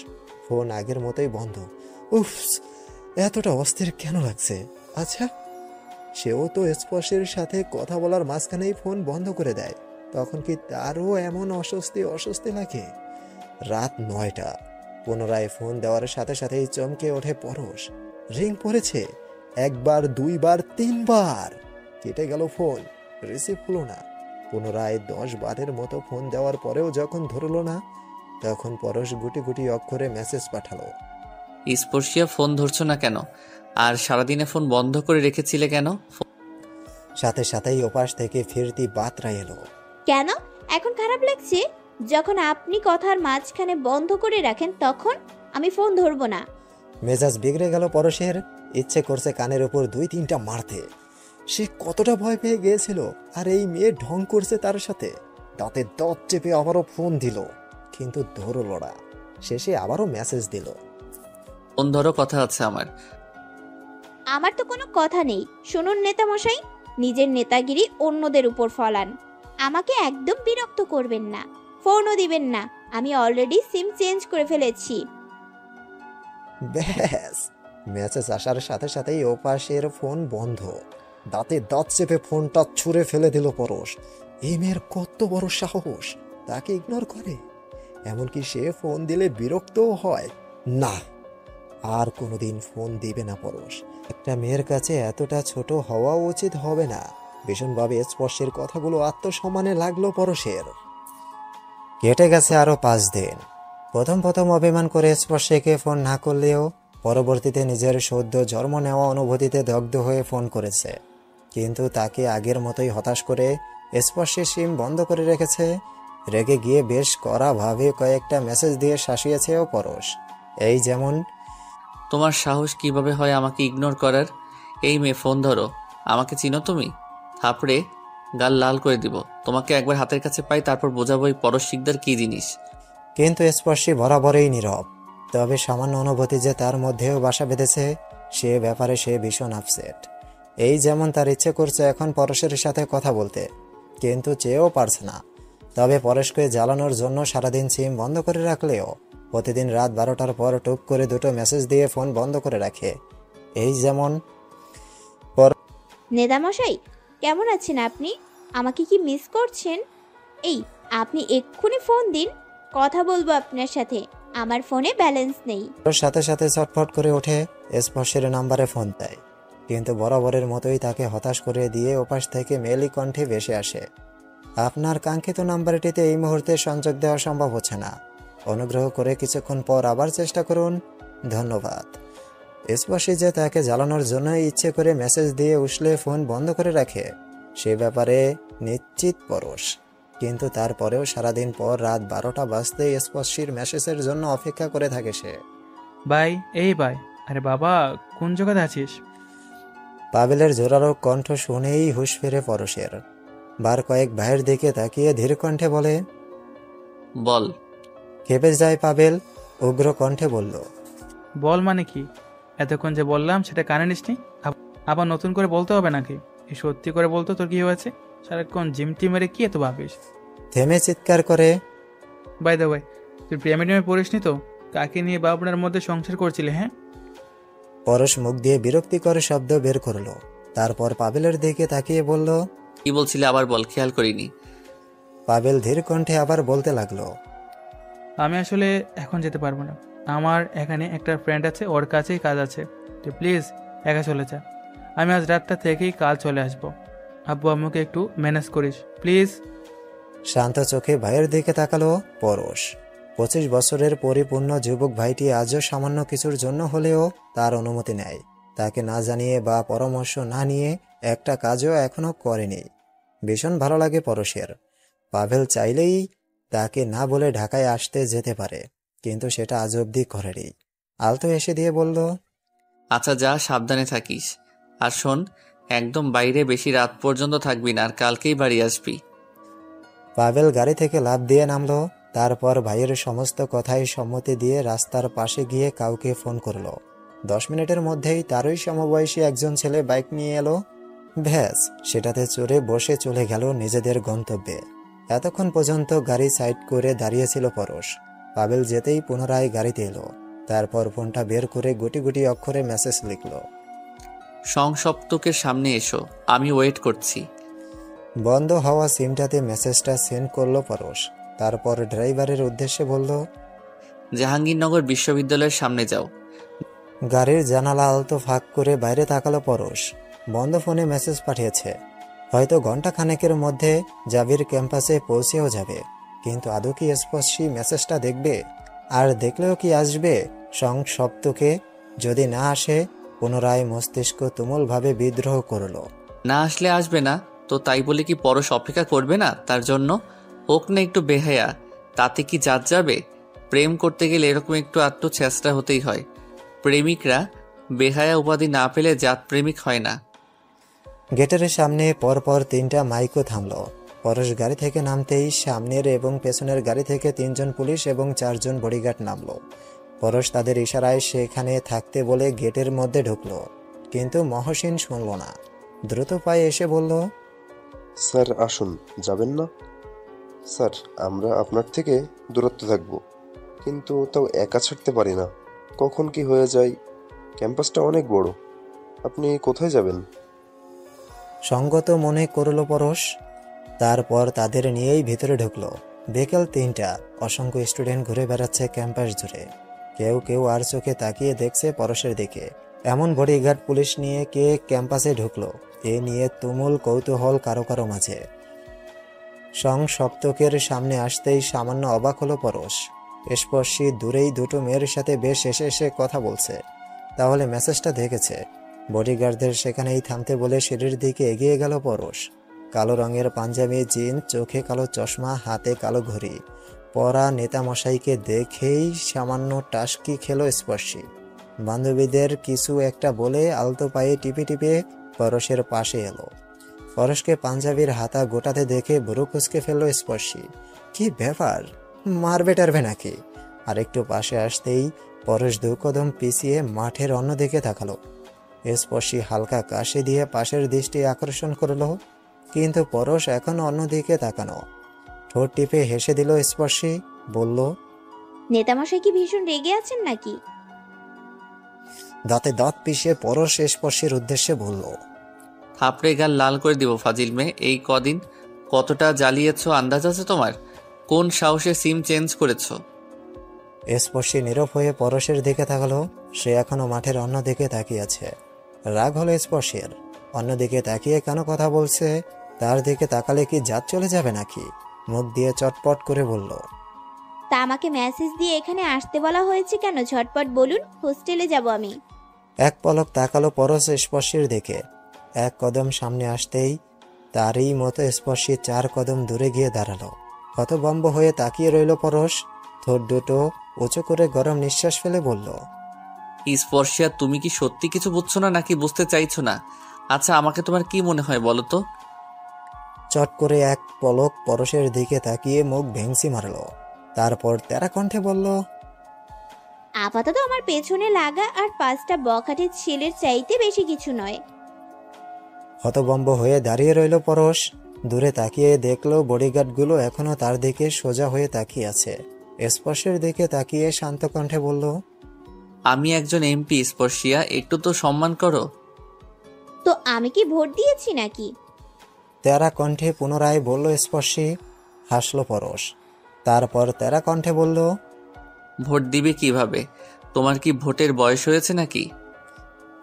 ফোন আগের মতোই বন্ধ। উফ, এতটা অস্থির কেন লাগছে? আচ্ছা, সেও তো স্পর্শের সাথে কথা বলার মাঝখানেই ফোন বন্ধ করে দেয়, তখন কি তারও এমন অস্বস্তি লাগে? রাত 9টা। পুনরায় ফোন দেওয়ার সাথে সাথেই চমকে ওঠে পরশ। রিং পড়েছে। 1 বার, 2 বার, 3 বার। কেটে গেল ফোন, রিসিভ হলো না। পুনরায় 10 বারের মতো ফোন দেওয়ার পরেও যখন ধরলো না, তখন পরশ গুটি গুটি অক্ষরে মেসেজ পাঠালো। স্পর্শিয়া, ফোন ধরছো না কেন? আর সারাদিনে ফোন বন্ধ করে রেখেছিলে কেন? সাথে সাথেই ওপাশ থেকে ফিরতি বার্তা এলো। কেন এখন খারাপ লাগছে? যখন আপনি কথার মাঝখানে বন্ধ করে রাখেন তখন আমি ফোন ধরবো না। মেজাজ বিগড়ে গেল পরশের। ইচ্ছে করছে কানের উপর 2-3টা মারতে। সে কতটা ভয় পেয়ে গিয়েছিল, আর এই মেয়ে ঢং করছে তার সাথে। দাঁতে দাঁত চেপে আবারও ফোন দিল, কিন্তু ধরল না। শেষে আবারও মেসেজ দিল। ফোন ধরো, কথা আছে আমার। আমার তো কোনো কথা নেই। শুনুন নেতা মশাই, নিজের নেতাগিরি অন্যদের উপর ফলান। আমাকে একদম বিরক্ত করবেন না, ফোনও দিবেন না। আমি অলরেডি সিম চেঞ্জ করে ফেলেছি। ব্যাস, মেসেজ আসার সাথে সাথেই ওপাশের ফোন বন্ধ। দাঁতে দাঁত চেপে ফোনটা ছুঁড়ে ফেলে দিল পরশ। এই মেয়ের কত বড় সাহস, তাকে ইগনোর করে। এমনকি সে ফোন দিলে বিরক্তও হয় না। আর কোনোদিন ফোন দিবে না পরশ। একটা মেয়ের কাছে এতটা ছোট হওয়া উচিত হবে না। ভীষণভাবে স্পর্শের কথাগুলো আত্মসম্মানে লাগলো পরশের। কেটে গেছে আরো 5 দিন। প্রথম অভিমান করে স্পর্শকে ফোন না করলেও পরবর্তীতে নিজের সদ্য জন্ম নেওয়া অনুভূতিতে দগ্ধ হয়ে ফোন করেছে। কিন্তু তাকে আগের মতোই হতাশ করে স্পর্শের সিম বন্ধ করে রেখেছে। রেগে গিয়ে বেশ কড়াভাবে কয়েকটা মেসেজ দিয়ে শাসিয়েছেও পরশ। এই যেমন, তোমার সাহস কিভাবে হয় আমাকে ইগনোর করার? এই মেয়ে, ফোন ধরো। আমাকে চিনো তুমি? থাপড়ে গাল লাল করে দিব। তোমাকে একবার হাতের কাছে পাই, তারপর বোঝাবো এই পরশ শিকদার কি জিনিস। কিন্তু স্পর্শী বরাবরই নীরব। তবে সামান্য অনুভূতি যে তার মধ্যেও বাসা বেঁধেছে, সে ব্যাপারে সে ভীষণ আপসেট। এই যেমন, তার ইচ্ছে করছে এখন পরশের সাথে কথা বলতে, কিন্তু চেয়েও পারছে না। তবে পরশকে জ্বালানোর জন্য সারাদিন সিম বন্ধ করে রাখলেও প্রতিদিন রাত 12টার পর টুক করে 2টো মেসেজ দিয়ে ফোন বন্ধ করে রাখে। এই যেমন, নেতা মশাই, কেমন আছেন আপনি? আমাকে কি মিস করছেন? এই আপনি এক্ষুনি ফোন দিন, কথা বলবো আপনার সাথে। আমার ফোনে ব্যালেন্স নেই। ওর সাথে সাথে ছটফট করে ওঠে, স্পর্শের নাম্বারে ফোন দেয়, কিন্তু বরাবরের মতোই তাকে হতাশ করে দিয়ে ওপাশ থেকে মেয়েলি কণ্ঠে ভেসে আসে, আপনার কাঙ্ক্ষিত নাম্বারটিতে এই মুহূর্তে সংযোগ দেওয়া সম্ভব হচ্ছে না, অনুগ্রহ করে কিছুক্ষণ পর আবার চেষ্টা করুন, ধন্যবাদ। স্পর্শী যে তাকে জ্বালানোর জন্য ইচ্ছে করে মেসেজ দিয়ে উঠলে ফোন বন্ধ করে রাখে সে ব্যাপারে নিশ্চিত পরশ, কিন্তু তারপরেও সারাদিন পর রাত 12টা বাজতে স্পর্শীর মেসেজের জন্য অপেক্ষা করে থাকে সে। বাই, এই বাই। আরে বাবা, কোন জায়গাতে আছিস? পাবেলের জোরালো কণ্ঠ শুনেই হুঁশ ফেরে পরশের। বার কয়েক ভাইয়ের দিকে তাকিয়ে ধীর কণ্ঠে বলে, বল। খেপে যায় পাবেল, উগ্র কণ্ঠে বলল, বল মানে কি? এতক্ষণ যে বললাম সেটা কানে নিসনি? আবার নতুন করে বলতে হবে নাকি? এই সত্যি করে বলতো তোর কি হয়েছে? সারাক্ষণ জিমটি মেরে কি এত ভাবিস? থেমে চিৎকার করে, বাই দা ভাই, তুই প্রেমে টেমে পড়িসনি তো? কাকে নিয়ে বাবনার মধ্যে সংসার করছিলে? হ্যাঁ। পরশ মুখ দিয়ে বিরক্তিকর শব্দ বের করলো, তারপর পাবেলের দিকে তাকিয়ে বলল, কি বলছিলে আবার বল, খেয়াল করিনি। পাবেল ধীর কণ্ঠে আবার বলতে লাগলো, আমি আসলে এখন যেতে পারবো না। আমার এখানে একটা ফ্রেন্ড আছে, ওর কাছেই কাজ আছে। তুই প্লিজ একা চলে যা। আমি আজ রাতটা থেকেই কাল চলে আসবো। আব্বু আম্মুকে একটু ম্যানেজ করিস প্লিজ। শান্ত চোখে ভাইয়ের দিকে তাকালো পরশ। 25 বছরের পরিপূর্ণ যুবক ভাইটি আজও সামান্য কিছুর জন্য হলেও তার অনুমতি নেয়। তাকে না জানিয়ে বা পরামর্শ না নিয়ে একটা কাজও এখনো করেনি। ভীষণ ভালো লাগে পরশের। পাভেল চাইলেই তাকে না বলে ঢাকায় আসতে যেতে পারে, কিন্তু সেটা আজ অবধি করেনি। আলতো এসে দিয়ে বলল, আচ্ছা যা, সাবধানে থাকিস। আর শোন, একদম বাইরে বেশি রাত পর্যন্ত থাকবি না, আর কালকেই বাড়ি আসবি। পাভেল গাড়ি থেকে লাফ দিয়ে নামলো, তারপর ভাইয়ের সমস্ত কথাই সম্মতি দিয়ে রাস্তার পাশে গিয়ে কাউকে ফোন করলো। 10 মিনিটের মধ্যেই তারই সমবয়সী একজন ছেলে বাইক নিয়ে এলো। ভ্যাস, সেটাতে চড়ে বসে চলে গেল নিজেদের গন্তব্যে। এতক্ষণ পর্যন্ত গাড়ি সাইড করে দাঁড়িয়েছিল পরশ। পাভেল যেতেই পুনরায় গাড়িতে এলো, তারপর ফোনটা বের করে গুটি গুটি অক্ষরে মেসেজ লিখলো, সংসপ্তকের সামনে এসো, আমি ওয়েট করছি। বন্ধ হওয়া সিমটাতে মেসেজটা সেন্ড করলো পরশ। তারপর ড্রাইভারের উদ্দেশ্যে বলল, জাহাঙ্গীরনগর বিশ্ববিদ্যালয়ের সামনে যাও। গাড়ির জানালা আলতো ফাঁক করে বাইরে তাকালো পরশ। বন্ধ ফোনে মেসেজ পাঠিয়েছে, হয়তো ঘন্টা খানেকের মধ্যে জাবির ক্যাম্পাসে পৌঁছেও যাবে, কিন্তু আদৌ কি স্পর্শী মেসেজটা দেখবে? আর দেখলেও কি আসবে সংসপ্তকে? যদি না আসে, পুনরায় মস্তিষ্ক তুমুলভাবে বিদ্রোহ করলো। না আসলে আসবে না তো তাই বলে কি পরশ অপেক্ষা করবে না তার জন্য? হোক না একটু বেহায়া, তাতে কি জাত যাবে? প্রেম করতে গেলে এরকম একটু চেষ্টা হতেই হয়। প্রেমিকরা বেহায়া উপাধি না পেলে জাত প্রেমিক হয় না। গেটের সামনে পরপর 3টা মাইকও থামলো। পরশ গাড়ি থেকে নামতেই সামনের এবং পেছনের গাড়ি থেকে 3 জন পুলিশ এবং 4 জন বডিগার্ড নামলো। পরশ তাদের ইশারায় সেখানে থাকতে বলে গেটের মধ্যে ঢুকলো, কিন্তু মহসিন শুনল না। দ্রুত পায়ে এসে বলল, স্যার আসুন, যাবেন না? স্যার, আমরা আপনার থেকে দূরত্ব থাকব, কিন্তু তাও একা ছাড়তে পারি না। কখন কি হয়ে যায়? ক্যাম্পাসটা অনেক বড়, আপনি কোথায় যাবেন? সঙ্গত মনে করল পরশ। তারপর তাদের নিয়েই ভিতরে ঢুকলো। বিকেল 3টা, অসংখ্য স্টুডেন্ট ঘুরে বেড়াচ্ছে ক্যাম্পাস জুড়ে। কেউ কেউ আর চোখে তাকিয়ে দেখছে পরশের দিকে। এমন বডিগার্ড পুলিশ নিয়ে কে ক্যাম্পাসে ঢুকলো, এ নিয়ে তুমুল কৌতূহল কারো কারো মাঝে। সংসপ্তকের সামনে আসতেই সামান্য অবাক হলো পরশ। স্পর্শী দূরেই 2টো মেয়ের সাথে বেশ এসে কথা বলছে, তাহলে মেসেজটা দেখেছে। বডিগার্ডদের সেখানেই থামতে বলে সিঁড়ির দিকে এগিয়ে গেল পরশ। কালো রঙের পাঞ্জাবি, জিন, চোখে কালো চশমা, হাতে কালো ঘড়ি পরা নেতামশাইকে দেখেই সামান্য টাসকি খেলো স্পর্শী। বান্ধবীদের কিছু একটা বলে আলতো পায়ে টিপে টিপে পরশের পাশে এলো। পরশকে পাঞ্জাবির হাতা গোটাতে দেখে বুড়ো কুচকে ফেললো স্পর্শী। কি ব্যাপার, মারবে টারবে নাকি? আর একটু পাশে আসতেই পরশ 2 কদম পিছিয়ে মাঠের অন্যদিকে তাকালো। স্পর্শী হালকা কাশি দিয়ে পাশের দৃষ্টি আকর্ষণ করলো, কিন্তু পরশ এখন অন্যদিকে তাকানো। ঠোঁট টিপে হেসে দিল স্পর্শী, বলল, নেতামশাই কি ভীষণ রেগে আছেন নাকি? দাঁতে দাঁত পিষে পরশ স্পর্শীর উদ্দেশ্যে বলল, থাপড়ে গাল লাল করে দিব ফাজিল মেয়ে। এই কদিন কতটা জ্বালিয়েছ আন্দাজ আছে তোমার? কোন সাহসে সিম চেঞ্জ করেছো? স্পর্শী নীরব হয়ে পরশের দিকে তাকালো। সে এখনো মাঠের অন্যদিকে তাকিয়ে আছে। রাগ হলো স্পর্শের। অন্যদিকে তাকিয়ে কেন কথা বলছে? তার দিকে তাকালে কি জাত চলে যাবে নাকি? মুখ দিয়ে চটপট করে বলল, তা আমাকে মেসেজ দিয়ে এখানে আসতে বলা হয়েছে কেন? ঝটপট বলুন, হোস্টেলে যাব আমি। এক পলক তাকালো পরশ স্পর্শীর দিকে। এক কদম সামনে আসতেই তারই মতো স্পর্শী 4 কদম দূরে গিয়ে দাঁড়ালো। হতভম্ব হয়ে তাকিয়ে রইল পরশ। ঠোঁট দুটো উঁচু করে গরম নিঃশ্বাস ফেলে বলল, স্পর্শিয়া, তুমি কি সত্যি কিছু বুঝছো না নাকি বুঝতে চাইছো না? আচ্ছা, আমাকে তোমার কি মনে হয় বলো তো? চট করে এক পলক পরশের দিকে তাকিয়ে মুখ ভেংসি মারল। তারপর তেরা কণ্ঠে বলল, আপাতত আমার পেছনে লাগা আর 5টা বখাটের ছেলের চাইতে বেশি কিছু নয়। হতভম্ব হয়ে দাঁড়িয়ে রইল পরশ। দূরে তাকিয়ে দেখলো বডিগার্ডগুলো এখনো তার দিকে সোজা হয়ে তাকিয়ে আছে। স্পর্শের দিকে তাকিয়ে শান্ত কণ্ঠে বলল, আমি একজন এমপি স্পর্শিয়া, একটু তো সম্মান করো। তো আমি কি ভোট দিয়েছি নাকি? তেরা কণ্ঠে পুনরায় বলল স্পর্শী। হাসল পরশ। তারপর তেরা কণ্ঠে বলল, ভোট দিবে কিভাবে? তোমার কি ভোটের বয়স হয়েছে নাকি?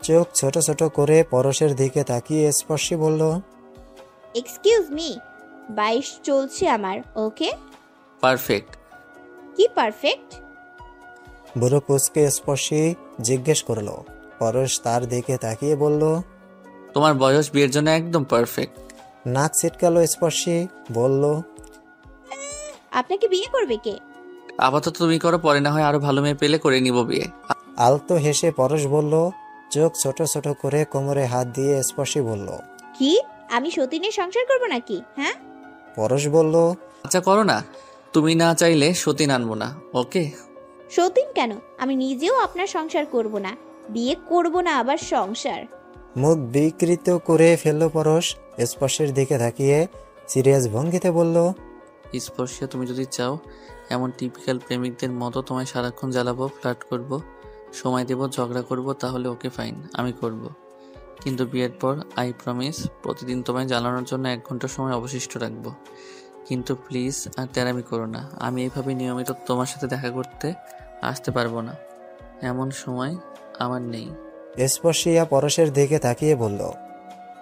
চোখ ছোট ছোট করে পরশের দিকে তাকিয়ে স্পর্শী বলল, এক্সকিউজ মি, 22 চলছে আমার। ওকে, পারফেক্ট। কি পারফেক্ট? বুড়ো কুচকে স্পর্শী জিজ্ঞেস করলো। পরশ তার দিকে তাকিয়ে বলল, তোমার বয়স বিয়ের জন্য একদম পারফেক্ট। নাক ছিটকালো স্পর্শী। বলল, আপনাকে বিয়ে করবে কে? আপাতত তুমি করো, পরে না হয় আরো ভালো মেয়ে পেলে করে নিব বিয়ে। আলতো হেসে পরশ বলল। চোখ ছোট ছোট করে কোমরে হাত দিয়ে স্পর্শী বলল, কি আমি সতীনের সংসার করব নাকি? হ্যাঁ, পরশ বলল, আচ্ছা করো না, তুমি না চাইলে সতীন আনবো না। ওকে? সতীন কেন? আমি নিজেও আপনার সংসার করব না, বিয়ে করব না আবার সংসার। মুখ বিকৃত করে ফেলল পরশ। স্পর্শের দিকে তাকিয়ে সিরিয়াস ভঙ্গিতে বলল, স্পর্শিয়া, তুমি যদি চাও এমন টিপিক্যাল প্রেমিকদের মতো তোমায় সারাক্ষণ জ্বালাবো, ফ্লার্ট করব, সময় দেব, ঝগড়া করব, তাহলে ওকে ফাইন, আমি করব। কিন্তু বিয়ের পর আই প্রমিস প্রতিদিন তোমায় জ্বালানোর জন্য 1 ঘন্টা সময় অবশিষ্ট রাখবো। কিন্তু প্লিজ আর তেরামি করো না। আমি এইভাবে নিয়মিত তোমার সাথে দেখা করতে আসতে পারবো না, এমন সময় আমার নেই। স্পর্শিয়া পরশের দিকে তাকিয়ে বলল,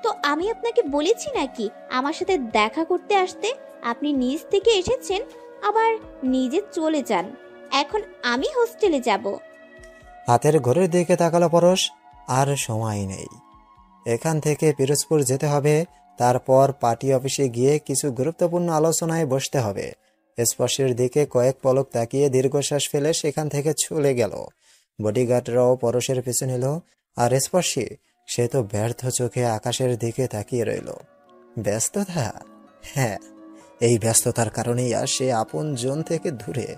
তো আমি আপনাকে বলেছি নাকি আমার সাথে দেখা করতে আসতে? আপনি নিজ থেকে এসেছেন, আবার নিজে চলে যান। এখন আমি হোস্টেলে যাব। হাতের ঘড়ির দিকে তাকালো পরশ। আর সময় নেই। এখান থেকে পিরোজপুর যেতে হবে। তারপর পার্টি অফিসে গিয়ে কিছু গুরুত্বপূর্ণ আলোচনায় বসতে হবে। স্পর্শের দিকে কয়েক পলক তাকিয়ে দীর্ঘশ্বাস ফেলে সেখান থেকে চলে গেল। বডিগার্ডরাও পরশের পিছু নিল। আর স্পর্শী, সে তো ব্যর্থ চোখে আকাশের দিকে তাকিয়ে রইল। ব্যস্ততা? হ্যাঁ, এই ব্যস্ততার কারণেই আর সে আপন জন থেকে দূরে।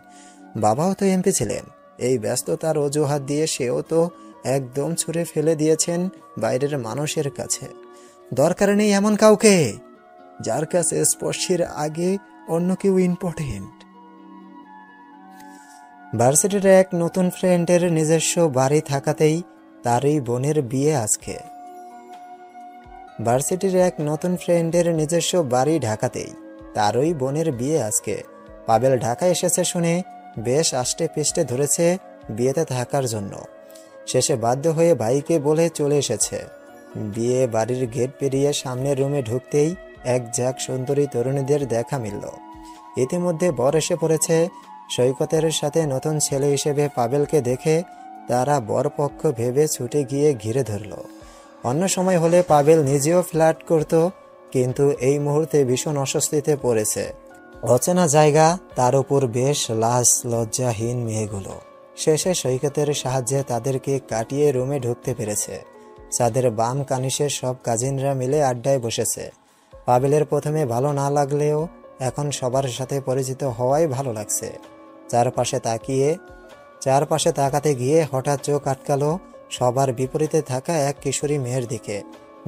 বাবাও তো এমপি ছিলেন। এই ব্যস্ততার অজুহাত দিয়ে সেও তো একদম ছুঁড়ে ফেলে দিয়েছেন বাইরের মানুষের কাছে। দরকার নেই এমন কাউকে যার কাছে স্পর্শের আগে অন্য কেউ ইম্পর্টেন্ট। ভার্সিটির এক নতুন ফ্রেন্ডের নিজস্ব বাড়ি থাকাতেই তারই বোনের বিয়ে আজকে। ভার্সিটির এক নতুন ফ্রেন্ডের নিজস্ব বাড়ি ঢাকাতেই তারই বোনের বিয়ে আজকে। পাবেল ঢাকা এসেছে শুনে বেশ আষ্টে পিষ্টে ধরেছে বিয়েতে থাকার জন্য। শেষে বাধ্য হয়ে ভাইকে বলে চলে এসেছে। বিয়ে বাড়ির গেট পেরিয়ে সামনের রুমে ঢুকতেই এক ঝাঁক সুন্দরী তরুণীদের দেখা মিলল। ইতিমধ্যে বর এসে পড়েছে। সৈকতের সাথে নতুন ছেলে হিসেবে পাবেলকে দেখে তারা বরপক্ষ ভেবে ছুটে গিয়ে ঘিরে ধরল। অন্য সময় হলে পাবেল নিজেও ফ্ল্যাট করত, কিন্তু এই মুহূর্তে ভীষণ অস্বস্তিতে পড়েছে। অচেনা জায়গা, তার উপর বেশ লাজ লজ্জাহীন মেয়েগুলো। শেষে সৈকতের সাহায্যে তাদেরকে কাটিয়ে রুমে ঢুকতে পেরেছে। তাদের বাম কানিসের সব কাজিনরা মিলে আড্ডায় বসেছে। পাবেলের প্রথমে ভালো না লাগলেও এখন সবার সাথে পরিচিত হওয়াই ভালো লাগছে। চারপাশে তাকাতে গিয়ে হঠাৎ চোখ আটকালো সবার বিপরীতে থাকা এক কিশোরী মেয়ের দিকে,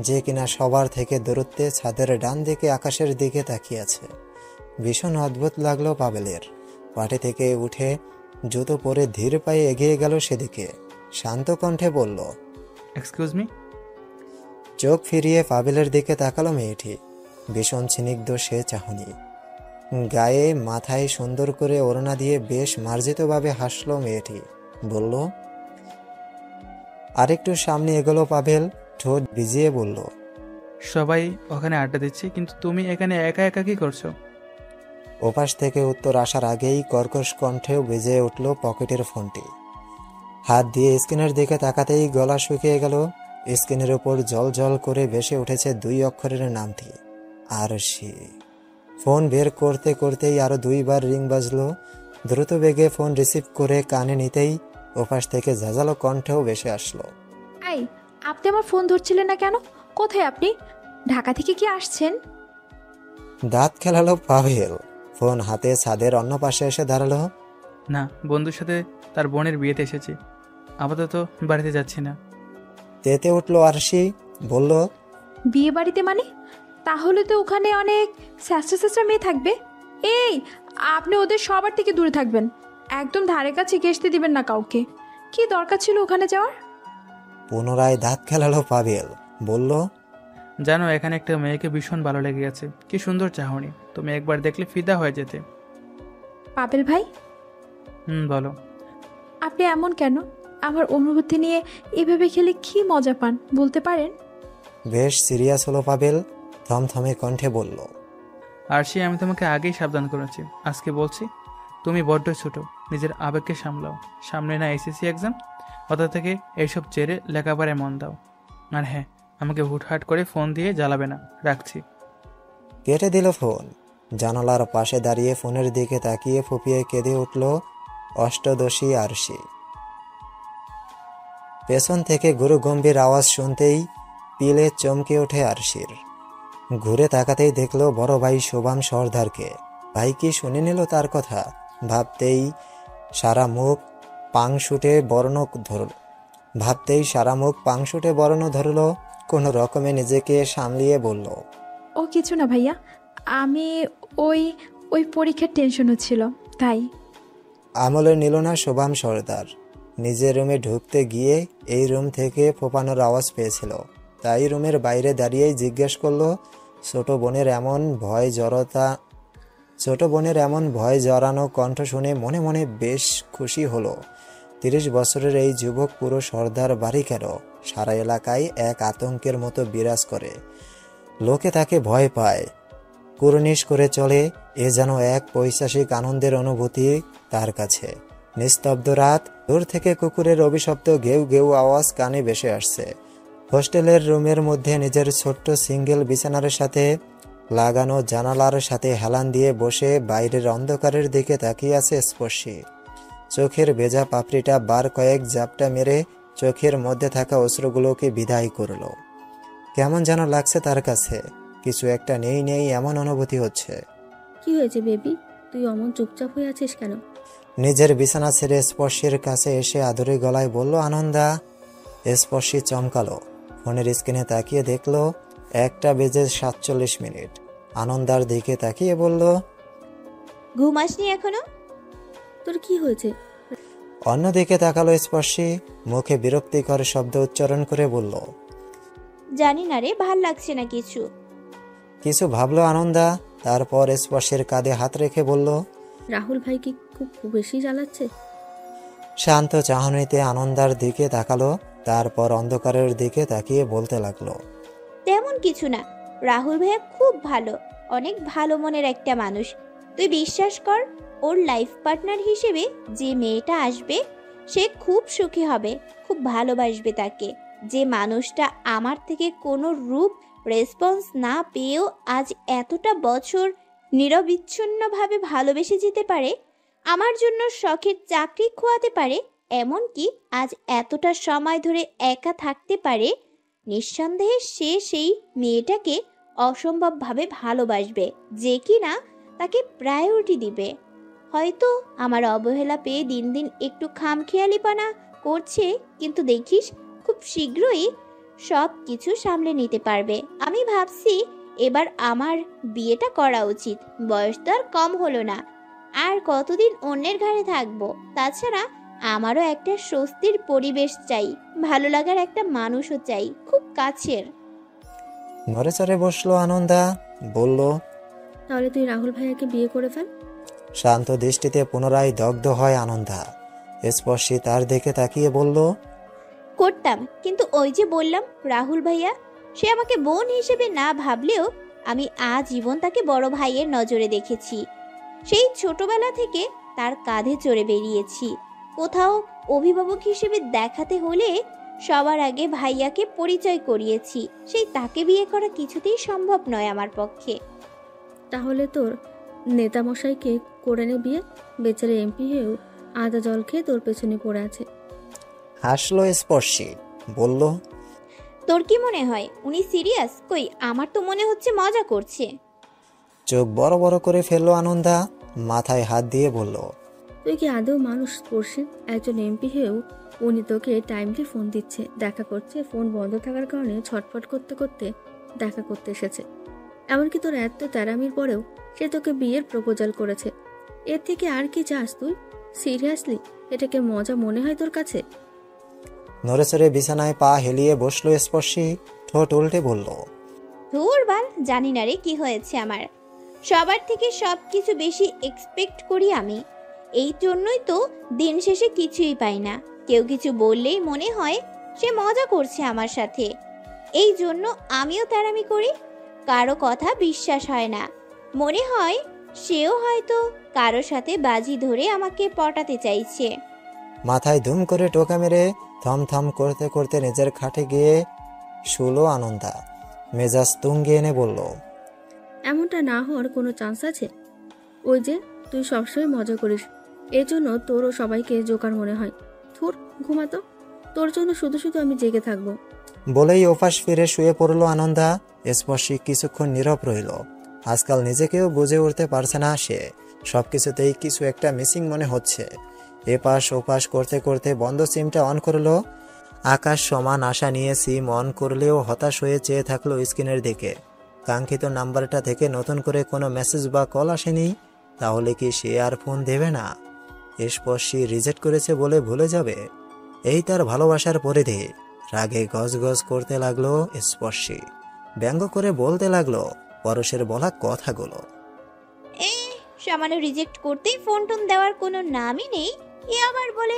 যে কিনা সবার থেকে দূরত্বে ছাদের ডান দিকে আকাশের দিকে তাকিয়ে আছে। ভীষণ অদ্ভুত লাগলো পাবেলের। পাটি থেকে উঠে জুতো পরে ধীর পায়ে এগিয়ে গেল সেদিকে। শান্ত কণ্ঠে বলল, এক্সকিউজ মি। চোখ ফিরিয়ে পাবেলের দিকে তাকালো মেয়েটি। ভীষণ স্নিগ্ধ সে চাহনি। গায়ে মাথায় সুন্দর করে ওড়না দিয়ে বেশ মার্জিতভাবে হাসল মেয়েটি। বলল, আরেকটু সামনে এগোলো পাভেল, ঠোঁট ভিজিয়ে বলল, সবাই ওখানে আড্ডা দিচ্ছে, কিন্তু তুমি এখানে একা একা কি করছো? ওপাশ থেকে উত্তর আসার আগেই কর্কশ কণ্ঠেও বেজে উঠল পকেটের ফোনটি। হাত দিয়ে স্ক্রিনের দিকে তাকাতেই গলা শুকিয়ে গেল। স্ক্রিনের উপর জল জল করে ভেসে উঠেছে 2 অক্ষরের নামটি, আরশি। ফোন বের করতে করতেই আরো 2 বার রিং বাজলো। দ্রুত বেগে ফোন রিসিভ করে কানে নিতেই ওপাশ থেকে ঝাঁঝালো কণ্ঠেও ভেসে আসলো, এই, আপনি আমার ফোন ধরছিলেন না কেন? কোথায় আপনি? ঢাকা থেকে কি আসছেন? দাঁত খেলালো পাভেল। ফোন হাতে ছাদের অন্য পাশে এসে দাঁড়ালো। না, বন্ধুর সাথে তার বোনের বিয়েতে এসেছি, আপাতত বাড়িতে যাচ্ছি না। তেতে উঠলো আরশি। বলল, বিয়ে বাড়িতে মানে? তাহলে তো ওখানে অনেক স্যাঁচড়া স্যাঁচড়া মেয়ে থাকবে। এই, আপনি ওদের সবার থেকে দূরে থাকবেন, একদম ধারে কাছে ঘেঁষতে দিবেন না কাউকে। কি দরকার ছিল ওখানে যাওয়ার? পুনরায় দাঁত খেলালো পাভেল। বলল, জানো, এখানে একটা মেয়েকে ভীষণ ভালো লেগে গেছে। কি সুন্দর চাহনি, তুমি একবার দেখলে ফিদা হয়ে যেতে। পাবেল ভাই, বলো। আপনি এমন কেন? আমার অনুভূতি নিয়ে এভাবে খেলে কি মজা পান বলতে পারেন? বেশ সিরিয়াস হলো পাভেল। থমথমে কণ্ঠে বলল, আরশি, আমি তোমাকে আগেই সাবধান করেছি, আজকে বলছি, তুমি বড্ড ছোট, নিজের আবেগকে সামলাও। সামনে না এসএসসি এক্সাম, ওটা থেকে এইসব চেরে লেখাপড়ায় মন দাও। আর হ্যাঁ, আমাকে হুটহাট করে ফোন দিয়ে জ্বালাবে না, রাখছি। কেটে দিল ফোন। জানালার পাশে দাঁড়িয়ে ফোনের দিকে তাকিয়ে ফুপিয়ে কেঁদে উঠল অষ্টদশী আরশি। পেছন থেকে গুরু গম্ভীর আওয়াজ শুনতেই পিলে চমকে ওঠে আরশির। ঘুরে তাকাতেই দেখল বড় ভাই শোভাম সর্দারকে। ভাই কি শুনে নিল তার কথা? ভাবতেই সারা মুখ পাংশুটে বর্ণ ধরল। কোনো রকমে নিজেকে সামলিয়ে বলল, ও কিছু না ভাইয়া, আমি ওই ওই পরীক্ষার টেনশন হচ্ছিল তাই। আমলে নিল না শোভাম সর্দার। নিজের রুমে ঢুকতে গিয়ে এই রুম থেকে ফোপানোর আওয়াজ পেয়েছিল, তাই রুমের বাইরে দাঁড়িয়েই জিজ্ঞেস করলো। ছোট বোনের এমন ভয় জড়ানো কণ্ঠ শুনে মনে মনে বেশ খুশি হলো। 30 বছরের এই যুবক পুরো সর্দার বাড়ি কেন? সারা এলাকায় এক আতঙ্কের মতো বিরাজ করে। লোকে তাকে ভয় পায়, কুর্নিশ করে চলে। এ যেন এক পৈশাচিক আনন্দের অনুভূতি তার কাছে। নিস্তব্ধ রাত, দূর থেকে কুকুরের অভিশপ্ত ঘেউ ঘেউ আওয়াজ কানে ভেসে আসছে। হোস্টেলের রুমের মধ্যে নিজের ছোট্ট সিঙ্গেল বিছানার সাথে লাগানো জানালার সাথে হেলান দিয়ে বসে বাইরের অন্ধকারের দিকে তাকিয়ে আছে স্পর্শী। চোখের ভেজা পাপড়িটা বার কয়েক জাপটা মেরে চোখের মধ্যে থাকা অশ্রুগুলোকে বিদায় করল। কেমন যেন লাগছে তার কাছে, কিছু একটা নেই এমন অনুভূতি হচ্ছে। কি হয়েছে বেবি, তুই অমন চুপচাপ হয়ে আছিস কেন? নিজের বিছানা ছেড়ে স্পর্শীর কাছে এসে আদুরে গলায় বলল আনন্দা। স্পর্শী চমকালো, ফোনের স্ক্রিনে তাকিয়ে দেখলো 1:47 আনন্দার দিকে তাকিয়ে বলল, ঘুম আসনি এখনো? তোর কি হয়েছে? অন্যদিকে তাকালো স্পর্শী, মুখে বিরক্তিকর শব্দ উচ্চারণ করে বলল, জানি না রে, ভাল লাগছে না কিছু। কিছু ভাবলো আনন্দা, তারপর স্পর্শের কাঁধে হাত রেখে বলল, রাহুল ভাই কি খুব বেশি জ্বালাচ্ছে? শান্ত চাহনিতে আনন্দার দিকে তাকালো, তারপর অন্ধকারের দিকে তাকিয়ে বলতে লাগলো, তেমন কিছু না, রাহুল ভাইয়া খুব ভালো, অনেক ভালো মনের একটা মানুষ। তুই বিশ্বাস কর, ওর লাইফ পার্টনার হিসেবে যে মেয়েটা আসবে সে খুব সুখী হবে, খুব ভালোবাসবে তাকে। যে মানুষটা আমার থেকে কোনো রূপ রেসপন্স না পেয়েও আজ এতটা বছর নিরবিচ্ছিন্নভাবে ভালোবেসে যেতে পারে, আমার জন্য শখের চাকরি খোয়াতে পারে, এমনকি আজ এতটা সময় ধরে একা থাকতে পারে, নিঃসন্দেহে সে সেই মেয়েটাকে অসম্ভবভাবে ভালোবাসবে, যে কিনা তাকে প্রায়োরিটি দিবে। হয়তো আমার অবহেলা পেয়ে দিন দিন একটু খামখেয়ালিপনা করছে, কিন্তু দেখিস খুব শীঘ্রই সব কিছু সামলে নিতে পারবে। আমি ভাবছি এবার আমার বিয়েটা করা উচিত, বয়স তো আর কম হলো না, আর কতদিন অন্যের ঘাড়ে থাকবো। তাছাড়া আমারও একটা স্বস্তির পরিবেশ চাই, ভালো লাগার একটা মানুষও চাই, খুব কাছের। নড়ে চড়ে বসলো আনন্দা, বলল, তাহলে তুই রাহুল ভাইয়াকে বিয়ে করে ফেল। শান্ত দৃষ্টিতে পুনরায় দগ্ধ হয় আনন্দা। স্পর্শী তার দিকে তাকিয়ে বলল, করতাম, কিন্তু ওই যে বললাম রাহুল ভাইয়া, সে আমাকে বোন হিসেবে না ভাবলেও আমি আজীবন তাকে বড় ভাইয়ের নজরে দেখেছি। সেই ছোটবেলা থেকে তার কাঁধে চড়ে বেরিয়েছি। কোথাও অভিভাবক হিসেবে দেখাতে হলে সবার আগে ভাইয়াকে পরিচয় করিয়েছি। সেই তাকে বিয়ে করা কিছুতেই সম্ভব নয় আমার পক্ষে। তাহলে তোর নেতামশাইকে করে নে বিয়ে। বেচারে এমপি হয়েও আদা জল খেয়ে তোর পেছনে পড়ে আছে। হাসলো স্পর্শী, বলল, তোর কি মনে হয় উনি সিরিয়াস? কই, আমার তো মনে হচ্ছে মজা করছে। চোখ বড় বড় করে ফেললো আনন্দা, মাথায় হাত দিয়ে বলল, তুই কি আদৌ মানুষ স্পর্শী? একজন এমপি হয়েও উনি তোকে টাইমলি ফোন দিচ্ছে, দেখা করছে, ফোন বন্ধ থাকার কারণে ছটফট করতে করতে দেখা করতে এসেছে। এমনকি তোর এত তেরামির পরেও সে তোকে বিয়ের প্রপোজাল করেছে। এর থেকে আর কি চাস তুই? সিরিয়াসলি এটাকে মজা মনে হয় তোর কাছে? নড়েচড়ে বিছানায় পা হেলিয়ে বসলো স্পর্শী, ঠোঁট উল্টে বলল, ধুর বাল, জানি না রে কি হয়েছে আমার। সবার থেকে সব কিছু বেশি এক্সপেক্ট করি আমি। এই জন্যই তো দিন শেষে কিছুই পাই না। কেউ কিছু বললেই মনে হয় সে মজা করছে আমার সাথে। এই জন্য আমিও তেরামি করি। কারো কথা বিশ্বাস হয় না। মনে হয় সেও হয়তো কারো সাথে বাজি ধরে আমাকে পটাতে চাইছে। মাথায় ধুম করে টোকা মেরে থমথম করতে করতে নিজের খাটে গিয়ে শুলো আনন্দা। মেজাজ তুঙ্গে এনে বলল, এমনটা না হওয়ার কোনো চান্স আছে? ওই যে তুই সবসময় মজা করিস, এই জন্য তোরও সবাইকে জোকার মনে হয়। থুর, ঘুমাতো। তোর জন্য শুধু শুধু আমি জেগে থাকবো। বলেই ওপাশ ফিরে শুয়ে পড়ল আনন্দা। স্পর্শী কিছুক্ষণ নীরব রইল। আজকাল নিজেকেও বুঝে উঠতে পারছে না সে। সবকিছুতেই কিছু একটা মিসিং মনে হচ্ছে। এপাশ ওপাশ করতে করতে বন্ধ সিমটা অন করলো। আকাশ সমান আশা নিয়ে সিম অন করলেও হতাশ হয়ে চেয়ে থাকলো স্ক্রিনের দিকে। কাঙ্ক্ষিত নাম্বারটা থেকে নতুন করে কোনো মেসেজ বা কল আসেনি। তাহলে কি সে আর ফোন দেবে না? স্পর্শী রিজেক্ট করেছে বলে ভুলে যাবে? এই তার ভালোবাসার পরিধি। রাগে গজগজ করতে লাগলো স্পর্শী। ব্যঙ্গ করে বলতে লাগলো পরশের বলা কথাগুলো। সামান্য রিজেক্ট করতেই ফোন টোন দেওয়ার কোনো নামই নেই। এ আবার বলে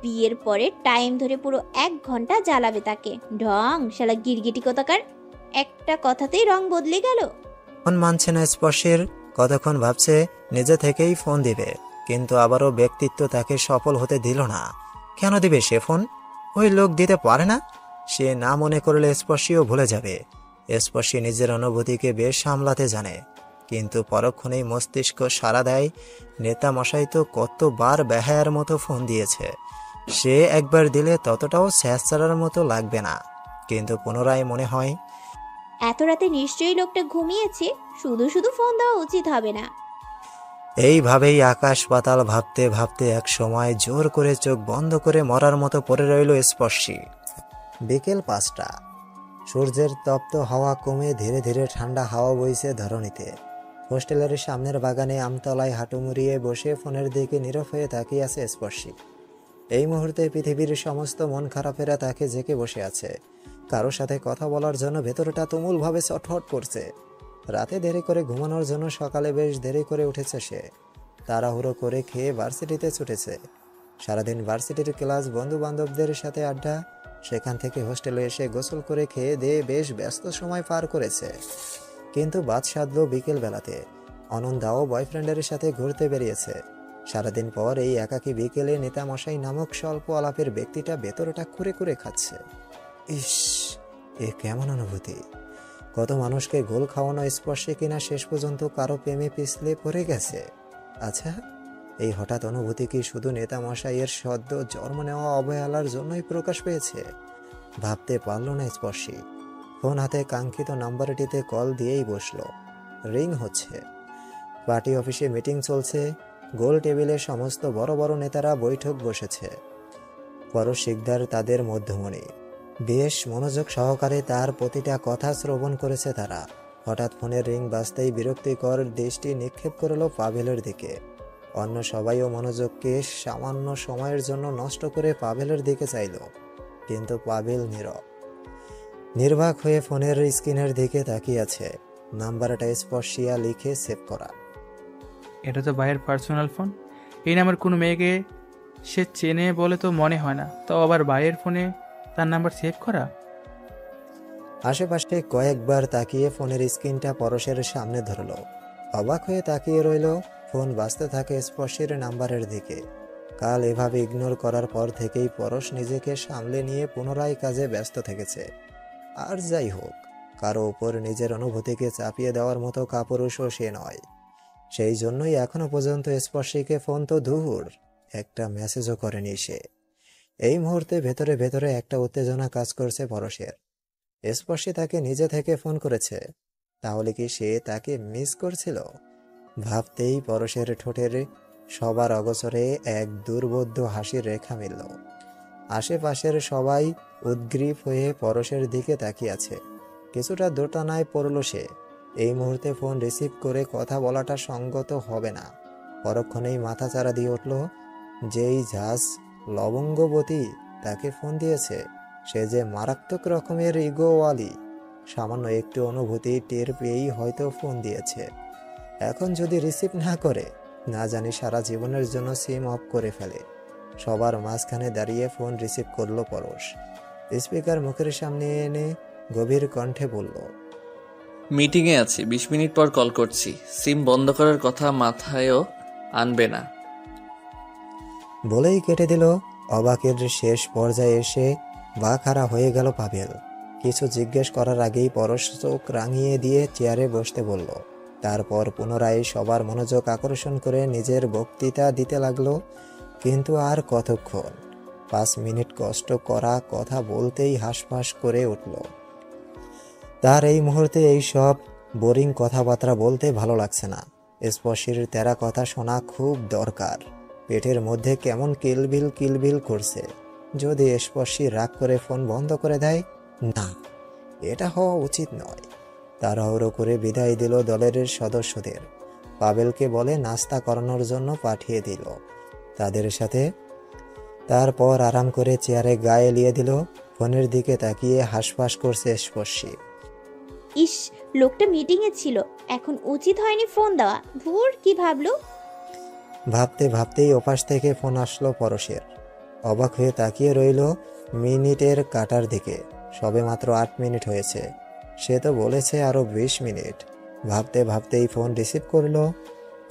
বিয়ের পরে টাইম ধরে পুরো 1 ঘন্টা জ্বালাবে তাকে। ঢং, শালা গিরগিটি কোথাকার। একটা কথাতেই রং বদলে গেল। ফোন মানছে না স্পর্শের। কতক্ষণ ভাবছে নিজে থেকেই ফোন দিবে, কিন্তু আবারও ব্যক্তিত্ব তাকে সফল হতে দিল না। কেন দিবে সে ফোন? ওই লোক দিতে পারে না। সে না মনে করলে স্পর্শীও ভুলে যাবে। স্পর্শী নিজের অনুভূতিকে বেশ সামলাতে জানে, কিন্তু পরক্ষণেই মস্তিষ্ক সাড়া দেয়। নেতা মশাই তো কতবার বেহায়ার মতো ফোন দিয়েছে। সে একবার দিলে ততটাও স্যাঁচড়ার মতো লাগবে না, কিন্তু পুনরায় মনে হয় এত রাতে নিশ্চয়ই লোকটা ঘুমিয়েছে, শুধু শুধু ফোন দেওয়া উচিত হবে না। এইভাবেই আকাশ পাতাল ভাবতে ভাবতে এক সময় জোর করে চোখ বন্ধ করে মরার মতো পড়ে রইল স্পর্শী। বিকেল 5টা। সূর্যের তপ্ত হাওয়া কমে ধীরে ধীরে ঠান্ডা হাওয়া বইছে ধরণীতে। হোস্টেলের সামনের বাগানে আমতলায় হাঁটু মুড়িয়ে বসে ফোনের দিকে নীরব হয়ে তাকিয়ে আছে স্পর্শী। এই মুহূর্তে পৃথিবীর সমস্ত মন খারাপেরা তাকে জেকে বসে আছে। কারোর সাথে কথা বলার জন্য ভেতরটা তুমুলভাবে ছটফট করছে। রাতে দেরি করে ঘুমানোর জন্য সকালে বেশ দেরি করে উঠেছে সে। তাড়াহুড়ো করে খেয়ে ভার্সিটিতে ছুটেছে। সারাদিন ভার্সিটির ক্লাস, বন্ধু বান্ধবদের সাথে আড্ডা, সেখান থেকে হোস্টেলে এসে গোসল করে খেয়ে দিয়ে বেশ ব্যস্ত সময় পার করেছে। কিন্তু বাদ সাধল বিকেল বেলাতে। অনন্দাও বয়ফ্রেন্ডের সাথে ঘুরতে বেরিয়েছে। সারাদিন পর এই একাকী বিকেলে নেতামশাই নামক স্বল্প আলাপের ব্যক্তিটা ভেতরটা কুরে কুরে খাচ্ছে। ইস, এ কেমন অনুভূতি! কত মানুষকে গোল খাওয়ানো স্পর্শে কিনা শেষ পর্যন্ত কারো প্রেমে পিছলে পড়ে গেছে। আচ্ছা, এই হঠাৎ অনুভূতি কি শুধু নেতামশাইয়ের সদ্য জন্ম নেওয়া অবহেলার জন্যই প্রকাশ পেয়েছে? ভাবতে পারল না স্পর্শী। ফোন হাতে কাঙ্ক্ষিত নাম্বারটিতে কল দিয়েই বসলো। রিং হচ্ছে। পার্টি অফিসে মিটিং চলছে। গোল টেবিলে সমস্ত বড় বড় নেতারা বৈঠক বসেছে। পরশ শিকদার তাদের মধ্যমণি। বেশ মনোযোগ সহকারে তার প্রতিটা কথা শ্রবণ করেছে তারা। হঠাৎ ফোনের রিং বাজতেই বিরক্তিকর দৃষ্টি নিক্ষেপ করল পাভেলের দিকে। অন্য সবাইও মনোযোগকে সামান্য সময়ের জন্য নষ্ট করে পাভেলের দিকে চাইল, কিন্তু পাভেল নীরব, নির্বাক হয়ে ফোনের স্ক্রিনের দিকে তাকিয়ে আছে। নাম্বারটা স্পর্শিয়া লিখে সেভ করা। এটা তো ভাইয়ের পার্সোনাল ফোন, এই নাম্বার কোনো মেয়েকে সে চেনে বলে তো মনে হয় না, তাও আবার ভাইয়ের ফোনে তার নাম্বার সেভ করা। আশেপাশে কয়েকবার তাকিয়ে ফোনের স্ক্রিনটা পরশের সামনে ধরল। অবাক হয়ে তাকিয়ে রইল ফোন বাজতে থাকে স্পর্শের নাম্বারের দিকে। কাল এভাবে ইগনোর করার পর থেকেই পরশ নিজেকে সামলে নিয়ে পুনরায় কাজে ব্যস্ত থেকেছে। আর যাই হোক, কারো উপর নিজের অনুভূতিকে চাপিয়ে দেওয়ার মতো কাপুরুষও সে নয়। সেই জন্যই এখনো পর্যন্ত স্পর্শীকে ফোন তো দূর, একটা মেসেজও করেনি সে। এই মুহূর্তে ভেতরে ভেতরে একটা উত্তেজনা কাজ করছে পরশের। স্পর্শী তাকে নিজে থেকে ফোন করেছে, তাহলে কি সে তাকে মিস করছিল? ভাবতেই পরশের ঠোঁটের সবার অগোচরে এক দুর্বোধ্য হাসির রেখা মিলল। আশেপাশের সবাই উদ্গ্রীব হয়ে পরশের দিকে তাকিয়ে আছে। কিছুটা দোটানায় পড়ল সে। এই মুহূর্তে ফোন রিসিভ করে কথা বলাটা সঙ্গত হবে না। পরক্ষণেই মাথা চারা দিয়ে উঠল, যেই ঝাঁজ লবঙ্গবতী তাকে ফোন দিয়েছে সে যে মারাত্মক রকমের ইগোওয়ালি। সামান্য একটু অনুভূতি টের পেয়েই হয়তো ফোন দিয়েছে। এখন যদি রিসিভ না করে, না জানি সারা জীবনের জন্য সিম অফ করে ফেলে। সবার মাঝখানে দাঁড়িয়ে ফোন রিসিভ করলো পরশ। স্পিকার মুখের সামনে এনে গভীর কণ্ঠে বলল, মিটিংয়ে আছি, 20 মিনিট পর কল করছি। সিম বন্ধ করার কথা মাথায়ও আনবে না। বলেই কেটে দিল। অবাকের শেষ পর্যায়ে এসে বাকহারা হয়ে গেল পাভেল। কিছু জিজ্ঞেস করার আগেই পরশ চোখ রাঙিয়ে দিয়ে চেয়ারে বসতে বলল। তারপর পুনরায় সবার মনোযোগ আকর্ষণ করে নিজের বক্তৃতা দিতে লাগলো। কিন্তু আর কতক্ষণ? 5 মিনিট কষ্ট করা কথা বলতেই হাঁসফাঁস করে উঠল। তার এই মুহূর্তে এই সব বোরিং কথাবার্তা বলতে ভালো লাগছে না। স্পর্শীর তেরা কথা শোনা খুব দরকার। পেটের মধ্যে কেমন কিলবিল কিলবিল করছে। যদি স্পর্শী রাগ করে ফোন বন্ধ করে দেয়, না, এটা হওয়া উচিত নয়। তাড়াহুড়ো করে বিদায় দিল দলের সদস্যদের। পাবেলকে বলে নাস্তা করানোর জন্য পাঠিয়ে দিল তাদের সাথে। তারপর আরাম করে চেয়ারে গায়ে এলিয়ে দিল। ফোনের দিকে তাকিয়ে হাঁসফাঁস করছে স্পর্শী। ইস, লোকটা মিটিংয়ে ছিল, এখন উচিত হয়নি ফোন দেওয়া। ধুর, কি ভাবলো। ভাবতে ভাবতেই ওপাশ থেকে ফোন আসলো পরশের। অবাক হয়ে তাকিয়ে রইল মিনিটের কাটার দিকে। সবে মাত্র 8 মিনিট হয়েছে, সে তো বলেছে আরো 20 মিনিট। ভাবতে ভাবতেই ফোন রিসিভ করলো।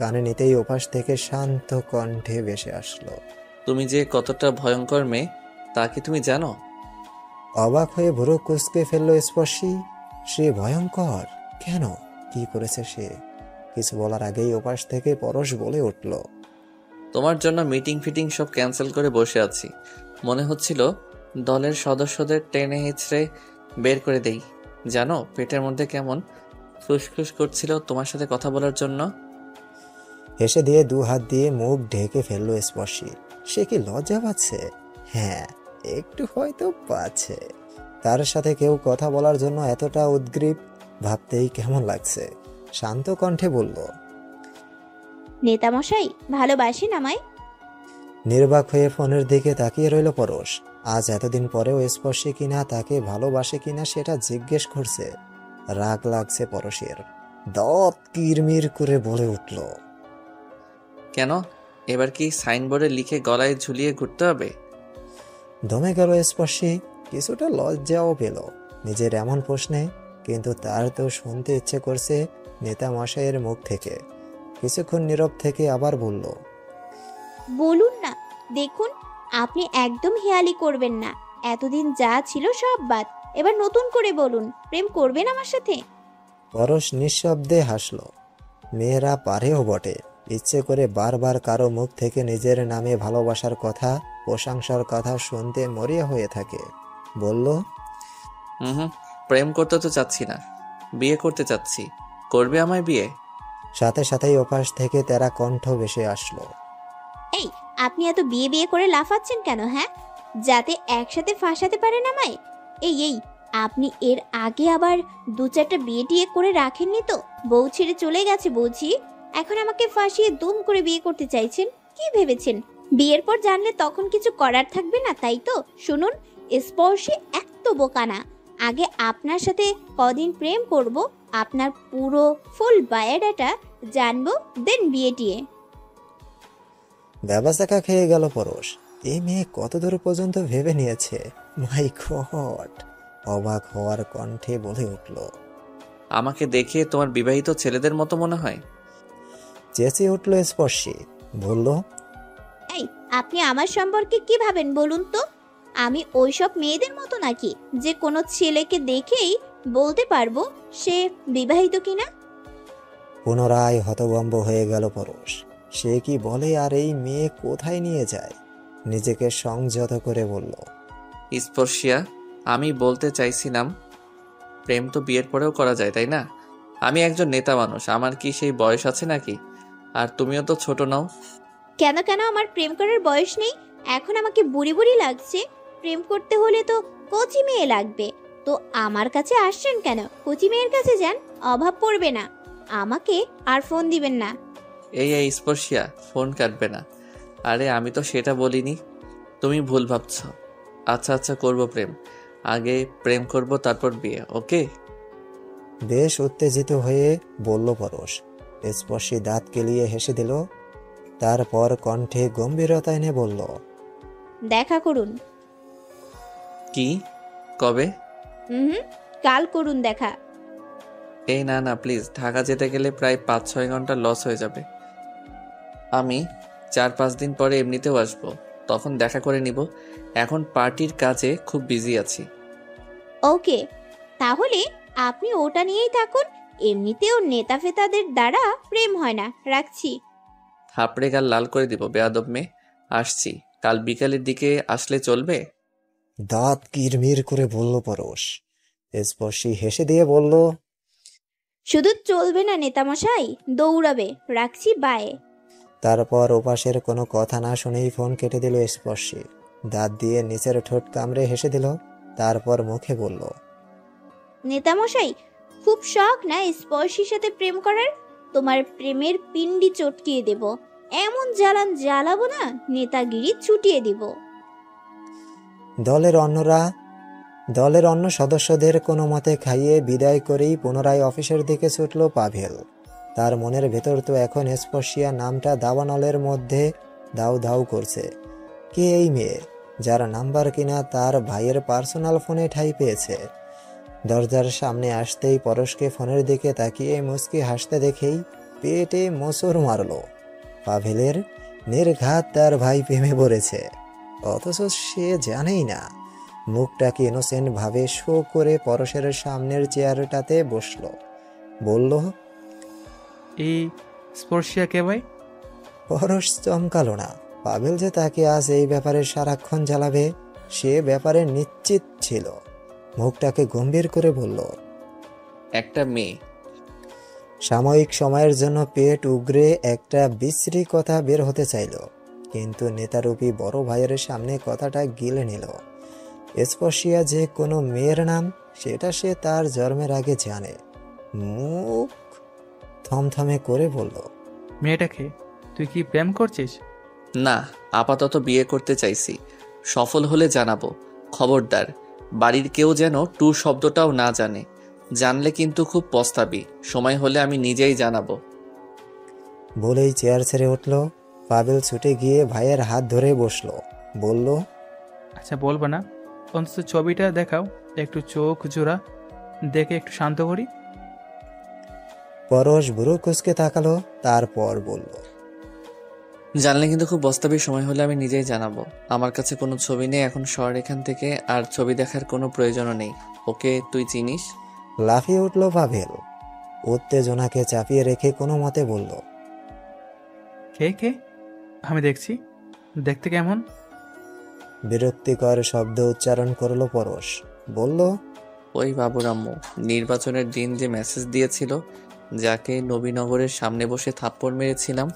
কানে নিতেই ওপাশ থেকে শান্ত কণ্ঠে ভেসে আসলো, তুমি যে কতটা ভয়ঙ্কর মেয়ে তা কি তুমি জানো? অবাক হয়ে ভুরু কুঁচকে ফেললো স্পর্শী। সে ভয়ঙ্কর কেন? কি করেছে সে? কিছু বলার আগেই ওপাশ থেকে পরশ বলে উঠল, তোমার জন্য মিটিং ফিটিং সব ক্যান্সেল করে বসে আছি। মনে হচ্ছিল দলের সদস্যদের টেনে হিচড়ে বের করে দেই। জানো, পেটের মধ্যে কেমন ফুসফুস করছিল তোমার সাথে কথা বলার জন্য। হেসে দিয়ে 2 হাত দিয়ে মুখ ঢেকে ফেললো স্পর্শী। সে কি লজ্জা পাচ্ছে? হ্যাঁ, একটু হয়তো পাচ্ছে। তার সাথে কেউ কথা বলার জন্য এতটা উদ্গ্রীব ভাবতেই কেমন লাগছে। শান্ত কণ্ঠে বলল, নেতামশাই, ভালোবাসেন আমায়? নির্বাক হয়ে ফোনের দিকে তাকিয়ে রইল পরশ। আজ এতদিন পরেও স্পর্শী কিনা তাকে ভালোবাসে কিনা সেটা জিজ্ঞেস করছে। রাগ লাগছে পরশের। দাঁত কিরমির করে বলে উঠল, কেন? এবার কি সাইনবোর্ডে লিখে গলায় ঝুলিয়ে ঘুরতে হবে? দমে গেল স্পর্শী। কিছুটা লজ্জাও পেল নিজের এমন প্রশ্নে, কিন্তু তার তো শুনতে ইচ্ছে করছে নেতা মশাইয়ের মুখ থেকে। কিছুক্ষণ নীরব থেকে আবার বলল, বলুন না। দেখুন, আপনি একদম হেয়ালি করবেন না। এতদিন যা ছিল সব বাদ। এবার নতুন করে বলুন, প্রেম করবেন আমার সাথে? পরশ নিঃশব্দে হাসল। মেয়েরা পারেও বটে, ইচ্ছে করে বারবার কারো মুখ থেকে নিজের নামে ভালোবাসার কথা, প্রশংসার কথা শুনতে মরিয়া হয়ে থাকে। বলল, প্রেম করতে তো চাচ্ছি না, বিয়ে করতে চাচ্ছি। করবে আমায় বিয়ে? সাথে সাথেই ওপাশ থেকে তেরা কণ্ঠ ভেসে আসলো, এই, আপনি এত বিয়ে বিয়ে করে লাফাচ্ছেন কেন? হ্যাঁ, যাতে একসাথে ফাঁসাতে পারেন আমায়? এই, আপনি এর আগে আবার 2-4টা বিয়ে টিয়ে করে রাখেননি তো? বউ ছেড়ে চলে গেছে বুঝি, এখন আমাকে ফাঁসিয়ে দুম করে বিয়ে করতে চাইছেন? কি ভেবেছেন বিয়ের পর জানলে তখন কিছু করার থাকবে না, তাই তো? শুনুন, স্পর্শী এত বোকা না। আগে আপনার সাথে কদিন প্রেম করব, আপনার পুরো ফুল বায়োডাটা জানবো, দেন বিয়ে টিয়ে। ব্যবস্থা খেয়ে গেল পরশ। এই মেয়ে কত দূর পর্যন্ত ভেবে নিয়েছে। মাই গড! অবাক হওয়ার কণ্ঠে বলে উঠল। আমাকে দেখে তোমার বিবাহিত ছেলেদের মতো মনে হয়? চেঁচিয়ে উঠল স্পর্শী। বলল, এই আপনি আমার সম্পর্কে কি ভাবেন বলুন তো? আমি ওইসব মেয়েদের মতো নাকি যে কোনো ছেলেকে দেখেই বলতে পারবো সে বিবাহিত কিনা? পুনরায় হতভম্ব হয়ে গেল পরশ। সে কি বলে আর এই মেয়ে কোথায় নিয়ে যায়? নিজেকে সংযত করে বলল, স্পর্শিয়া, আমি বলতে চাইছিলাম প্রেম তো বিয়ের পরেও করা যায়, তাই না? আমি একজন নেতা মানুষ, আমার কি সেই বয়স আছে নাকি? আর তুমিও তো ছোট নাও। কেন কেন আমার প্রেম করার বয়স নেই? এখন আমাকে বুড়ি বুড়ি লাগছে। প্রেম করতে হলে তো কচি মেয়ে লাগবে। তো আমার কাছে আসছেন কেন? কচি মেয়ের কাছে যান, অভাব পড়বে না। আমাকে আর ফোন দিবেন না। এই স্পর্শিয়া, ফোন কাটবে না। আরে আমি তো সেটা বলিনি, তুমি ভুল ভাবছ। আচ্ছা করব প্রেম, আগে প্রেম করব তারপর বিয়ে, ওকে? বেশ উত্তেজিত হয়ে বলল পরশ। স্পর্শী দাঁত কেলিয়ে হেসে দিল। তারপর কণ্ঠে গম্ভীরতা এনে বলল, দেখা করুন। কি? কবে? কাল করুন দেখা। এই না প্লিজ, ঢাকা যেতে গেলে প্রায় 5-6 ঘন্টা লস হয়ে যাবে। আমি 4-5 দিন পরে এমনিতেও আসবো, তখন দেখা করে নিব। এখন পার্টির কাজে খুব বিজি আছি। ওকে, তাহলে আপনি ওটা নিয়েই থাকুন। এমনিতেও নেতা ফেতাদের দ্বারা প্রেম হয় না। রাখছি। থাপড়ে গাল লাল করে দিব বেয়াদব মেয়ে। আসছি, কাল বিকালের দিকে আসলে চলবে? দাঁত কিরমির করে বলল পরশ। স্পর্শী হেসে দিয়ে বলল, শুধু চলবে না নেতামশাই, দৌড়াবে। রাখছি, বাই। তারপর ওপাশের কোনো কথা না শুনেই ফোন কেটে দিল স্পর্শী। দাঁত দিয়ে নিচের ঠোঁট কামড়ে হেসে দিল। তারপর মুখে বলল, নেতামশাই, খুব শখ না স্পর্শীর সাথে প্রেম করার? তোমার প্রেমের পিণ্ডি চটকিয়ে দেব। এমন জ্বালান জ্বালাবো না, নেতাগিরি ছুটিয়ে দিব। দলের অন্য সদস্যদের কোনো মতে খাইয়ে বিদায় করেই পুনরায় অফিসের দিকে ছুটল পাভেল। তার মনের ভেতর তো এখন স্পর্শিয়া নামটা দাবানলের মধ্যে দাউ দাউ করছে। কে এই মেয়ে, যার নাম্বার কিনা তার ভাইয়ের পার্সোনাল ফোনে ঠাঁই পেয়েছে? দরজার সামনে আসতেই পরশকে ফোনের দিকে তাকিয়ে মুচকি হাসতে দেখেই পেটে মোচড় মারল। পাভেলের নির্ঘাত তার ভাই প্রেমে পড়েছে, অথচ সে জানেই না। মুখটাকে ইনোসেন্ট ভাবে শো করে পরশের সামনের চেয়ারটাতে বসল। বলল, এই স্পর্শিয়া কে ভাই? পরশ চমকালো না। পাভেল যে তাকে আজ এই ব্যাপারে সারাক্ষণ জ্বালাবে সে ব্যাপারে নিশ্চিত ছিল। মুখটাকে গম্ভীর করে বলল, একটা মেয়ে। সাময়িক সময়ের জন্য পেট উগরে একটা বিশ্রী কথা বের হতে চাইল, কিন্তু নেতারূপী বড় ভাইয়ের সামনে কথাটা গিলে নিল। স্পর্শিয়া যে কোনো মেয়ের নাম সেটা সে তার জন্মের আগে জানে। মুখ থমথমে করে বলল, মেয়েটাকে তুই কি প্রেম করছিস? না, আপাতত বিয়ে করতে চাইছি, সফল হলে জানাবো। খবরদার বাড়ির কেউ যেন টু শব্দটাও না জানে, জানলে কিন্তু খুব পস্তাবি। সময় হলে আমি নিজেই জানাবো। বলেই চেয়ার ছেড়ে উঠল। পাভেল ছুটে গিয়ে ভাইয়ের হাত ধরে বসলো। বলল, আচ্ছা বলবো না, অন্তত ছবিটা দেখাও, একটু চোখ জোড়া দেখে একটু শান্ত করি। পরশ বুড়ো কুচকে তাকালো, তারপর বলল, জানলে কিন্তু খুব বস্তাবি। সময় হলে আমি নিজেই জানাবো। আমার কাছে কোনো ছবি নেই এখন, শহর এখান থেকে, আর ছবি দেখার কোনো প্রয়োজনও নেই। ওকে তুই চিনিস? লাফিয়ে উঠল পাভেল। উত্তেজনাকে চাপিয়ে রেখে কোনো মতে বলল, কে? আমি দেখছি। দেখতে কেমন? বিরক্তিকর শব্দ উচ্চারণ করলো পরশ। বলল, ওই বাবুর আম্মু, নির্বাচনের দিন যে মেসেজ দিয়েছিল, যাকে নবীনগরের সামনে বসে থাপ্পড় মেরেছিলাম।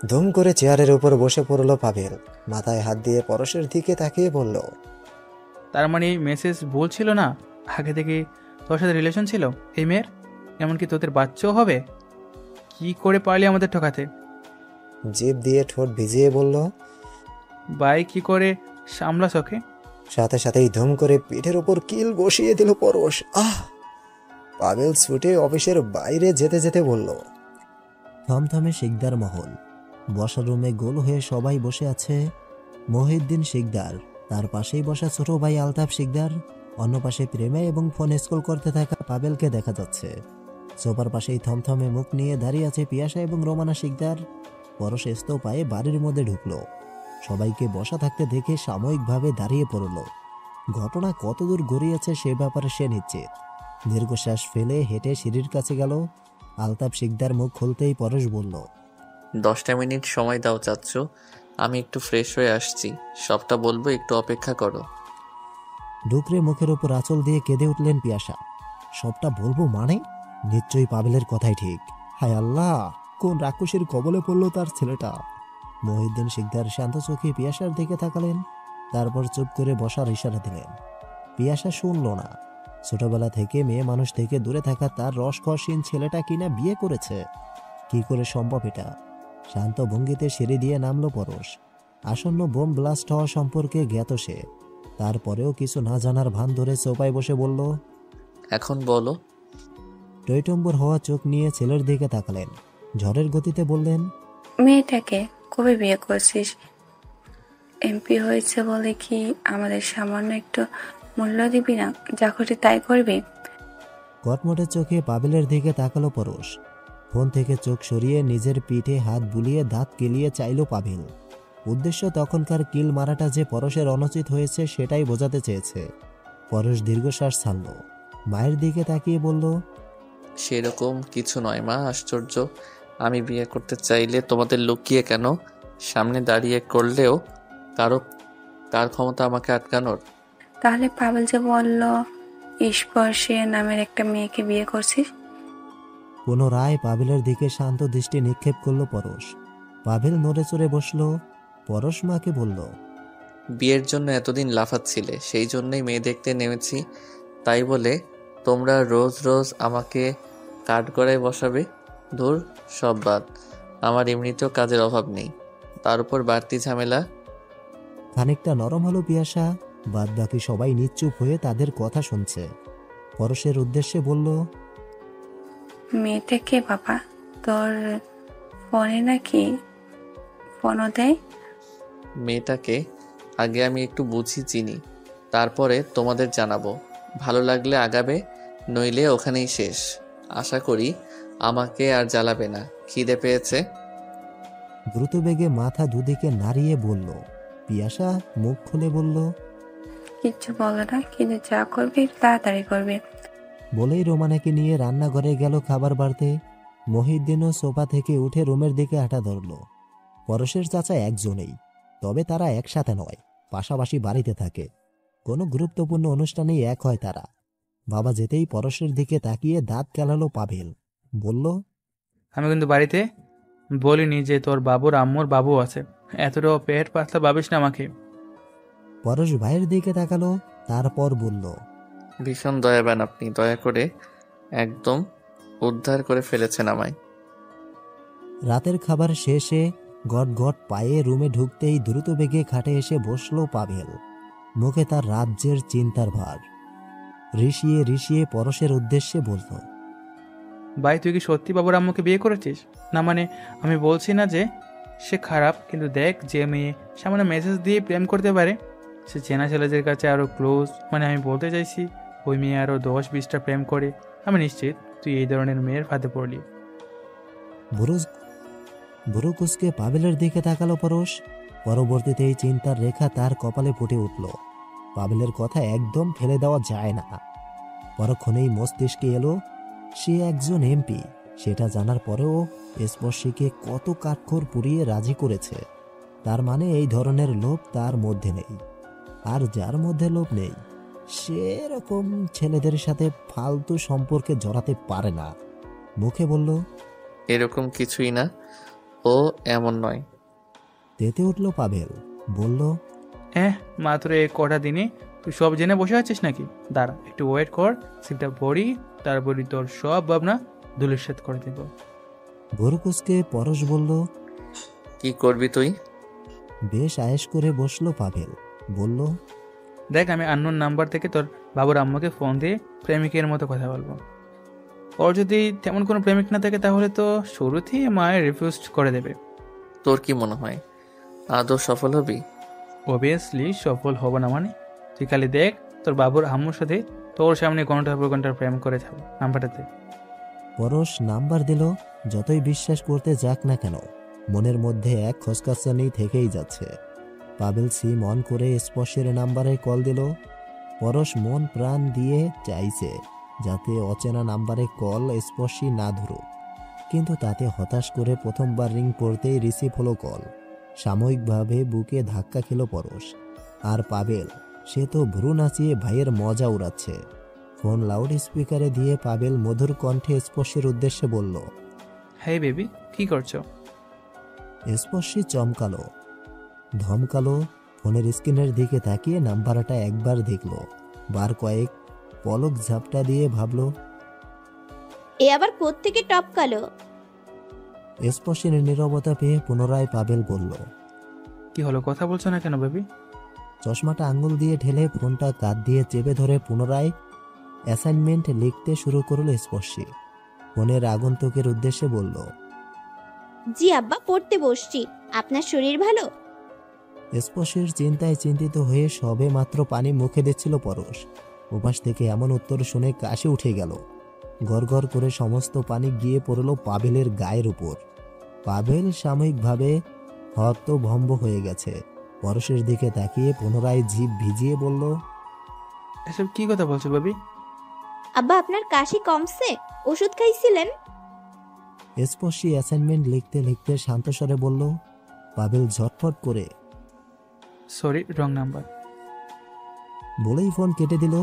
ধুম করে চেয়ারের উপর বসে পড়ল পাভেল। মাথায় হাত দিয়ে পরশের দিকে তাকিয়ে বলল, তার মানে এই মেসেজ ভুল ছিল না? আগে থেকে তোর সাথে রিলেশন ছিল এই মেয়ের? এমনকি তোদের বাচ্চাও হবে? কি করে পারলি আমাদের ঠকাতে? জিভ দিয়ে ঠোঁট ভিজিয়ে বলল, ভাই কি করে সামলাস ওকে? সাথে সাথেই ধুম করে পিঠের উপর কিল বসিয়ে দিল পরশ। আহ! পাবেল ছুটে অফিসের বাইরে যেতে যেতে বলল। থমথমে শিকদার মহল। বসার রুমে গোল হয়ে সবাই বসে আছে। মহিউদ্দিন শিকদার, তার পাশেই বসা ছোট ভাই আলতাফ শিকদার, অন্য পাশে প্রেমে এবং ফোন স্ক্রল করতে থাকা পাবেলকে দেখা যাচ্ছে। সোফার পাশেই থমথমে মুখ নিয়ে দাঁড়িয়ে আছে পিয়াসা এবং রোমানা শিকদার। পরশ এস্তো পায়ে বাড়ির মধ্যে ঢুকলো। সবাইকে বসা থাকতে দেখে সাময়িকভাবে দাঁড়িয়ে পড়ল। ঘটনা কতদূর গড়িয়েছে সে ব্যাপারে সে নিশ্চিত। দীর্ঘশ্বাস ফেলে হেঁটে সিঁড়ির কাছে গেল। আলতাফ শিকদার মুখ খুলতেই পরশ বলল, 10টা মিনিট সময় দাও চাচ্চু, আমি একটু ফ্রেশ হয়ে আসছি, সবটা বলবো, একটু অপেক্ষা করো। ডুকরে মুখের উপর আঁচল দিয়ে কেঁদে উঠলেন পিয়াসা। সবটা বলবো মানে? নিশ্চয়ই পাবেলের কথাই ঠিক। হায় আল্লাহ, কোন রাক্ষসের কবলে পড়লো তার ছেলেটা। মহিউদ্দিন শিকদার শান্ত চোখে পিয়াসার দিকে তাকালেন, তারপর চুপ করে বসার ইশারা দিলেন। পিয়াসা শুনল না। ছোটবেলা থেকে মেয়ে মানুষ থেকে দূরে থাকা তার রসকসীন ছেলেটা কিনা বিয়ে করেছে। কি করে সম্ভব এটা? শান্ত ভঙ্গিতে সিঁড়ি দিয়ে নামলো পরশ। আসন্ন বোম ব্লাস্ট হওয়া সম্পর্কে জ্ঞাত সে, তারপরেও কিছু না জানার ভান ধরে সোফায় বসে বলল, এখন বলো। টইটম্বর হওয়া চোখ নিয়ে ছেলের দিকে তাকালেন। ঝড়ের গতিতে বললেন, মেয়েটাকে কবে বিয়ে করছিস? এমপি হয়েছে বলে কি আমাদের সামান্য একটু মূল্য দিবি না? যা খুশি তাই করবি? কটমটে চোখে পাবেলের দিকে তাকালো পরশ। ফোন থেকে চোখ সরিয়ে নিজের পিঠে হাত বুলিয়ে দাঁত কেলিয়ে চাইল পাবেল। উদ্দেশ্য তখনকার কিল মারাটা যে পরশের অনুচিত হয়েছে সেটাই বোঝাতে চেয়েছে। পরশ দীর্ঘশ্বাস ছাড়ল। মায়ের দিকে তাকিয়ে বলল, সেরকম কিছু নয় মা, আশ্চর্য। আমি বিয়ে করতে চাইলে তোমাদের লুকিয়ে কেন সামনে দাঁড়িয়ে করলেও কার ক্ষমতা আমাকে আটকানোর? তাহলে পাবেল যে বলল স্পর্শে নামের একটা মেয়েকে বিয়ে করছিস। পুনরায় পাবেলের দিকে শান্ত দৃষ্টি নিক্ষেপ করল পরশ। পাবেল নড়ে চড়ে বসল। পরশ মাকে বলল, বিয়ের জন্য এতদিন লাফাচ্ছিলে, সেই জন্যই মেয়ে দেখতে নেমেছি। তাই বলে তোমরা রোজ রোজ আমাকে কাঠগড়ায় বসাবে? ধুর, সব বাদ। আমার এমনিতেও কাজের অভাব নেই, তার উপর বাড়তি ঝামেলা। খানিকটা নরম হলো পিয়াসা। বাদ বাকি সবাই নিশ্চুপ হয়ে তাদের কথা শুনছে। পরশের উদ্দেশ্যে বলল, মেয়েটা কে বাবা? তোর ফোনে নাকি ফোনও দেয়? মেয়েটাকে আগে আমি একটু বুঝি চিনি, তারপরে তোমাদের জানাবো। ভালো লাগলে আগাবে, নইলে ওখানেই শেষ। আশা করি আমাকে আর জ্বালাবে না। খিদে পেয়েছে। দ্রুত বেগে মাথা দুদিকে নাড়িয়ে বলল। পিয়াসা মুখ খুলে বলল, কিচ্ছু বলো না, কিন্তু যা করবি তাড়াতাড়ি করবি। বলেই রোমানাকে নিয়ে রান্নাঘরে গেল খাবার বাড়তে। মহিউদ্দিনও সোফা থেকে উঠে রুমের দিকে হাঁটা ধরল। পরশের চাচা একজনেই, তবে তারা একসাথে নয়, পাশাপাশি বাড়িতে থাকে। কোনো গুরুত্বপূর্ণ অনুষ্ঠানেই এক হয় তারা। বাবা যেতেই পরশের দিকে তাকিয়ে দাঁত কেলালো পাবেল। বলল, আমি কিন্তু বাড়িতে বলিনি যে তোর বাবুর আম্মুর বাবু আছে। এতটাও পেট পাতলা ভাবিস না আমাকে। পরশ ভাইয়ের দিকে তাকালো, তারপর বলল, ভীষণ দয়াবান আপনি, দয়া করে একদম উদ্ধার করে ফেলেছেন আমায়। রাতের খাবার শেষে গট গট পায়ে রুমে ঢুকতেই দ্রুত বেগে খাটে এসে বসলো পাবেল। মুখে তার রাজ্যের চিন্তার ভার। ঋষিয়ে ঋষিয়ে পরশের উদ্দেশ্যে বলল, ভাই তুই কি সত্যি বাবুর আম্মুকে বিয়ে করেছিস? না মানে আমি বলছি না যে সে খারাপ, কিন্তু দেখ, যে মেয়ে সামনে মেসেজ দিয়ে প্রেম করতে পারে সে চেনা ছেলেদের কাছে আরও ক্লোজ। মানে আমি বলতে চাইছি ওই মেয়ে আরও 10-20টা প্রেম করে। আমি নিশ্চিত তুই এই ধরনের মেয়ের ফাঁদে পড়লি। বুড়ো কুসকে পাবেলের দিকে তাকালো পরশ। পরবর্তীতে এই চিন্তার রেখা তার কপালে ফুটে উঠল। পাবেলের কথা একদম ফেলে দেওয়া যায় না। পরক্ষণেই মস্তিষ্কে এলো সে একজন এমপি। সেটা জানার পরেও স্পর্শীকে কত কাঠখড় পুড়িয়ে রাজি করেছে। তার মানে এই ধরনের লোভ তার মধ্যে নেই। আর যার মধ্যে লোভ নেই সে এরকম ছেলেদের সাথে ফালতু সম্পর্কে জড়াতে পারে না। মুখে বলল, এরকম কিছুই না, ও এমন নয়। তেতে উঠল পাবেল। বলল, মাত্র এই কটা দিনে তুই সব জেনে বসে আছিস নাকি? দাঁড়া একটু ওয়েট কর, সিটটা পড়ি, তারপরই তোর সব ভাবনা ধুলিস্যাৎ করে দেব। ভোরকুসকে পরশ বলল, কি করবি তুই? বেশ আয়েশ করে বসলো পাবেল। বলল, দেখ, আমি আননোন নাম্বার থেকে তোর বাবুর আম্মাকে ফোন দিয়ে প্রেমিকের মতো কথা বলবো। ওর যদি তেমন কোনো প্রেমিক না থাকে তাহলে তো শুরুতেই আমায় রিফিউজ করে দেবে। তোর কি মনে হয় আদৌ সফল হবি? অবভিয়াসলি সফল হব না মানে? তুই খালি দেখ তোর বাবুর আম্মুর সাথে তোর সামনে ঘন্টার পর ঘন্টার প্রেম করে যাবো। নাম্বারটাতে পরশ নাম্বার দিল। যতই বিশ্বাস করতে যাক না কেন মনের মধ্যে এক খসখসানি থেকেই যাচ্ছে। পাবেল সিম অন করে স্পর্শের নাম্বারে কল দিল। পরশ মন প্রাণ দিয়ে চাইছে যাতে অচেনা নাম্বারে কল স্পর্শী না ধরুক, কিন্তু তাতে হতাশ করে প্রথমবার রিং পড়তেই রিসিভ হলো কল। সাময়িকভাবে বুকে ধাক্কা খেল পরশ। আর পাবেল, সে তো ভ্রু নাচিয়ে ভাইয়ের মজা উড়াচ্ছে। ফোন লাউড স্পিকারে দিয়ে পাবেল মধুর কণ্ঠে স্পর্শের উদ্দেশ্যে বলল, হ্যাঁ বেবি, কি করছো? স্পর্শী চমকালো, ধমকালো। ফোনের স্ক্রিনের দিকে তাকিয়ে নাম্বারটা একবার দেখল, বার কয়েক পলক ঝাপটা দিয়ে ভাবল, এ আবার কোত্থেকে টপকালো? স্পর্শের নীরবতা পেয়ে পুনরায় পাবেল বলল, কি হলো, কথা বলছো না কেন বেবি? চশমাটা আঙ্গুল দিয়ে ঠেলে ফোনটা কাঁধ দিয়ে চেপে ধরে পুনরায় অ্যাসাইনমেন্ট লিখতে শুরু করল স্পর্শী। ফোনের আগন্তুকের উদ্দেশ্যে বলল, জি আব্বা, পড়তে বসছি। আপনার শরীর ভালো? স্পর্শীর চিন্তায় চিন্তিত হয়ে সবে মাত্র পানি মুখে দিচ্ছিল পরশ। ওপাশ থেকে এমন উত্তর শুনে কাশি উঠে গেল। গড়গড় করে সমস্ত পানি গিয়ে পড়ল পাবেলের গায়ের উপর। পাবেল সাময়িকভাবে হতভম্ব হয়ে গেছে। পরশের দিকে তাকিয়ে পুনরায় জিভ ভিজিয়ে বলল, এসব কি কথা বলছো বেবি? আব্বা, আপনার কাশি কমছে? ওষুধ খাইছিলেন? স্পর্শী অ্যাসাইনমেন্ট লিখতে লিখতে শান্তস্বরে বলল। পাবেল ঝটফট করে, সরি, রং নাম্বার বলেই ফোন কেটে দিল।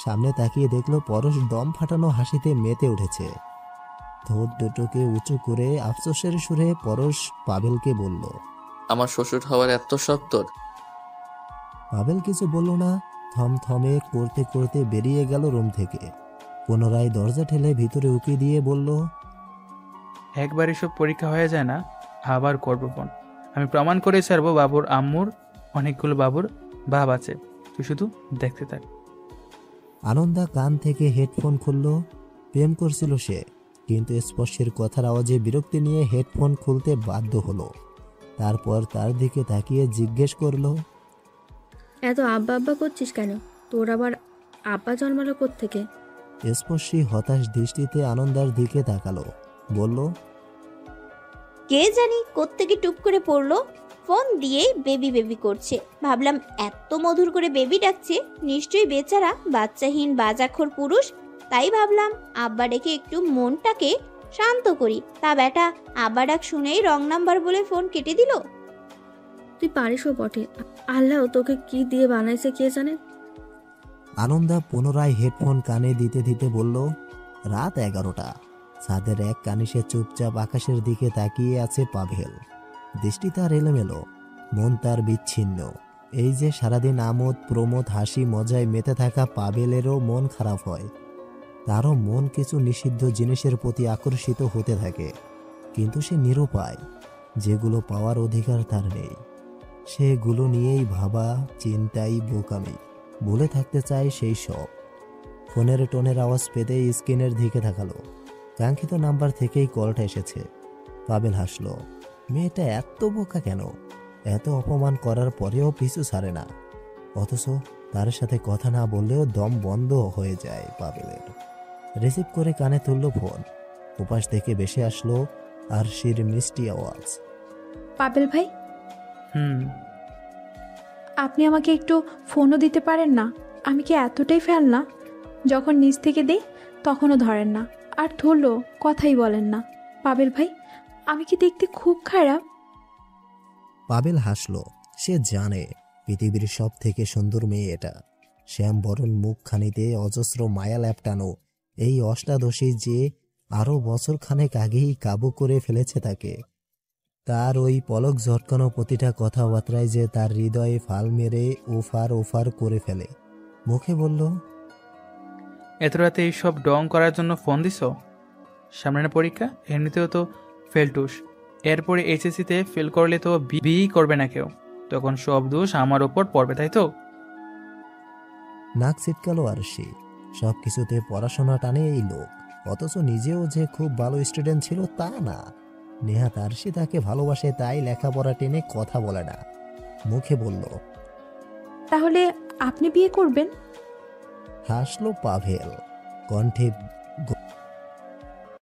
সামনে তাকিয়ে দেখলো পরশ দম ফাটানো হাসিতে মেতে উঠেছে। ঠোঁট দুটোকে উঁচু করে আফসোসের সুরে পরশ পাবেলকে বলল, আমার শ্বশুর হওয়ার এত শখ তোর? পাবেল কিছু বলল না, থমথমে করতে করতে বেরিয়ে গেল রুম থেকে। পুনরায় দরজা ঠেলে ভিতরে উকি দিয়ে বলল, একবার এসব পরীক্ষা হয়ে যায় না, আবার করবো ফোন। আমি প্রমাণ করে ছাড়বো বাবুর আম্মুর অনেকগুলো বাবুর বাপ আছে, তুই শুধু দেখতে থাক। আনন্দা কান থেকে হেডফোন খুলল। প্রেম করছিল সে, কিন্তু স্পর্শের কথার আওয়াজে বিরক্তি নিয়ে হেডফোন খুলতে বাধ্য হলো। তারপর তার দিকে তাকিয়ে জিজ্ঞেস করলো, এত আব্বা আব্বা করছিস কেন? তোর আবার আব্বা জন্মালো কোত্থেকে? স্পর্শী হতাশ দৃষ্টিতে আনন্দার দিকে তাকালো, বলল, কে জানি কোত্থেকে টুপ করে পড়লো। ফোন দিয়েই বেবি বেবি করছে। ভাবলাম এত মধুর করে বেবি ডাকছে, নিশ্চয়ই বেচারা বাচ্চাহীন বাজাখোর পুরুষ। তাই ভাবলাম আব্বা ডেকে একটু মনটাকে শান্ত করি। তা বেটা আব্বা ডাক শুনেই রং নাম্বার বলে ফোন কেটে দিল। তুই পারিসও বটে, আল্লাহ তোকে কি দিয়ে বানাইছে কে জানে। আনন্দা পুনরায় হেডফোন কানে দিতে দিতে বলল, রাত 11টা। ছাদের এক কানিসে চুপচাপ আকাশের দিকে তাকিয়ে আছে পাভেল। দৃষ্টি তার এলোমেলো, মন তার বিচ্ছিন্ন। এই যে সারাদিন আমোদ প্রমোদ হাসি মজায় মেতে থাকা পাবেলেরও মন খারাপ হয়। তারও মন কিছু নিষিদ্ধ জিনিসের প্রতি আকর্ষিত হতে থাকে, কিন্তু সে নিরুপায়। যেগুলো পাওয়ার অধিকার তার নেই, সেগুলো নিয়েই ভাবা, চিন্তাই, বোকামি। ভুলে থাকতে চায় সেই সব। ফোনের টোনের আওয়াজ পেতেই স্ক্রিনের দিকে তাকালো। কাঙ্ক্ষিত নাম্বার থেকেই কলটা এসেছে। পাবেল হাসল। মেয়েটা এত বোকা কেন? এত অপমান করার পরেও পিছু ছাড়ে না, অথচ তার সাথে কথা না বললেও দম বন্ধ হয়ে যায় পাবেলের। রিসিভ করে কানে তুলল ফোন। উপাস থেকে ভেসে আসলো আরশির মিষ্টি আওয়াজ, পাবেল ভাই, আপনি আমাকে একটু ফোনও দিতে পারেন না? আমি কি এতটাই ফেল না? যখন নিচ থেকে দেই তখনও ধরেন না, আর ধরলেও কথাই বলেন না। পাবেল ভাই, আমি কি দেখতে খুব খারাপ? পাবেল হাসল। সে জানে পৃথিবীর সব থেকে সুন্দর মেয়ে এটা। শ্যাম বরণ মুখখানিতে অজস্র মায়া ল্যাপটানো এই অষ্টাদশী যে আরো বছর খানেক আগেই কাবু করে ফেলেছে তাকে। তার ওই পলক ঝটকানো প্রতিটা কথাবার্তায় যে তার হৃদয়ে ফাল মেরে ওফার ওফার করে ফেলে। মুখে বলল, এত রাতে এইসব ডং করার জন্য ফোন দিছ? সামনে পরীক্ষা, এমনিতেও তো ফেলটুস। এরপরে এইচএসসিতে ফেল করলে তো বিই করবে না কেউ, তখন সব দোষ আমার ওপর পড়বে, তাই তো? নাক ছিটকালো আরশি। সব কিছুতে পড়াশোনা টানে এই লোক। অথচ নিজেও যে খুব ভালো স্টুডেন্ট ছিল তা না। নেহাত আরশি তাকে ভালোবাসে, তাই লেখাপড়া টেনে কথা বলে না, মুখে বলল। তাহলে আপনি বিয়ে করবেন? হাসলো পাভেল, কণ্ঠে